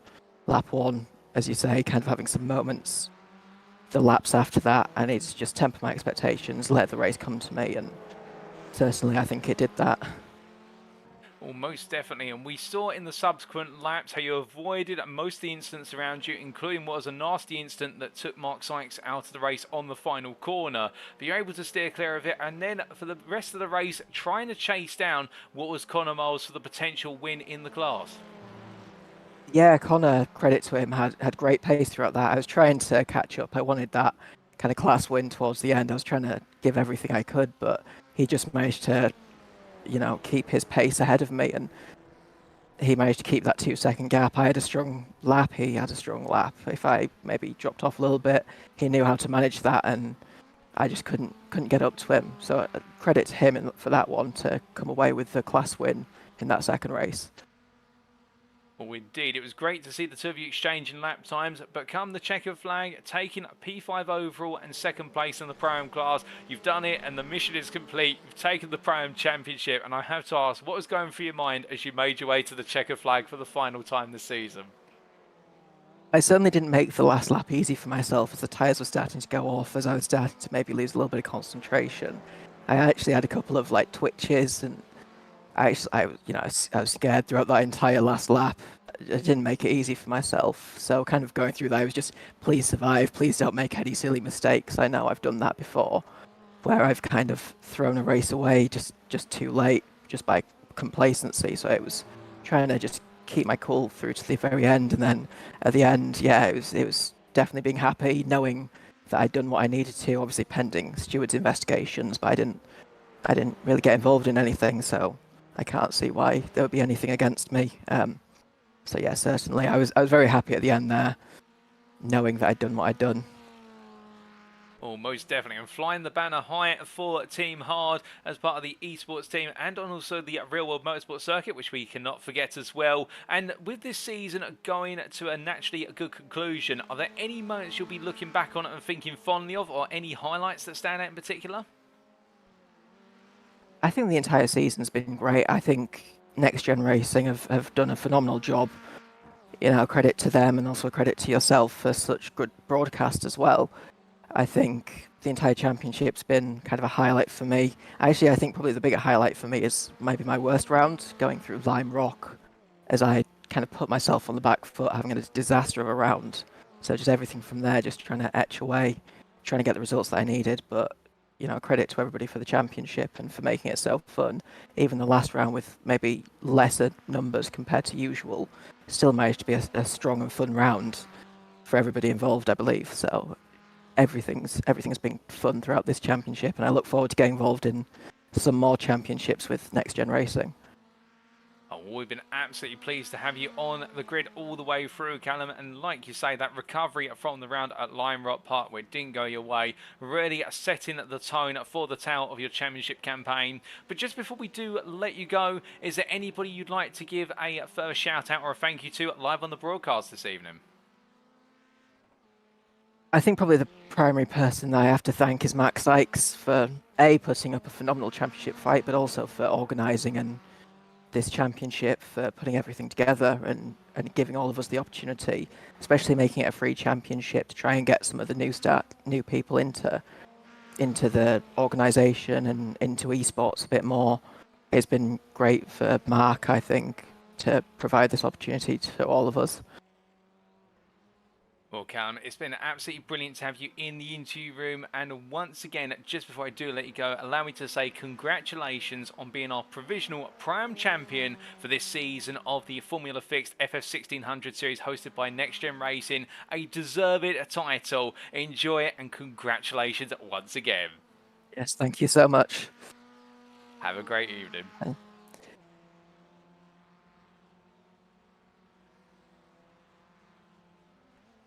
lap one, as you say, kind of having some moments the laps after that. I needed to just temper my expectations, let the race come to me, and certainly I think it did that. Well, most definitely, and we saw in the subsequent laps how you avoided most of the incidents around you, including what was a nasty incident that took Mark Sykes out of the race on the final corner. But you're able to steer clear of it, and then for the rest of the race, trying to chase down what was Connor Miles for the potential win in the class. Yeah, Connor, credit to him, had great pace throughout that. I was trying to catch up. I wanted that kind of class win towards the end. I was trying to give everything I could, but he just managed to, keep his pace ahead of me, and he managed to keep that 2-second gap. I had a strong lap, he had a strong lap. If I maybe dropped off a little bit, he knew how to manage that, and I just couldn't get up to him. So credit to him for that one, to come away with the class win in that second race. Well, indeed, it was great to see the two of you exchanging lap times, but come the checkered flag, taking P5 overall and second place in the Pro-Am class, you've done it and the mission is complete. You've taken the Pro-Am Championship, and I have to ask, what was going through your mind as you made your way to the checkered flag for the final time this season? I certainly didn't make the last lap easy for myself, as the tyres were starting to go off, as I was starting to maybe lose a little bit of concentration. I actually had a couple of twitches, and I was scared throughout that entire last lap. I didn't make it easy for myself. So kind of going through that, I was just, please survive, please don't make any silly mistakes. I know I've done that before, where I've kind of thrown a race away just too late, just by complacency. So it was trying to just keep my cool through to the very end, and then at the end, yeah, it was definitely being happy, knowing that I'd done what I needed to. Obviously pending Stewart's investigations, but I didn't really get involved in anything, so I can't see why there would be anything against me. So yeah, certainly I was very happy at the end there, knowing that I'd done what I'd done. Oh, most definitely. And flying the banner high for Team Hard as part of the esports team, and on also the real world motorsport circuit, which we cannot forget as well. And with this season going to a naturally good conclusion, are there any moments you'll be looking back on and thinking fondly of, or any highlights that stand out in particular? I think the entire season's been great. I think NXTGEN Racing have done a phenomenal job. Credit to them, and also credit to yourself for such good broadcast as well. I think the entire championship's been kind of a highlight for me. Actually, I think probably the bigger highlight for me is maybe my worst round, going through Lime Rock, as I kind of put myself on the back foot, having a disaster of a round. So just everything from there, just trying to etch away, trying to get the results that I needed. But credit to everybody for the championship and for making it so fun. Even the last round, with maybe lesser numbers compared to usual, still managed to be a strong and fun round for everybody involved, I believe. So everything's been fun throughout this championship, and I look forward to getting involved in some more championships with NXTGEN Racing. Oh, we've been absolutely pleased to have you on the grid all the way through, Callum. And like you say, that recovery from the round at Lime Rock Park, where it didn't go your way, really setting the tone for the tail of your championship campaign. But just before we do let you go, is there anybody you'd like to give a further shout out or a thank you to live on the broadcast this evening? I think probably the primary person that I have to thank is Mark Sykes for putting up a phenomenal championship fight, but also for organising and this championship, for putting everything together and giving all of us the opportunity, especially making it a free championship, to try and get some of the new people into the organisation and into esports a bit more. It's been great for Mark, I think, to provide this opportunity to all of us. Well, Callum, it's been absolutely brilliant to have you in the interview room. And once again, just before I do let you go, allow me to say congratulations on being our provisional Pro-Am champion for this season of the Formula Fixed FF1600 series hosted by NXTGEN Racing. A deserved title. Enjoy it, and congratulations once again. Yes, thank you so much. Have a great evening.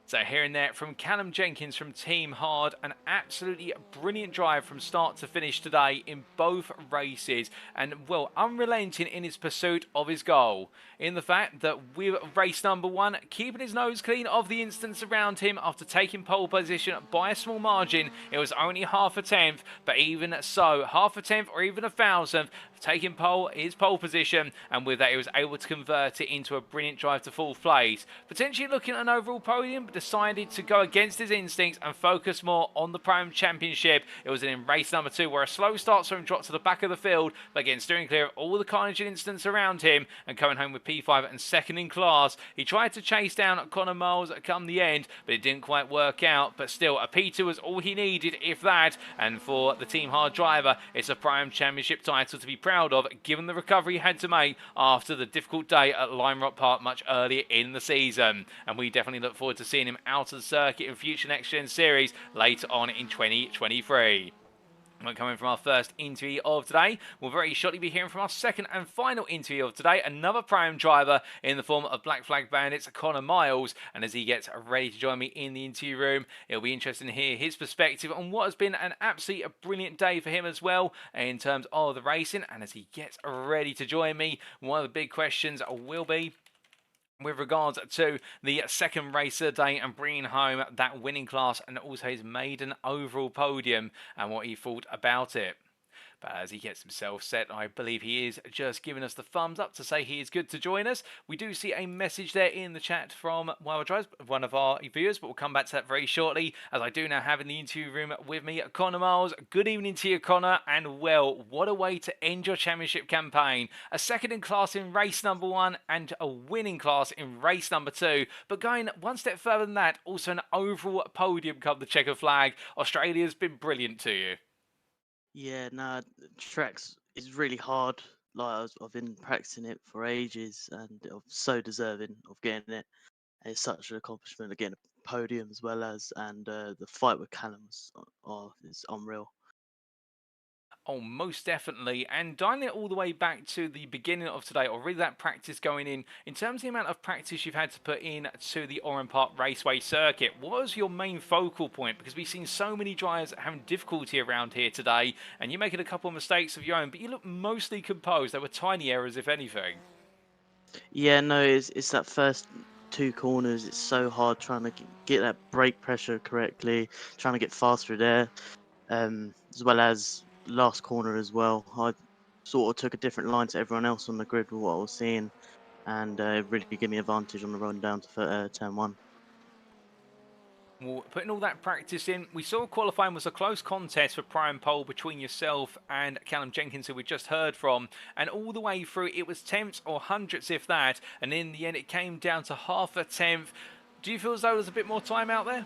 So hearing that from Callum Jenkins from Team Hard, an absolutely brilliant drive from start to finish today in both races, and well, unrelenting in his pursuit of his goal. In the fact that with race number 1, keeping his nose clean of the incidents around him after taking pole position by a small margin, it was only half a tenth, but even so, half a tenth or even a thousandth, taking his pole position, and with that he was able to convert it into a brilliant drive to fourth place. Potentially looking at an overall podium, but decided to go against his instincts and focus more on the Prime Championship. It was in race number 2 where a slow start saw him drop to the back of the field, but again steering clear of all the carnage and incidents around him and coming home with P5 and second in class. He tried to chase down Connor Miles come the end, but it didn't quite work out, but still a P2 was all he needed, if that, and for the Team Hard driver it's a Prime Championship title to be proud of, given the recovery he had to make after the difficult day at Lime Rock Park much earlier in the season. And we definitely look forward to seeing him out of the circuit in future NXTGEN series later on in 2023. Coming from our first interview of today, we'll very shortly be hearing from our second and final interview of today, another Prime driver in the form of Black Flag Bandits, Connor Miles, and as he gets ready to join me in the interview room, it'll be interesting to hear his perspective on what has been an absolutely brilliant day for him as well in terms of the racing, and as he gets ready to join me, one of the big questions will be with regards to the second race of the day and bringing home that winning class and also his maiden overall podium and what he thought about it. But as he gets himself set, I believe he is just giving us the thumbs up to say he is good to join us. We do see a message there in the chat from one of our viewers, but we'll come back to that very shortly, as I do now have in the interview room with me Connor Miles. Good evening to you, Connor, and well, what a way to end your championship campaign. A second in class in race number 1 and a winning class in race number 2, but going one step further than that, also an overall podium come the checkered flag. Australia's been brilliant to you. Yeah, no, tracks is really hard. Like I've been practicing it for ages, and I'm so deserving of getting it. And it's such an accomplishment of getting a podium as well as, and the fight with Callum's, is unreal. Oh, most definitely. And dialing it all the way back to the beginning of today, or really that practice going in terms of the amount of practice you've had to put in to the Oran Park Raceway circuit, what was your main focal point? Because we've seen so many drivers having difficulty around here today, and you're making a couple of mistakes of your own, but you look mostly composed. There were tiny errors, if anything. Yeah, no, it's that first 2 corners. It's so hard trying to get that brake pressure correctly, trying to get fast through there, as well as last corner as well. I sort of took a different line to everyone else on the grid with what I was seeing, and it really gave me advantage on the run down to turn 1. Well, putting all that practice in, we saw qualifying was a close contest for prime pole between yourself and Callum Jenkins, who we just heard from, and all the way through it was tenths or hundredths, if that, and in the end it came down to half a tenth. Do you feel as though there was a bit more time out there?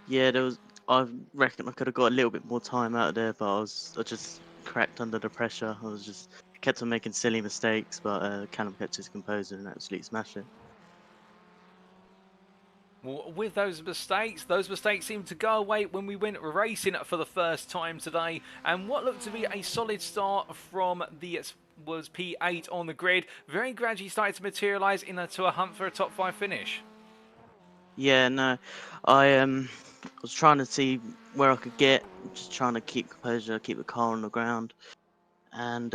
Yeah, there was. I reckon I could have got a little bit more time out of there, but I just cracked under the pressure. I was just kept on making silly mistakes, but Callum kept his composure and absolutely smashed it. Well, with those mistakes seemed to go away when we went racing for the first time today, and what looked to be a solid start from the was P8 on the grid, very gradually started to materialise into a hunt for a top 5 finish. Yeah, no, I was trying to see where I could get, just trying to keep composure, keep the car on the ground, and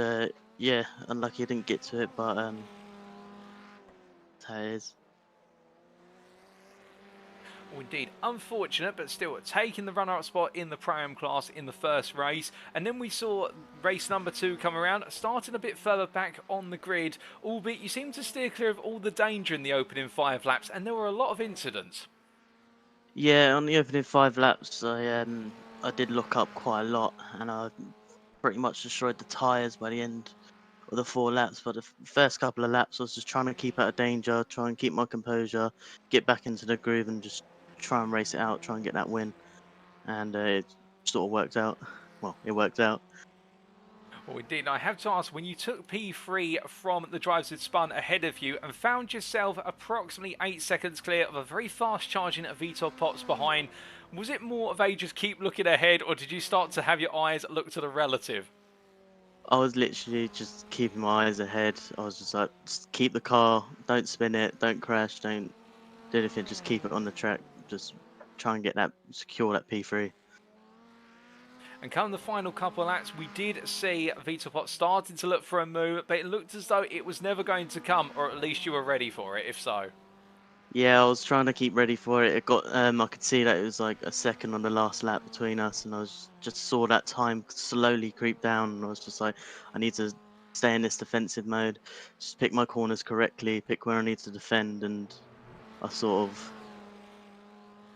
yeah, unlucky I didn't get to it, but that's how it is. Well, indeed, unfortunate, but still taking the runner-up spot in the Pro-Am class in the first race. And then we saw race number 2 come around, starting a bit further back on the grid, albeit you seemed to steer clear of all the danger in the opening 5 laps, and there were a lot of incidents. Yeah, on the opening 5 laps, I did look up quite a lot, and I pretty much destroyed the tyres by the end of the 4 laps. But the first couple of laps, I was just trying to keep out of danger, try and keep my composure, get back into the groove, and just try and race it out, try and get that win. And it sort of worked out. Well, it worked out. Well, indeed. I have to ask, when you took P3 from the drivers who'd spun ahead of you and found yourself approximately 8 seconds clear of a very fast charging VTOL Pops behind, was it more of a just keep looking ahead, or did you start to have your eyes look to the relative? I was literally just keeping my eyes ahead. I was just like, just keep the car, don't spin it, don't crash, don't do anything, just keep it on the track, just try and secure that P3. And come the final couple of laps, we did see Vitapot starting to look for a move, but it looked as though it was never going to come, or at least you were ready for it, if so. Yeah, I was trying to keep ready for it. It got, I could see that it was like a second on the last lap between us, and I was just saw that time slowly creep down, and I was just like, I need to stay in this defensive mode, just pick my corners correctly, pick where I need to defend, and I sort of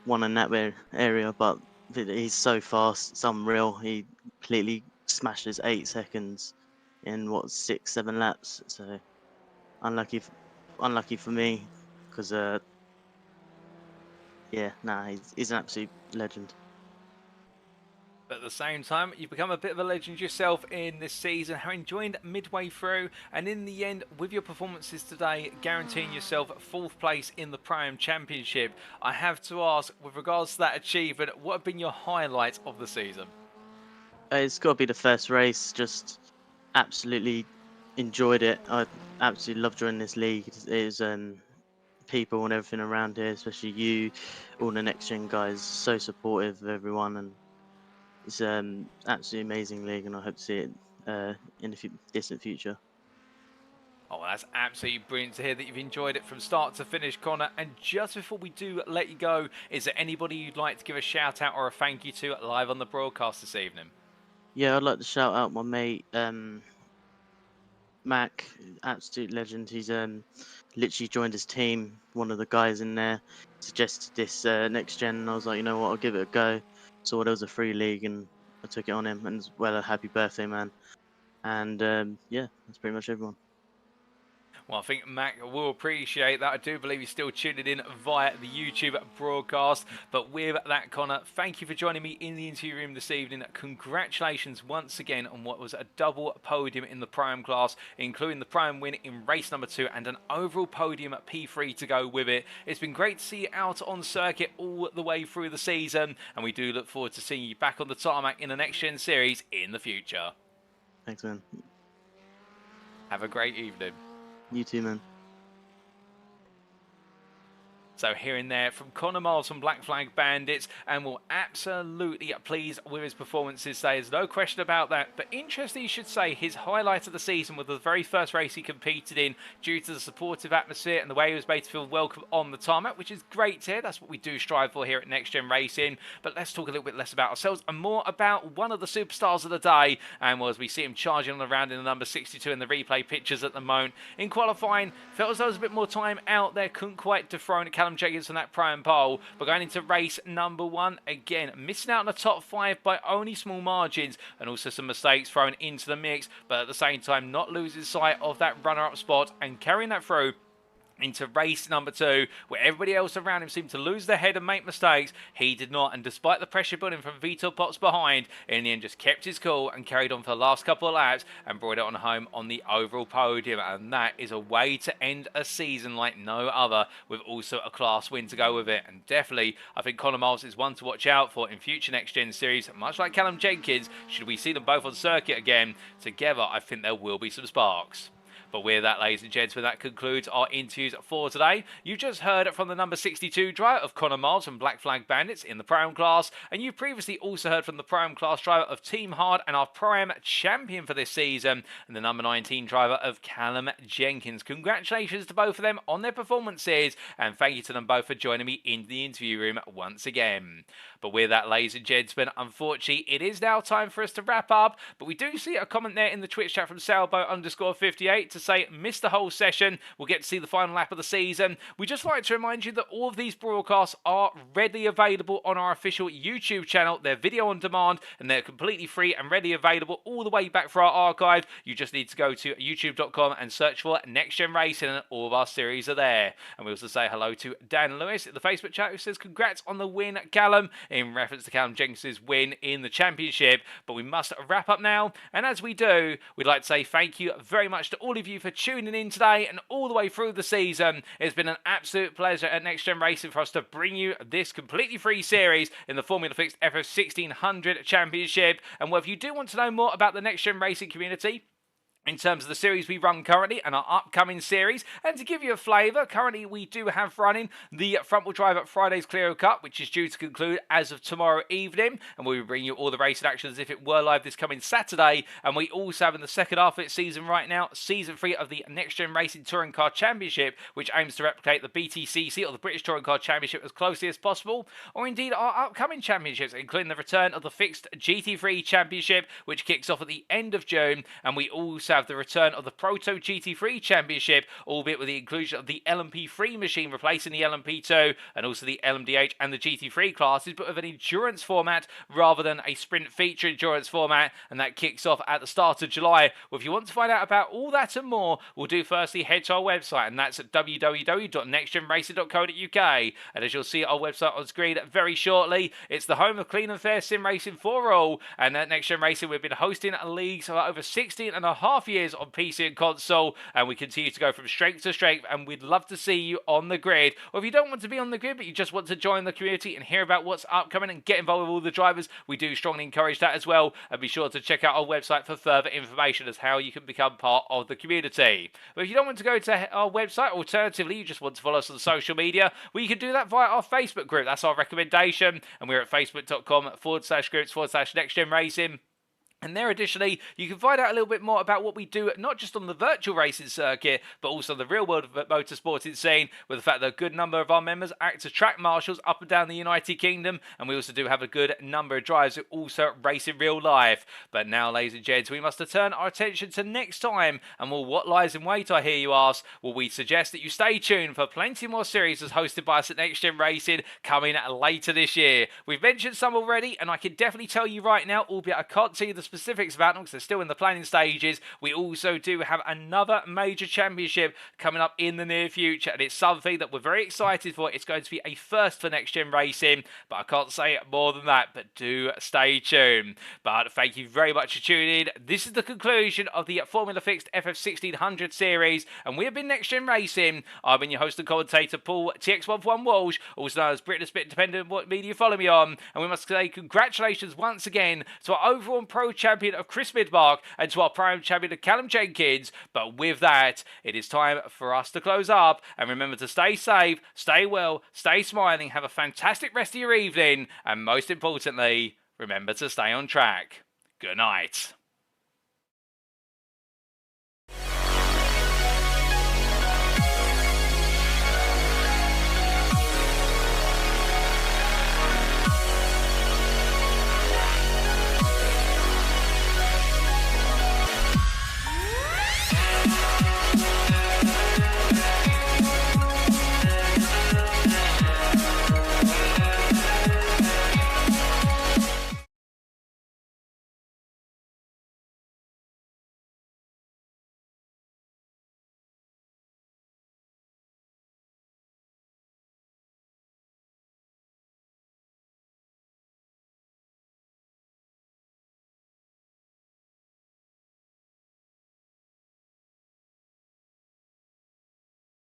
won in that area. But he's so fast, it's unreal. He completely smashes 8 seconds in what 6-7 laps. So unlucky, unlucky for me, because yeah, nah, he's an absolute legend. But at the same time, you've become a bit of a legend yourself in this season, having joined midway through, and in the end, with your performances today, guaranteeing yourself 4th place in the Prime Championship. I have to ask, with regards to that achievement, what have been your highlights of the season? It's got to be the first race. Just absolutely enjoyed it. I absolutely love joining this league. It was people and everything around here, especially you, all the NXTGEN guys, so supportive of everyone, and it's absolutely amazing league, and I hope to see it in the distant future. Oh, well, that's absolutely brilliant to hear that you've enjoyed it from start to finish, Connor. And just before we do let you go, is there anybody you'd like to give a shout out or a thank you to live on the broadcast this evening? Yeah, I'd like to shout out my mate Mac, absolute legend. He's literally joined his team. One of the guys in there suggested this NXTGEN, and I was like, you know what, I'll give it a go. Saw there was a free league, and I took it on him. And as well, a happy birthday, man. And yeah, that's pretty much everyone. Well, I think Mac will appreciate that. I do believe he's still tuning in via the YouTube broadcast. But with that, Connor, thank you for joining me in the interview room this evening. Congratulations once again on what was a double podium in the Prime class, including the Prime win in race number 2 and an overall podium at P3 to go with it. It's been great to see you out on circuit all the way through the season, and we do look forward to seeing you back on the tarmac in the NXTGEN series in the future. Thanks, man. Have a great evening. You too, man. So hearing there from Connor Miles from Black Flag Bandits, and we're absolutely pleased with his performances. There's no question about that. But interesting, you should say, his highlight of the season was the very first race he competed in, due to the supportive atmosphere and the way he was made to feel welcome on the tarmac, which is great to hear. That's what we do strive for here at NXTGEN Racing. But let's talk a little bit less about ourselves and more about one of the superstars of the day. And as we see him charging on around in the number 62 in the replay pictures at the moment. In qualifying, felt as though there was a bit more time out there, couldn't quite dethrone Callum Jenkins from that Prime pole, but going into race number 1, again, missing out on the top 5 by only small margins, and also some mistakes thrown into the mix, but at the same time, not losing sight of that runner-up spot and carrying that through into race number 2, where everybody else around him seemed to lose their head and make mistakes. He did not, and despite the pressure building from Vitapot's behind, in the end just kept his cool and carried on for the last couple of laps and brought it on home on the overall podium. And that is a way to end a season like no other, with also a class win to go with it. And definitely, I think Connor Miles is one to watch out for in future NXTGEN series, much like Callum Jenkins. Should we see them both on circuit again together, I think there will be some sparks. But with that, ladies and gentlemen, that concludes our interviews for today. You just heard from the number 62 driver of Connor Miles from Black Flag Bandits in the Prime class, and you previously also heard from the Prime class driver of Team Hard and our Prime champion for this season, and the number 19 driver of Callum Jenkins. Congratulations to both of them on their performances, and thank you to them both for joining me in the interview room once again. But with that, ladies and gentlemen, unfortunately, it is now time for us to wrap up. But we do see a comment there in the Twitch chat from Sailboat_58 to say, missed the whole session. We'll get to see the final lap of the season. We'd just like to remind you that all of these broadcasts are readily available on our official YouTube channel. They're video on demand, and they're completely free and readily available all the way back for our archive. You just need to go to youtube.com and search for NXTGEN Racing, and all of our series are there. And we also say hello to Dan Lewis in the Facebook chat, who says, congrats on the win, Callum, in reference to Callum Jenkins' win in the championship. But we must wrap up now, and as we do, we'd like to say thank you very much to all of you for tuning in today and all the way through the season. It's been an absolute pleasure at NXTGEN Racing for us to bring you this completely free series in the Formula Fixed FF1600 Championship. And if you do want to know more about the NXTGEN Racing community, in terms of the series we run currently and our upcoming series. And to give you a flavour, currently we do have running the front wheel drive at Friday's Clio Cup, which is due to conclude as of tomorrow evening, and we will bring you all the racing action as if it were live this coming Saturday. And we also have in the second half of its season right now, season 3 of the Next Gen Racing Touring Car Championship, which aims to replicate the BTCC or the British Touring Car Championship as closely as possible, or indeed our upcoming championships, including the return of the fixed GT3 Championship, which kicks off at the end of June, and we also have the return of the Proto GT3 Championship, albeit with the inclusion of the LMP3 machine replacing the LMP2, and also the LMDH and the GT3 classes, but with an endurance format rather than a sprint feature endurance format, and that kicks off at the start of July. Well, if you want to find out about all that and more, we'll do firstly head to our website, and that's at www.nextgenracing.co.uk, and as you'll see our website on screen very shortly, it's the home of clean and fair sim racing for all. And at Next Gen Racing, we've been hosting leagues for over 16 and a half years on PC and console, and we continue to go from strength to strength, and we'd love to see you on the grid. Or if you don't want to be on the grid but you just want to join the community and hear about what's upcoming and get involved with all the drivers, we do strongly encourage that as well, and be sure to check out our website for further information as how you can become part of the community. But if you don't want to go to our website, alternatively you just want to follow us on social media, well, you can do that via our Facebook group. That's our recommendation, and we're at facebook.com/groups/nextgenracing. And there, additionally, you can find out a little bit more about what we do, not just on the virtual racing circuit, but also the real-world motorsporting scene, with the fact that a good number of our members act as track marshals up and down the United Kingdom, and we also do have a good number of drivers who also race in real life. But now, ladies and gents, we must turn our attention to next time, and well, what lies in wait, I hear you ask? Well, we suggest that you stay tuned for plenty more series as hosted by us at Next Gen Racing coming later this year. We've mentioned some already, and I can definitely tell you right now, albeit I can't tell you the specifics about them because they're still in the planning stages, we also do have another major championship coming up in the near future, and it's something that we're very excited for. It's going to be a first for Next Gen Racing, but I can't say more than that, but do stay tuned. But thank you very much for tuning in. This is the conclusion of the Formula Fixed FF1600 series, and we have been Next Gen Racing. I've been your host and commentator, Paul TX11 Walsh, also known as Britain's Bit Independent. What media you follow me on? And we must say congratulations once again to our overall pro champion of Chris Midmark and to our prime champion of Callum Jenkins. But with that, it is time for us to close up. And remember to stay safe, stay well, stay smiling, have a fantastic rest of your evening, and most importantly, remember to stay on track. Good night.